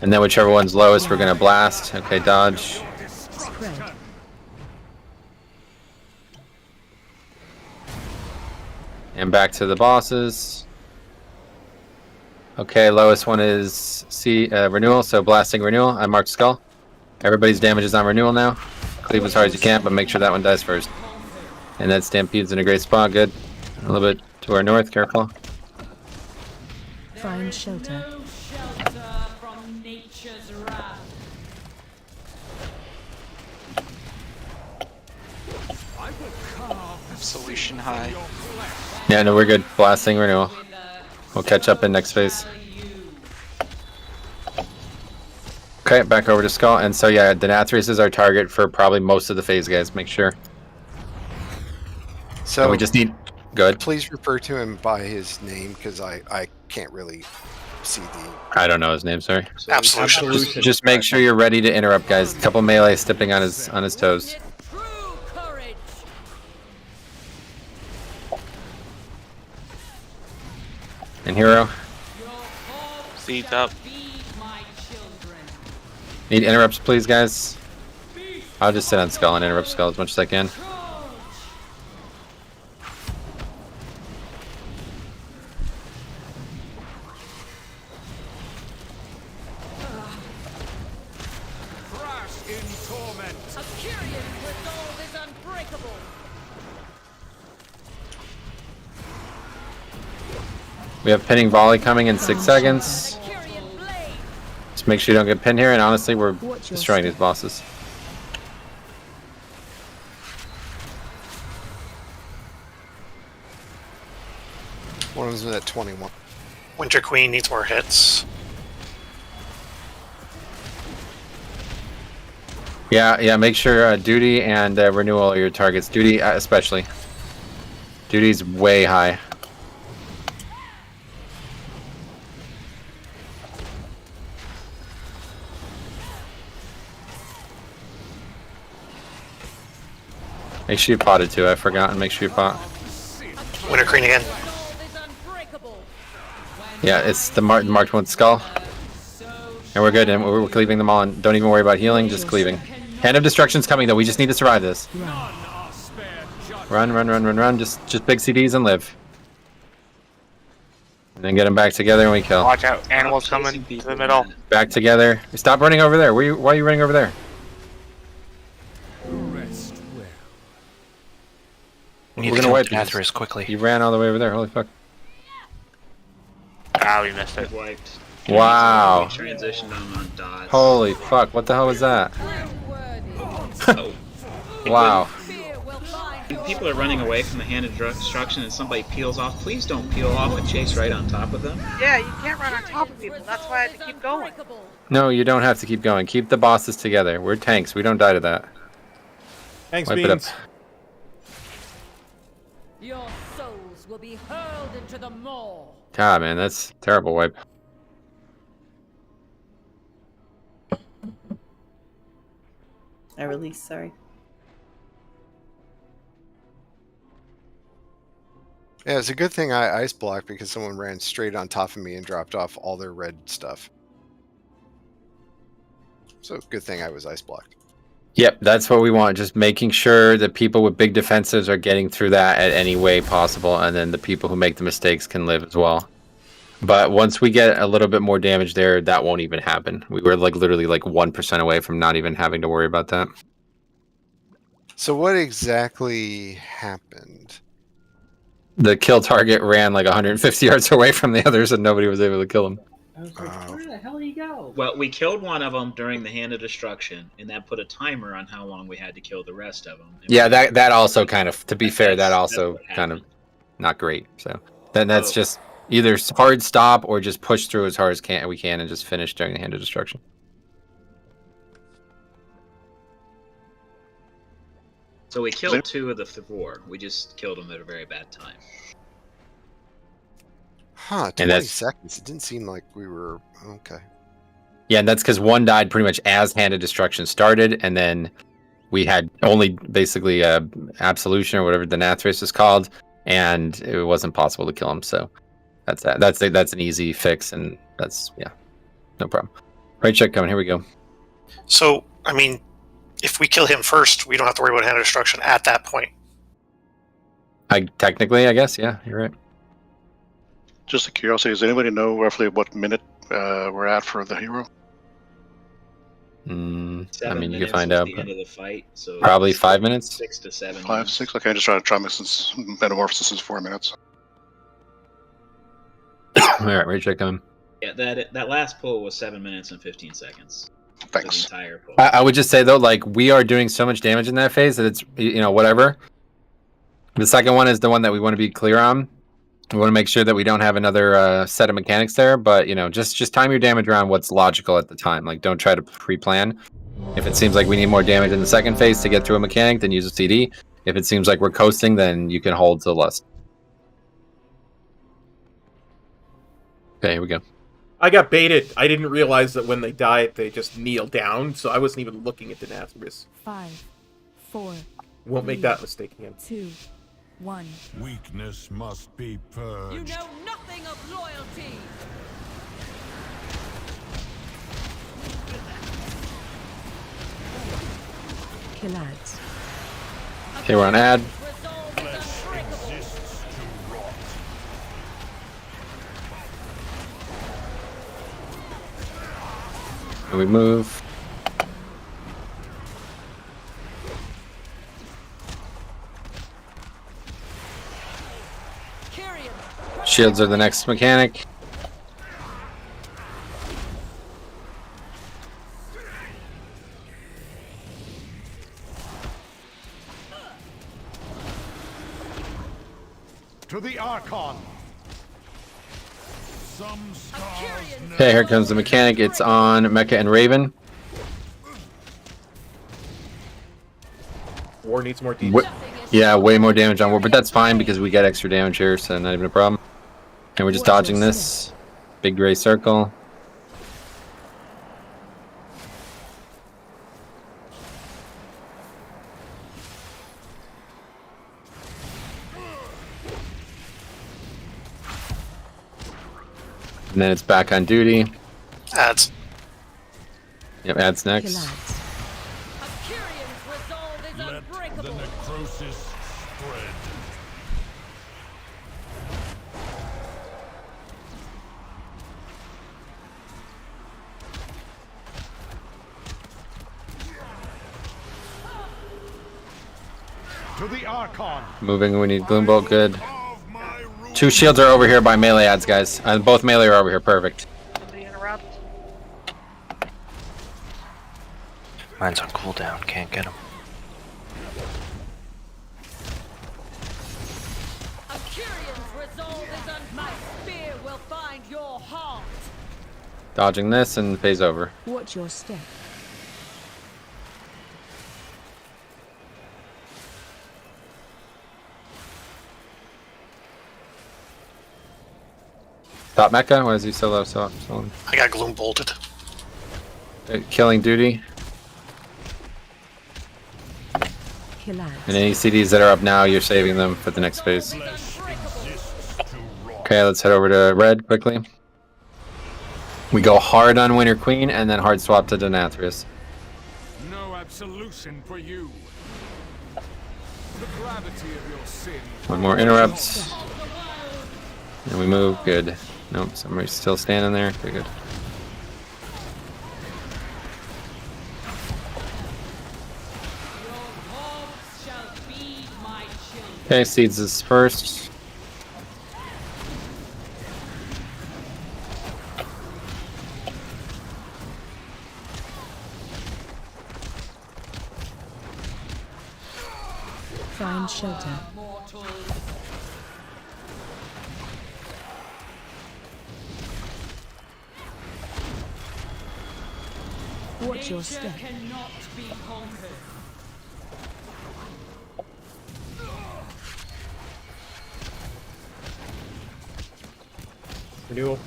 And then whichever one's lowest, we're going to blast. Okay, dodge. Spread. And back to the bosses. Okay, lowest one is renewal, so blasting renewal. I marked skull. Everybody's damage is on renewal now. Cleave as hard as you can, but make sure that one dies first. And that stampede's in a great spot. Good. A little bit to our north. Careful. Find shelter. No shelter from nature's wrath. Absolution high. Yeah, no, we're good. Blasting renewal. We'll catch up in next phase. Okay, back over to Skull. And so, yeah, Denathrius is our target for probably most of the phase, guys. Make sure. So and we just need... Good. Please refer to him by his name, because I can't really see the... I don't know his name, sorry. Absolution. Just make sure you're ready to interrupt, guys. A couple melee stepping on his toes. And hero. Seeds up. Need interrupts, please, guys. I'll just sit on Skull and interrupt Skull as much as I can. We have pinning volley coming in 6 seconds. Just make sure you don't get pinned here, and honestly, we're destroying these bosses. One of them's at 21. Winter Queen needs more hits. Yeah, make sure duty and renewal are your targets. Duty especially. Duty's way high. Make sure you potted too. I've forgotten. Make sure you pot. Winter Queen again. Yeah, it's the marked one skull. And we're good. And we're cleaving them all. And don't even worry about healing. Just cleaving. Hand of Destruction's coming though. We just need to survive this. Run. Just big CDs and live. And then get them back together and we kill. Watch out. Animals coming to the middle. Back together. Stop running over there. Why are you running over there? We We're need to gonna kill wipe Denathrius quickly. You ran all the way over there. Holy fuck. Ah, we missed it. Wiped. Wow. Transitioned on dots. Holy fuck. What the hell was that? Oh. Wow. When people are running away from the hand of destruction and somebody peels off, please don't peel off and chase right on top of them. Yeah, you can't run on top of people. That's why I had to keep going. No, you don't have to keep going. Keep the bosses together. We're tanks. We don't die to that. Thanks, Wipe it up. Beans. Your souls will be hurled into the maw. God, man, that's terrible wipe. I release, sorry. Yeah, it's a good thing I ice blocked because someone ran straight on top of me and dropped off all their red stuff. So good thing I was ice blocked. Yep, that's what we want. Just making sure that people with big defenses are getting through that at any way possible, and then the people who make the mistakes can live as well. But once we get a little bit more damage there, that won't even happen. We were like literally like 1% away from not even having to worry about that. So what exactly happened? The kill target ran like 150 yards away from the others, and nobody was able to kill him. I was like, where the hell did he go? Well, we killed one of them during the Hand of Destruction, and that put a timer on how long we had to kill the rest of them. Yeah, that also kind of, to be fair, that that's also what kind of not great. So then that's just either hard stop or just push through as hard as we can and just finish during the Hand of Destruction. So we killed 2 of the 4. We just killed them at a very bad time. Huh, 20 seconds. It didn't seem like we were... Okay. Yeah, and that's because one died pretty much as Hand of Destruction started, and then we had only basically Absolution or whatever the Nathrace is called, and it wasn't possible to kill him. So that's that. That's an easy fix, and that's no problem. Right check coming. Here we go. So, I mean, if we kill him first, we don't have to worry about Hand of Destruction at that point. Technically, I guess, yeah, you're right. Just a curiosity, does anybody know roughly what minute we're at for the hero? I mean, you can minutes find was out. the end of the fight, so Probably 5 minutes. 6 to 7. 5, 6. Okay, I'm just trying to make since Metamorphosis is 4 minutes. All right, right check coming. Yeah, that last pull was 7 minutes and 15 seconds. Thanks. The entire pull. I would just say though, like, we are doing so much damage in that phase that it's whatever. The second one is the one that we want to be clear on. We want to make sure that we don't have another set of mechanics there, but just time your damage around what's logical at the time. Like, don't try to pre-plan. If it seems like we need more damage in the second phase to get through a mechanic, then use a CD. If it seems like we're coasting, then you can hold to less. Okay, here we go. I got baited. I didn't realize that when they die, they just kneel down, so I wasn't even looking at the Nathrace. 5, 4. Won't make that mistake again. 2, 1. Weakness must be purged. You know nothing of loyalty. Kill ads. Okay, we're on ad. And we move. Shields are the next mechanic. To the Archon. Okay, here comes the mechanic. It's on Mecha and Raven. War needs more damage. Yeah, way more damage on War, but that's fine because we get extra damage here, so not even a problem. And we're just dodging this big gray circle. And then it's back on duty. Ads. Yep, ads next. Let the necrosis spread. To the Archon. Moving, we need Gloombolt, good. 2 shields are over here by melee ads, guys. Both melee are over here, perfect. Somebody interrupt. Mine's on cooldown, can't get him. Dodging this and phase over. Watch your step. Top Mecha? Why is he so low? So I got gloom bolted. Killing duty. Kill ads. And any CDs that are up now, you're saving them for the next phase. Okay, let's head over to red quickly. We go hard on Winter Queen and then hard swap to Denathrius. No absolution for you. The gravity of your sin. One more interrupt. And we move. Good. Nope, somebody's still standing there. Okay, good. Okay, Seeds is first. Find shelter. Watch your step. Cannot be conquered. Renewal.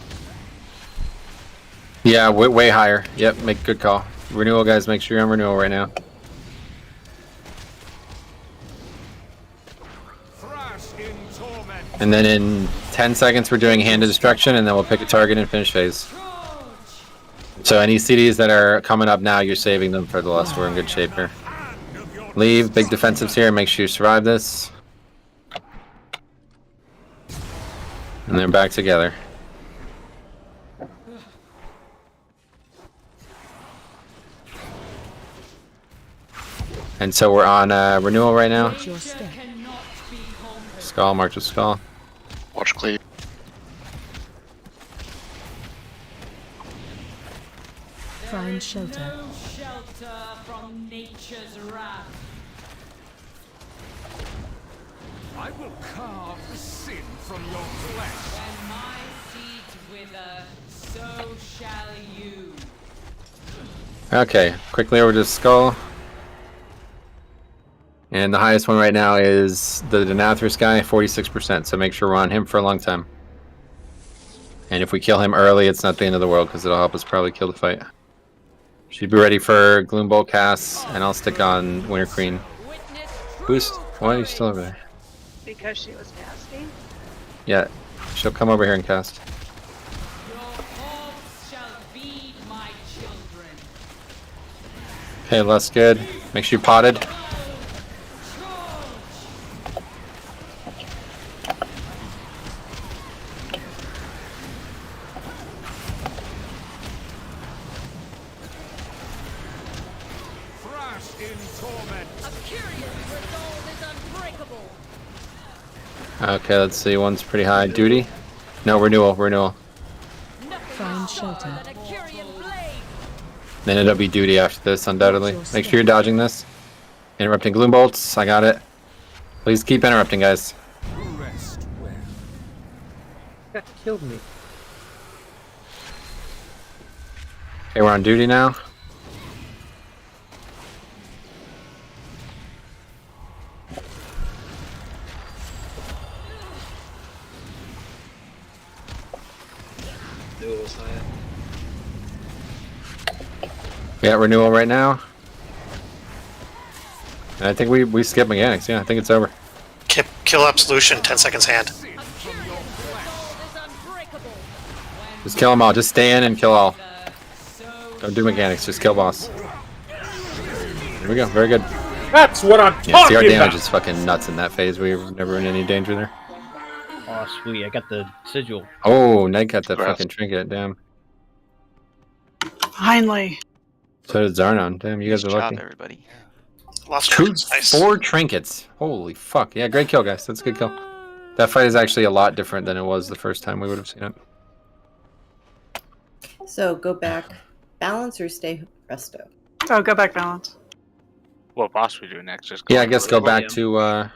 Yeah, way higher. Yep, make good call. Renewal, guys, make sure you're on renewal right now. And then in 10 seconds, we're doing Hand of Destruction, and then we'll pick a target and finish phase. So any CDs that are coming up now, you're saving them for the last. We're in good shape here. Leave, big defensives here, make sure you survive this. And they're back together. And so we're on renewal right now. Skull, marked with skull. Watch cleave. Find shelter. No shelter from nature's wrath. I will carve the sin from your flesh. When my seeds wither, so shall you. Okay, quickly over to skull. And the highest one right now is the Denathris guy, 46%, so make sure we're on him for a long time. And if we kill him early, it's not the end of the world, because it'll help us probably kill the fight. Should be ready for Gloombolt casts, and I'll stick on Winter Queen. Why are you still over there? Because she was casting? Yeah, she'll come over here and cast. Okay, less good. Make sure you potted. Okay, let's see. One's pretty high. Duty? No, renewal. Find shelter. Then it'll be duty after this, undoubtedly. Make sure you're dodging this. Interrupting gloom bolts. I got it. Please keep interrupting, guys. Rest well. That killed me. Okay, we're on duty now. We got renewal right now. And I think we skip mechanics. Yeah, I think it's over. Kill Absolution, 10 seconds hand. Just kill them all. Just stay in and kill all. Don't do mechanics. Just kill boss. There we go. Very good. That's what I'm talking Yeah, see, our damage about. is fucking nuts in that phase. We were never in any danger there. Oh, sweet. I got the sigil. Oh, Knight got that fucking trinket. Damn. Finally. So did Zarnon. Damn, you guys are lucky. everybody. Lost nice. 4 trinkets. Holy fuck. Yeah, great kill, guys. That's a good kill. That fight is actually a lot different than it was the first time we would have seen it. So go back balance or stay presto? Oh, go back balance. What boss we do next? Just Yeah, I guess go back to, I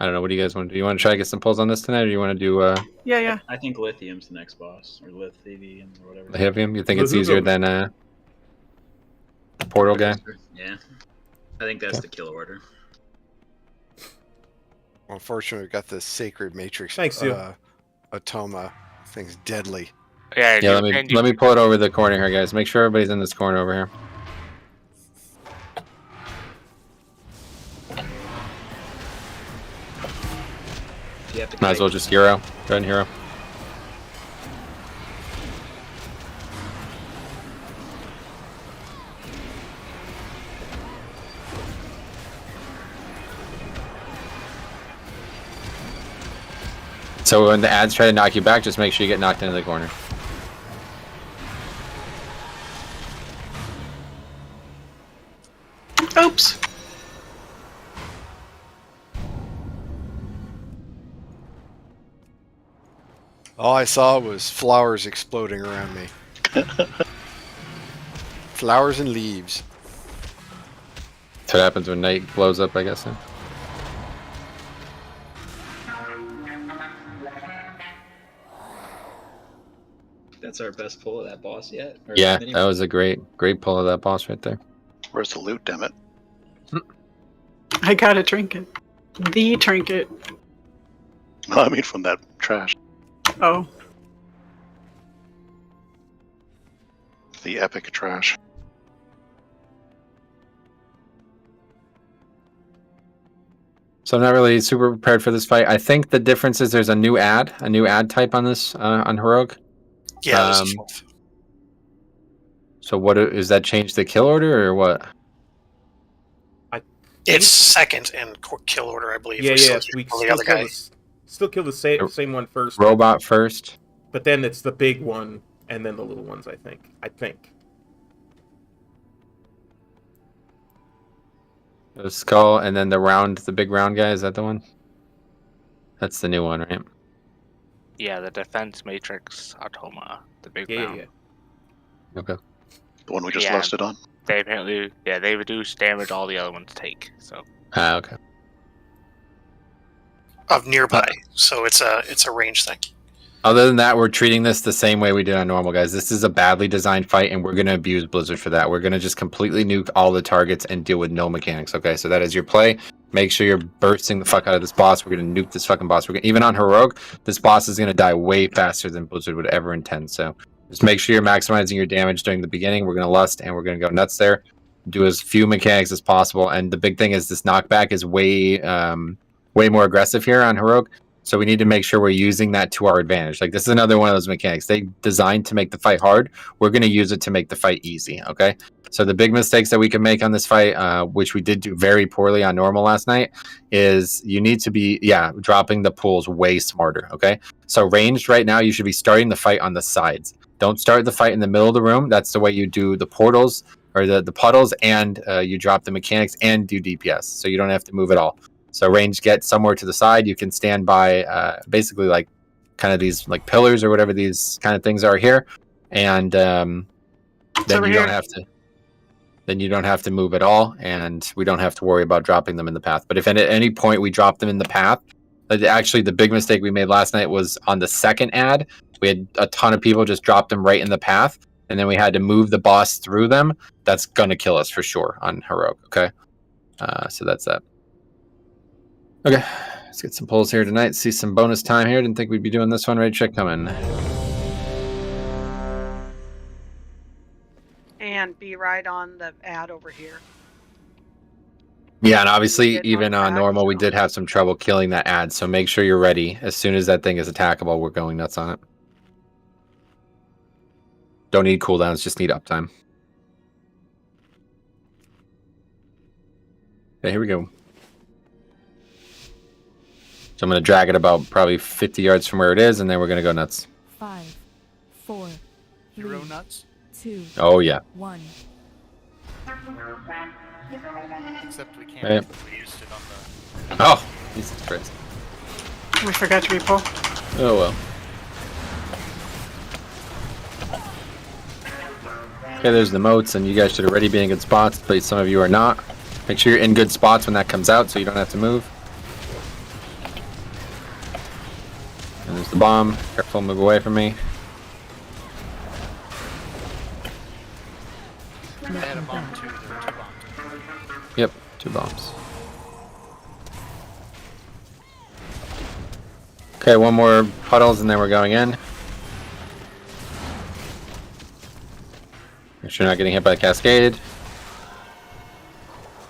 don't know, what do you guys want to do? You want to try to get some pulls on this tonight, or you want to do, Yeah. I think Lithium's the next boss, or Lithium, or whatever. Lithium? You think it's easier than, the portal guy? Yeah. I think that's the kill order. Unfortunately, we've got the Sacred Matrix. Thanks, you. Atoma. Thing's deadly. Yeah, Yeah, let me pull it over the corner here, guys. Make sure everybody's in this corner over here. Might as well just hero. Go ahead and hero. So when the ads try to knock you back, just make sure you get knocked into the corner. Oops. All I saw was flowers exploding around me. Flowers and leaves. That's what happens when night blows up, I guess. Huh? That's our best pull of that boss yet. Or Yeah, mini- that was a great pull of that boss right there. Where's the loot, damn it? I got a trinket. The trinket. No, I mean from that trash. Oh. The epic trash. So I'm not really super prepared for this fight. I think the difference is there's a new ad type on this on Heroic. Yeah, this is fourth. So what is that? Change the kill order or what? It's second in kill order, I believe. Yeah, We yeah. still We kill the other guy. still kill the same one first. Robot first. But then it's the big one, and then the little ones. I think. The skull, and then the big round guy. Is that the one? That's the new one, right? Yeah, the defense matrix automa, the big Yeah, round. yeah. Okay. The one we just Yeah. lusted on. They apparently, they reduce damage all the other ones take. So. Okay. Of nearby, so it's a range thing. Other than that, we're treating this the same way we did on normal, guys. This is a badly designed fight, and we're going to abuse Blizzard for that. We're going to just completely nuke all the targets and deal with no mechanics, okay? So that is your play. Make sure you're bursting the fuck out of this boss. We're going to nuke this fucking boss. Even on Heroic, this boss is going to die way faster than Blizzard would ever intend. So just make sure you're maximizing your damage during the beginning. We're going to lust, and we're going to go nuts there. Do as few mechanics as possible. And the big thing is this knockback is way more aggressive here on Heroic. So we need to make sure we're using that to our advantage. Like, this is another one of those mechanics. They designed to make the fight hard. We're going to use it to make the fight easy, okay? So the big mistakes that we can make on this fight, which we did do very poorly on normal last night, is you need to be, dropping the pulls way smarter, okay? So ranged right now, you should be starting the fight on the sides. Don't start the fight in the middle of the room. That's the way you do the portals, or the puddles, and you drop the mechanics and do DPS. So you don't have to move at all. So range, get somewhere to the side. You can stand by basically like kind of these like pillars or whatever these kind of things are here, and then you don't have to. Then you don't have to move at all, and we don't have to worry about dropping them in the path. But if at any point we drop them in the path, actually the big mistake we made last night was on the second ad. We had a ton of people just drop them right in the path, and then we had to move the boss through them. That's gonna kill us for sure on Heroic. Okay, so that's that. Okay, let's get some pulls here tonight. See some bonus time here. Didn't think we'd be doing this one. Raid check coming. And be right on the ad over here. Yeah, and obviously even on normal, we did have some trouble killing that ad. So make sure you're ready. As soon as that thing is attackable, we're going nuts on it. Don't need cooldowns, just need uptime. Okay, here we go. So I'm going to drag it about probably 50 yards from where it is, and then we're going to go nuts. 5, 4, 3, Hero nuts? 2, Oh, yeah. 1. Except we can't. Hey. We used it on the. Oh, Jesus Christ. We forgot to repull. Oh, well. Okay, there's the moats, and you guys should already be in good spots, but some of you are not. Make sure you're in good spots when that comes out so you don't have to move. And there's the bomb. Careful, move away from me. I had a bomb too. There were 2 bombs. Yep, 2 bombs. Okay, one more puddles and then we're going in. Make sure you're not getting hit by the cascade.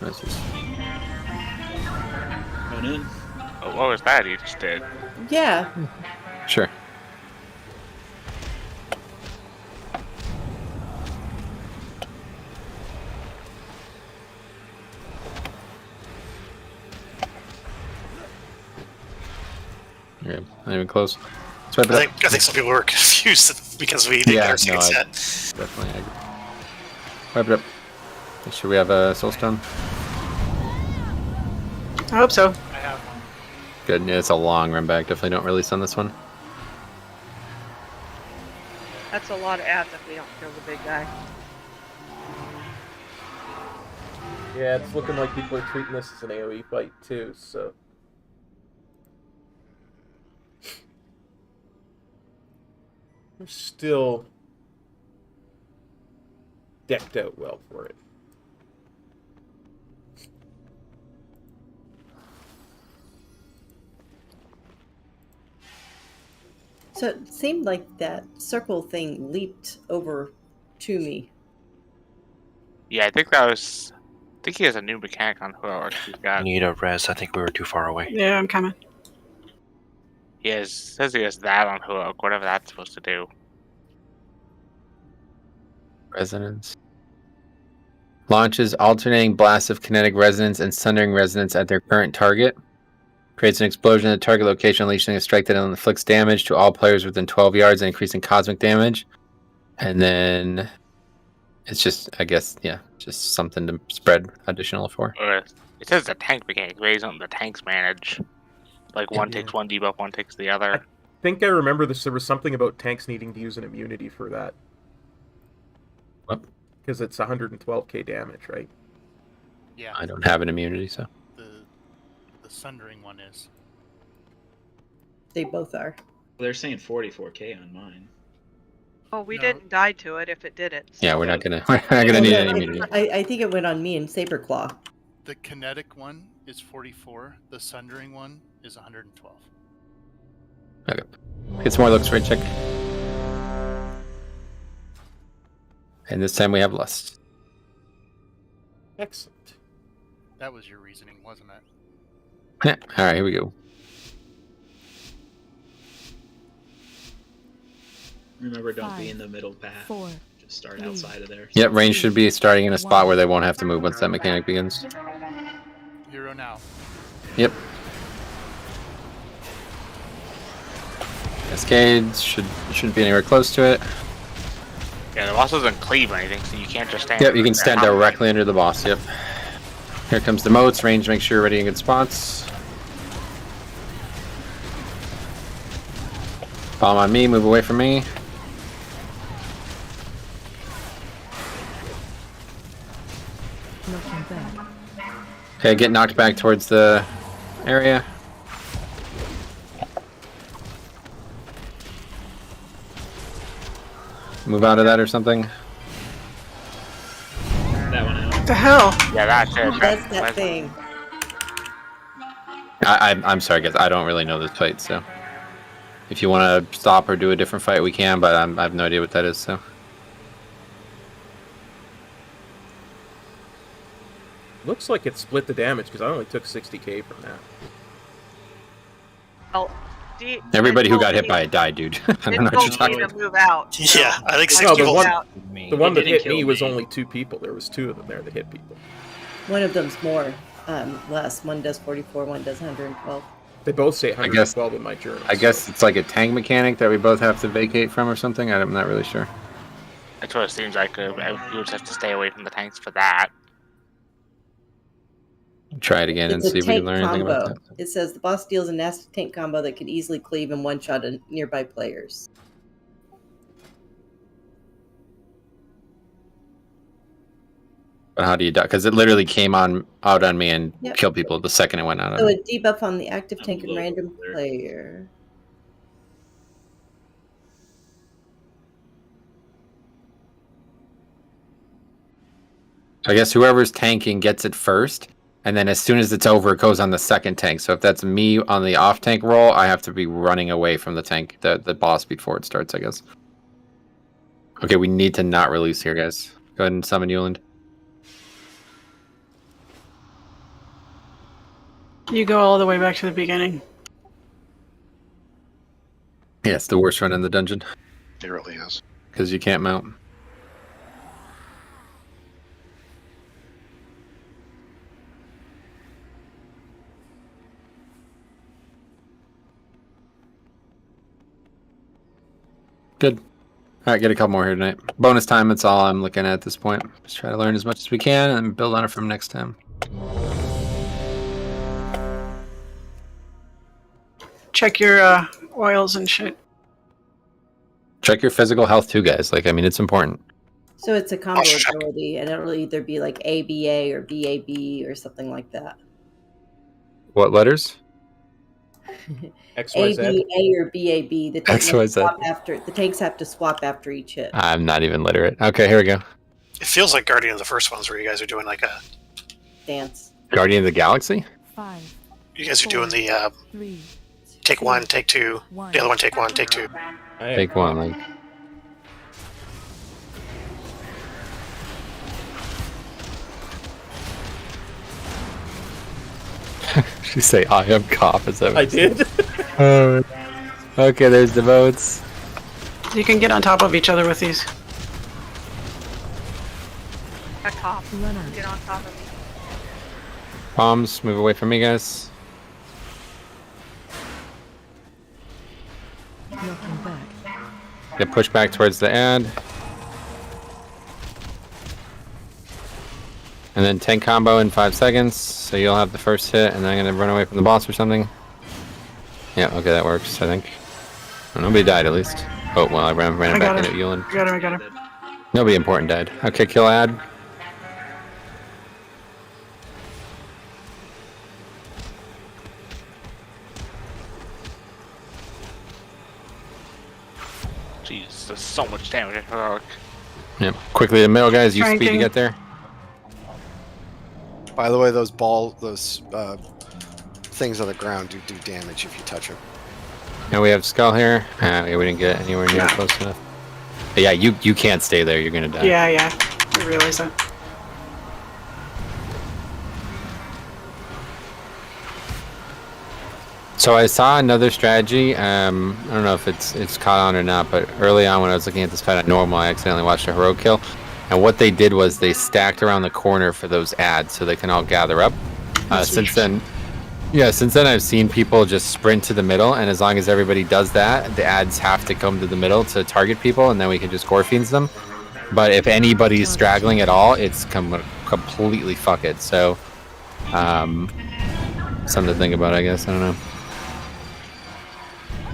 What's this? Going in. Oh, what was that he just did? Yeah. Sure. Okay, not even close. Swipe it up. I think some people were confused because we didn't get our second set. Definitely agree. Wipe it up. Make sure we have a soulstone. I hope so. I have one. Good. Yeah, it's a long run back. Definitely don't release on this one. That's a lot of ads if we don't kill the big guy. Yeah, it's looking like people are treating this as an AoE fight too, so. There's still decked out well for it. So it seemed like that circle thing leaped over to me. Yeah, I think that was. I think he has a new mechanic on Heroic. He's got. Need a res. I think we were too far away. Yeah, I'm coming. Says he has that on Heroic, whatever that's supposed to do. Resonance. Launches alternating blasts of kinetic resonance and sundering resonance at their current target. Creates an explosion at the target location, unleashing a strike that inflicts damage to all players within 12 yards and increasing cosmic damage. And then it's just, I guess, yeah, just something to spread additional for. It says the tank mechanic, but something the tanks manage. Like one takes one debuff, one takes the other. I think I remember this. There was something about tanks needing to use an immunity for that. What? Because it's 112k damage, right? Yeah. I don't have an immunity, so. The sundering one is. They both are. They're saying 44k on mine. Oh, we didn't die to it if it did it. Yeah, we're not gonna need any immunity. I think it went on me and Saberclaw. The kinetic one is 44. The sundering one is 112. Okay. Get some more looks for a check. And this time we have lust. Excellent. That was your reasoning, wasn't it? Yeah. All right, here we go. Remember, don't be in the middle path. Just start outside of there. Yep, range should be starting in a spot where they won't have to move once that mechanic begins. Hero now. Yep. Cascades shouldn't be anywhere close to it. Yeah, the boss doesn't cleave or anything, so you can't just stand. Yep, you can stand directly under the boss. Yep. Here comes the moats. Range, make sure you're ready in good spots. Bomb on me. Move away from me. Okay, get knocked back towards the area. Move out of that or something. That one out. What the hell? Yeah, that's it. That's that thing. I'm sorry, guys. I don't really know this fight, so if you want to stop or do a different fight, we can. But I have no idea what that is. So Looks like it split the damage because I only took 60k from that. Well, everybody who got hit by it died, dude. I don't know what you're talking about. to move out. Yeah, I think No, 60 the one that hit me was me. only 2 people. There was 2 of them there that hit people. One of them's more, less. One does 44, one does 112. They both say I guess 112 in my journal. I guess it's like a tank mechanic that we both have to vacate from or something. I'm not really sure. That's what it seems like. You would have to stay away from the tanks for that. Try it again and It's see a if we can tank learn anything about combo. that. It says the boss deals a nasty tank combo that could easily cleave and one-shot nearby players. But how do you die? Because it literally came out on me and Yep. killed people the second it went out on So me. a debuff on the active tank and random player. I guess whoever's tanking gets it first, and then as soon as it's over, it goes on the second tank. So if that's me on the off tank roll, I have to be running away from the tank, the boss before it starts, I guess. Okay, we need to not release here, guys. Go ahead and summon Yuland. You go all the way back to the beginning. Yeah, it's the worst run in the dungeon. It really is. Because you can't mount. Good. Alright, get a couple more here tonight. Bonus time, that's all I'm looking at this point. Just try to learn as much as we can and build on it from next time. Check your oils and shit. Check your physical health too, guys. Like, I mean, it's important. So it's a combo ability, and it'll either be like ABA or BAB or something like that. What letters? XYZ. ABA or BAB. The tanks have to XYZ. swap after the tanks have to swap after each hit. I'm not even literate. Okay, here we go. It feels like Guardian of the first ones where you guys are doing like a dance. Guardian of the Galaxy? 5. You guys are doing the 3. take one, take two. The other one, take one, take two. Take one, like. She say, I am cop. Is that what I you said? did. Oh. Okay, there's the votes. You can get on top of each other with these. A cop. Get on top of me. Bombs, move away from me, guys. Looking back. Get pushed back towards the ad. And then tank combo in 5 seconds. So you'll have the first hit, and then I'm going to run away from the boss or something. Yeah, okay, that works, I think. Oh, nobody died, at least. Oh, well, I ran back in at Yulin. I got him. Nobody important died. Okay, kill ad. Jeez, there's so much damage at Heroic. Yep. Quickly to the middle, guys. Use speed to Cranking. get there. By the way, those things on the ground do damage if you touch them. And we have Skull here. Yeah, we didn't get anywhere near close enough. But yeah, you can't stay there. You're gonna die. Yeah. I realize that. So I saw another strategy. I don't know if it's caught on or not, but early on when I was looking at this fight at normal, I accidentally watched a heroic kill. And what they did was they stacked around the corner for those ads so they can all gather up. Since then I've seen people just sprint to the middle, and as long as everybody does that, the ads have to come to the middle to target people, and then we can just gore fiends them. But if anybody's straggling at all, it's completely fuck it. So, something to think about, I guess. I don't know.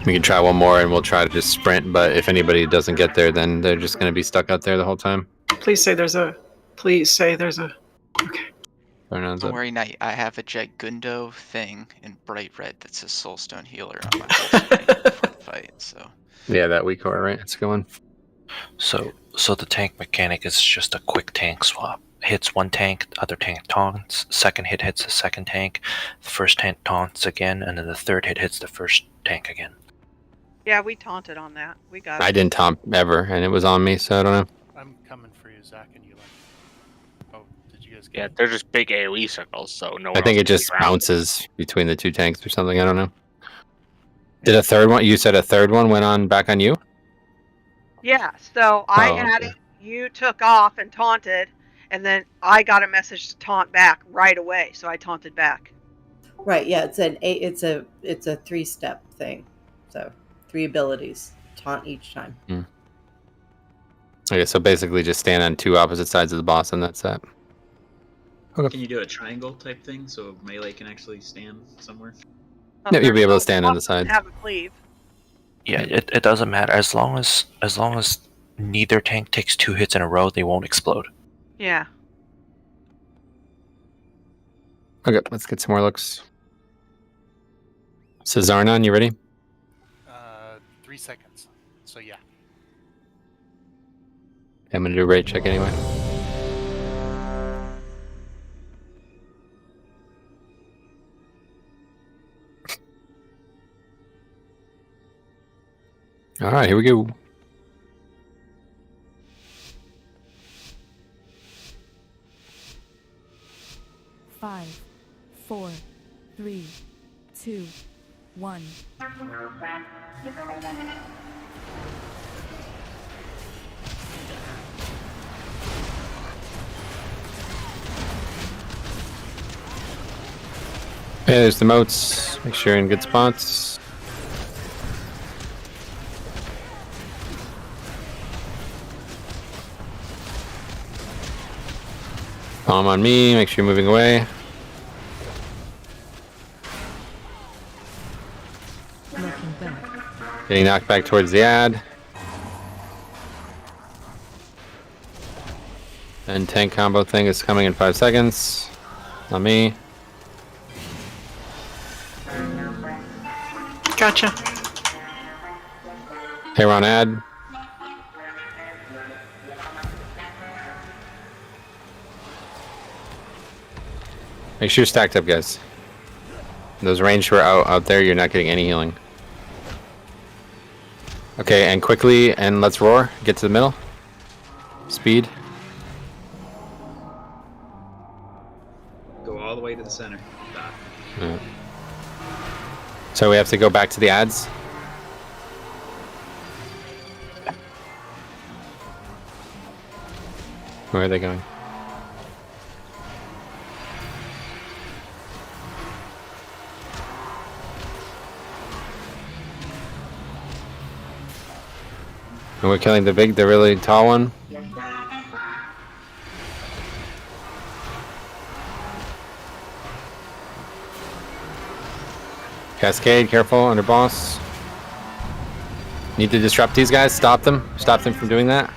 We can try one more, and we'll try to just sprint. But if anybody doesn't get there, then they're just going to be stuck out there the whole time. Please say there's a. Okay. Don't worry, Knight. I have a Jagundo thing in bright red that says Soulstone Healer on my whole screen for the fight. So. Yeah, that weak core, right? It's a good one. So the tank mechanic is just a quick tank swap. Hits one tank, the other tank taunts. Second hit hits the second tank. The first tank taunts again, and then the third hit hits the first tank again. Yeah, we taunted on that. We got it. I didn't taunt ever, and it was on me, so I don't know. I'm coming for you, Zach and Yulin. Oh, did you guys get Yeah, they're just big AoE circles, so no one I think else it just can be around. bounces between the two tanks or something. I don't know. Did a third one? You said a third one went on back on you? Yeah, so I Oh, had okay. it, you took off and taunted, and then I got a message to taunt back right away, so I taunted back. Right, yeah, it's a 3-step thing. So 3 abilities. Taunt each time. Okay, so basically just stand on 2 opposite sides of the boss, and that's that. Can you do a triangle type thing so melee can actually stand somewhere? Yeah, you'll be able to stand on the sides. Have a cleave. Yeah, it doesn't matter as long as neither tank takes 2 hits in a row, they won't explode. Yeah. Okay, let's get some more looks. So Zarnon, you ready? 3 seconds. So yeah. I'm gonna do a raid check anyway. All right, here we go. Five, 4, 3, 2, 1. Okay, there's the moats. Make sure you're in good spots. Bomb on me. Make sure you're moving away. Looking back. Getting knocked back towards the ad. And tank combo thing is coming in 5 seconds. On me. Gotcha. Hey, we're on ad. Make sure you're stacked up, guys. Those ranged who are out there, you're not getting any healing. Okay, and quickly, and let's roar. Get to the middle. Speed. Go all the way to the center. Yeah. So we have to go back to the ads. Where are they going? And we're killing the really tall one. Cascade, careful, under boss. Need to disrupt these guys, stop them. Stop them from doing that.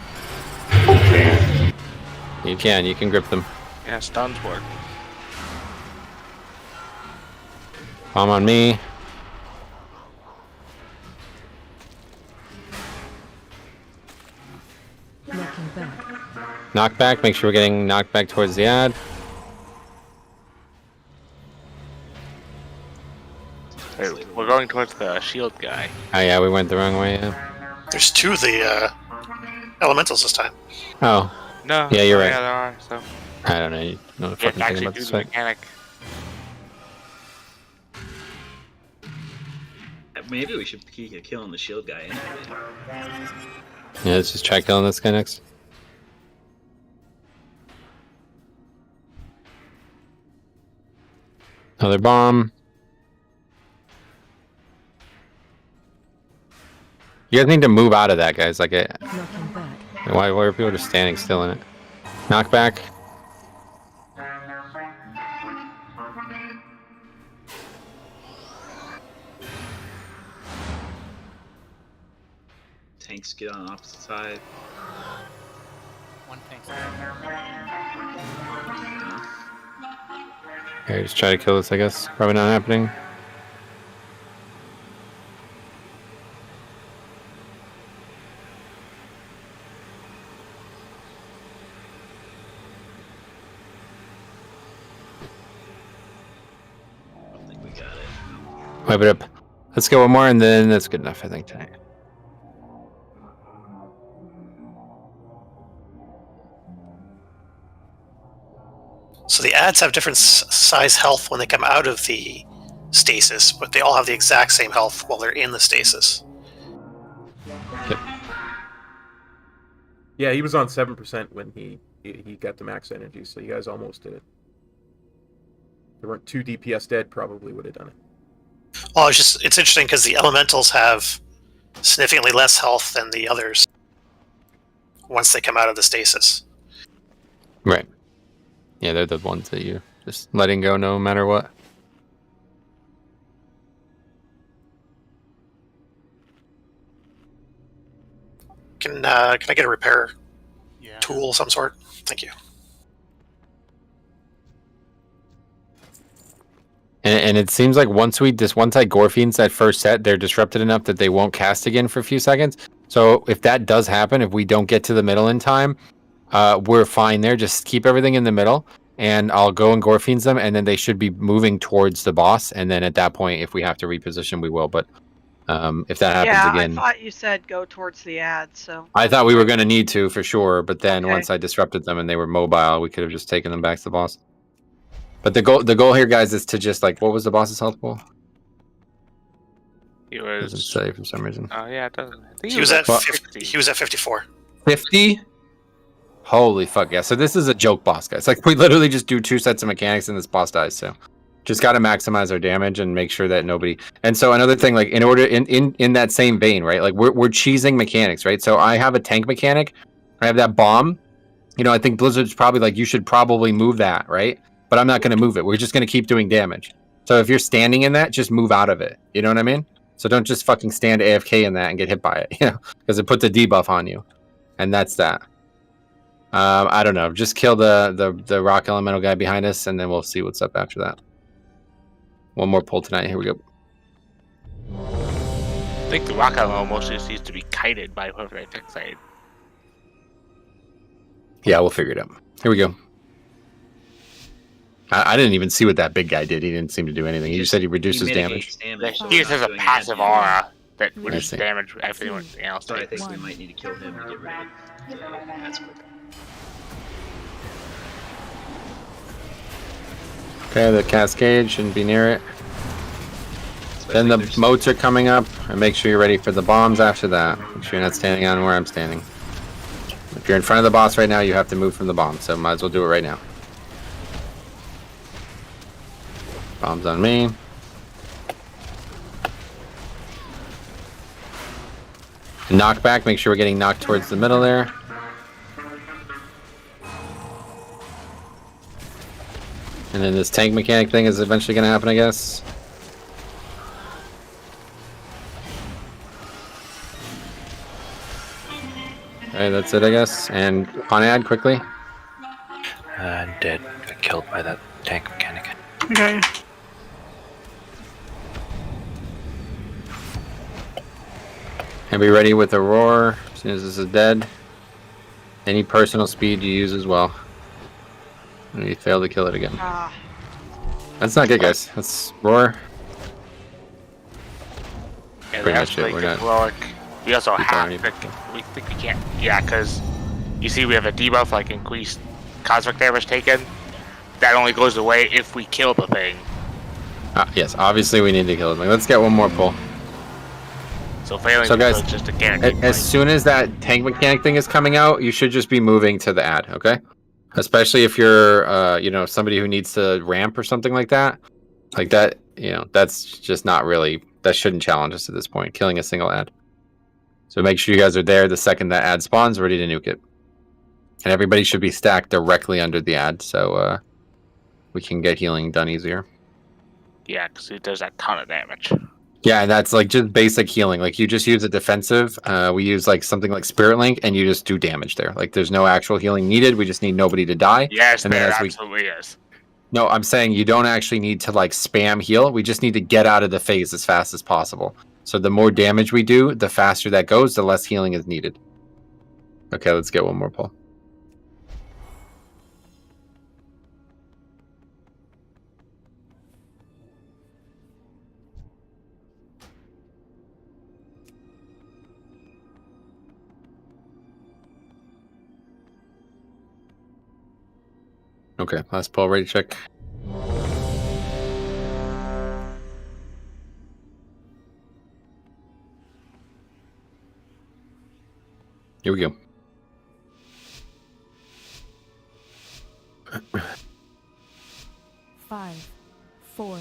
You can grip them. Yeah, stuns work. Bomb on me. Knocking back. Knock back, make sure we're getting knocked back towards the ad. Wait, we're going towards the shield guy. Oh yeah, we went the wrong way, yeah. There's two of the elementals this time. Oh. No. Yeah, you're right. Yeah, there are. So. I don't know. You know the Yeah, fucking thing actually about do this the fight. mechanic. Maybe we should keep killing the shield guy anyway. Yeah, let's just try killing this guy next. Another bomb. You guys need to move out of that, guys. Like, why are people just standing still in it? Knockback. Tanks get on the opposite side. One tank. Okay, just try to kill this, I guess. Probably not happening. I think we got it. Wipe it up. Let's go one more, and then that's good enough, I think, tonight. So the ads have different size health when they come out of the stasis, but they all have the exact same health while they're in the stasis. Yep. Yeah, he was on 7% when he got the max energy, so you guys almost did it. There weren't 2 DPS dead, probably would have done it. Well, it's interesting because the elementals have significantly less health than the others once they come out of the stasis. Right. Yeah, they're the ones that you're just letting go no matter what. Can I get a repair tool of some sort? Thank you. And it seems like once I gore fiends that first set, they're disrupted enough that they won't cast again for a few seconds. So if that does happen, if we don't get to the middle in time, we're fine there. Just keep everything in the middle, and I'll go and gore fiends them, and then they should be moving towards the boss. And then at that point, if we have to reposition, we will. But if that happens again, I thought you said go towards the ad. So I thought we were going to need to for sure. But then once I disrupted them and they were mobile, we could have just taken them back to the boss. But the goal here, guys, is to just what was the boss's health pool? He was. Doesn't say for some reason. Oh yeah, it doesn't. I think He was at 50. He was at 54. 50? Holy fuck, yeah. So this is a joke boss, guys. Like, we literally just do 2 sets of mechanics and this boss dies, so just got to maximize our damage and make sure that nobody... And so another thing, like, in order... In that same vein, right? Like, we're cheesing mechanics, right? So I have a tank mechanic. I have that bomb. You know, I think Blizzard's probably like, you should probably move that, right? But I'm not going to move it. We're just going to keep doing damage. So if you're standing in that, just move out of it. You know what I mean? So don't just fucking stand AFK in that and get hit by it, you know? Because it puts a debuff on you. And that's that. I don't know. Just kill the rock elemental guy behind us, and then we'll see what's up after that. One more pull tonight. Here we go. I think the rock elemental mostly just needs to be kited by whoever they fixate. Yeah, we'll figure it out. Here we go. I didn't even see what that big guy did. He didn't seem to do anything. He just said he reduces damage. He just has a passive aura that reduces see. damage everything else. So I think we might need to kill him and get rid of that's quick. Okay, the cascade shouldn't be near it. Then the moats are coming up, and make sure you're ready for the bombs after that. Make sure you're not standing on where I'm standing. If you're in front of the boss right now, you have to move from the bomb, so might as well do it right now. Bombs on me. Knockback, make sure we're getting knocked towards the middle there. And then this tank mechanic thing is eventually going to happen, I guess. Alright, that's it, I guess. And on ad, quickly. Dead. Got killed by that tank mechanic. Okay. And be ready with a roar as soon as this is dead. Any personal speed you use as well. And you fail to kill it again. That's not good, guys. That's roar. Yeah, Pretty that's much it. like We're not. heroic. We also Keep have going. we think we can't. Yeah, because you see, we have a debuff like increased cosmic damage taken. That only goes away if we kill the thing. Yes, obviously we need to kill it. Let's get one more pull. So failing So guys, is just a guarantee. as soon as that tank mechanic thing is coming out, you should just be moving to the ad, okay? Especially if you're, you know, somebody who needs to ramp or something like that. Like that, you know, that's just not really, that shouldn't challenge us at this point, killing a single ad. So make sure you guys are there the second that ad spawns, ready to nuke it. And everybody should be stacked directly under the ad, so we can get healing done easier. Yeah, because it does a ton of damage. Yeah, and that's like just basic healing. Like you just use a defensive. We use like something like Spirit Link, and you just do damage there. Like there's no actual healing needed. We just need nobody to die. Yes, and there then absolutely is. No, I'm saying you don't actually need to like spam heal. We just need to get out of the phase as fast as possible. So the more damage we do, the faster that goes, the less healing is needed. Okay, let's get one more pull. Okay, last pull, ready to check. Here we go. Five, 4,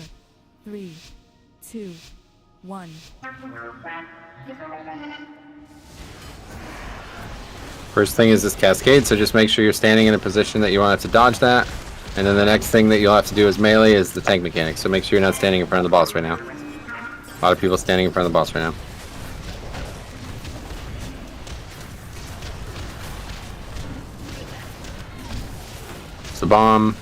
3, 2, 1. First thing is this cascade, so just make sure you're standing in a position that you want it to dodge that. And then the next thing that you'll have to do as melee is the tank mechanic, so make sure you're not standing in front of the boss right now. A lot of people standing in front of the boss right now. It's the bomb.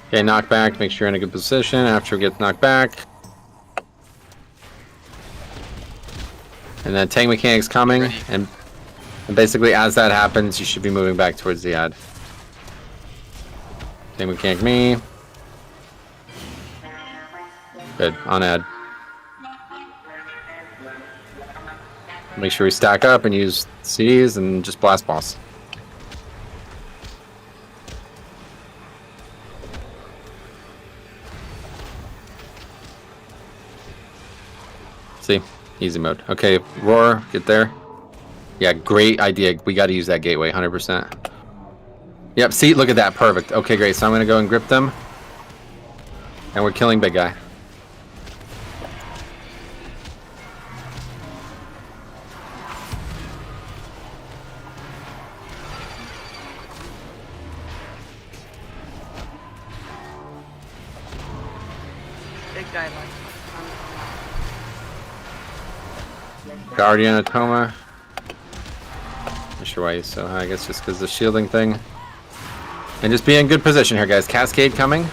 Okay, knock back, make sure you're in a good position after it gets knocked back. And then tank mechanic's coming, and basically as that happens, you should be moving back towards the ad. Tank mechanic me. Good, on ad. Make sure we stack up and use CDs and just blast boss. See? Easy mode. Okay, roar, get there. Yeah, great idea. We got to use that gateway, 100%. Yep, see, look at that, perfect. Okay, great. So I'm gonna go and grip them, and we're killing big guy. Big guy like. Guardian Atoma. Not sure why he's so high. I guess just because the shielding thing. And just be in good position here, guys. Cascade coming.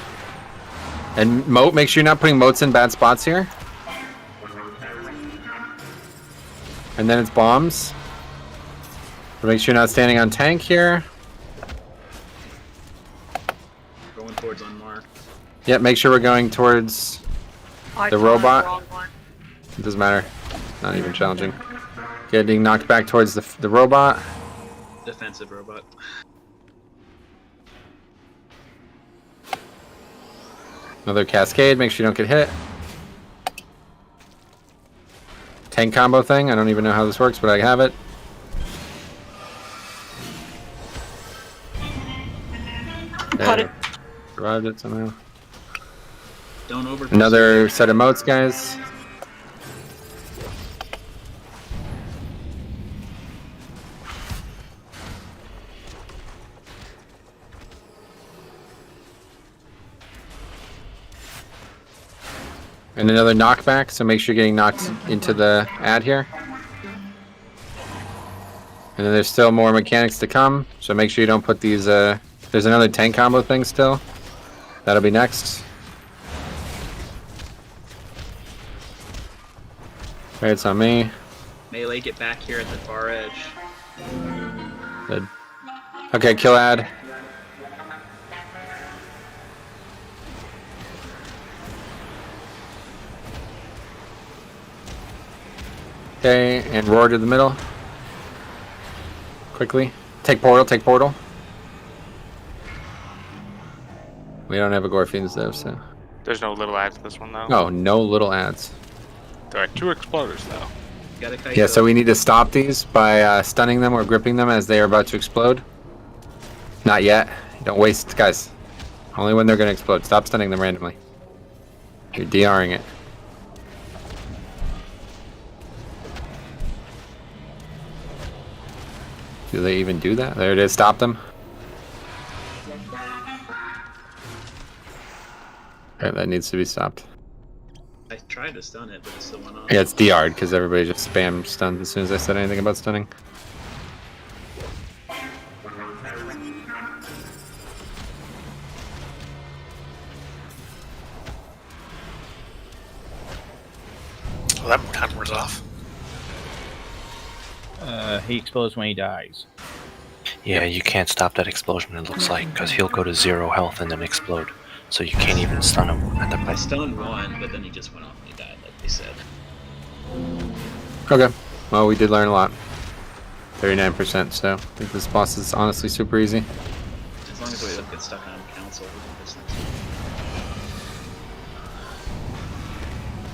And moat, make sure you're not putting moats in bad spots here. And then it's bombs. So make sure you're not standing on tank here. Going towards unmarked. Yep, make sure we're going towards the robot. It doesn't matter. Not even challenging. Getting knocked back towards the robot. Defensive robot. Another cascade, make sure you don't get hit. Tank combo thing, I don't even know how this works, but I have it. Got it. Survived it somehow. Don't over. Another set of motes, guys. And another knockback, so make sure you're getting knocked into the ad here. And then there's still more mechanics to come, so make sure you don't put these, there's another tank combo thing still. That'll be next. Okay, it's on me. Melee, get back here at the far edge. Good. Okay, kill ad. Okay, and roar to the middle. Quickly. Take portal, take portal. We don't have a Gorfians though, so. There's no little ads to this one though. Oh, no little ads. There are 2 exploders though. Yeah, so we need to stop these by stunning them or gripping them as they are about to explode. Not yet. Don't waste, guys. Only when they're going to explode. Stop stunning them randomly. You're DRing it. Do they even do that? There it is. Stop them. Okay, that needs to be stopped. I tried to stun it, but it still went off. Yeah, it's DR'd because everybody just spammed stuns as soon as I said anything about stunning. Well, that timer's off. He explodes when he dies. Yeah, you can't stop that explosion, it looks like, because he'll go to 0 health and then explode. So you can't even stun him at the I point. stunned one, but then he just went off and he died, like they said. Okay. Well, we did learn a lot. 39%, so I think this boss is honestly super easy. As long as we don't get stuck on council, we can this next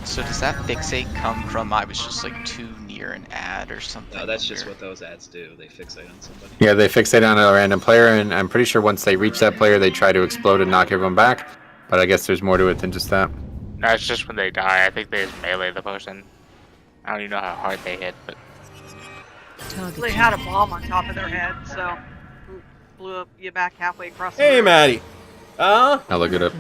So does that fixate come from I was just like too near an ad or something? No, that's just what those ads do. They fixate on somebody. Yeah, they fixate on a random player, and I'm pretty sure once they reach that player, they try to explode and knock everyone back. But I guess there's more to it than just that. No, it's just when they die. I think they just melee the person. I don't even know how hard they hit, but They had a bomb on top of their head, so blew up you back halfway across the Hey, room. Maddie. I'll look it up.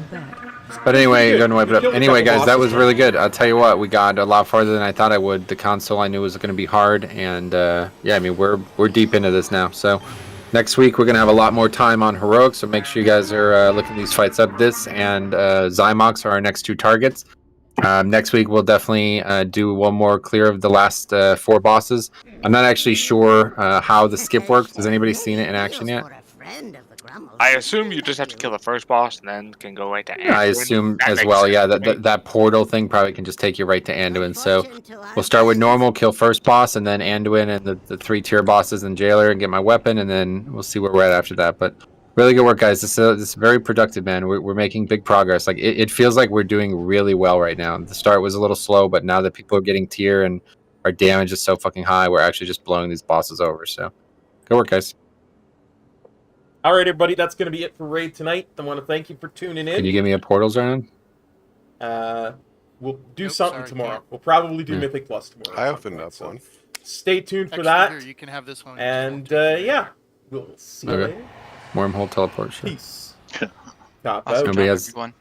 But anyway, go and wipe it up. Anyway, guys, that was really good. I'll tell you what, we got a lot farther than I thought I would. The console I knew was going to be hard, and yeah, I mean we're deep into this now. So next week we're going to have a lot more time on heroic. So make sure you guys are looking these fights up. This and Zymox are our next 2 targets. Next week we'll definitely do one more clear of the last 4 bosses. I'm not actually sure how the skip works. Has anybody seen it in action yet? I assume you just have to kill the first boss and then can go right to Anduin. I assume That as makes well, sense yeah, to me. that portal thing probably can just take you right to Anduin. So we'll start with normal, kill first boss, and then Anduin and the 3 tier bosses and Jailer and get my weapon, and then we'll see where we're at after that. But really good work, guys. This is very productive, man. We're making big progress. Like it feels like we're doing really well right now. The start was a little slow, but now that people are getting tier and our damage is so fucking high, we're actually just blowing these bosses over. So good work, guys. All right, everybody, that's going to be it for Raid tonight. I want to thank you for tuning in. Can you give me a portals round? We'll do something tomorrow. We'll probably do Mythic Plus tomorrow. I opened up one. Stay tuned for Actually, that. here, you can have this one. And yeah, we'll see you Okay. later. Wormhole teleport. Sure. Peace. Top Awesome out. job, everyone.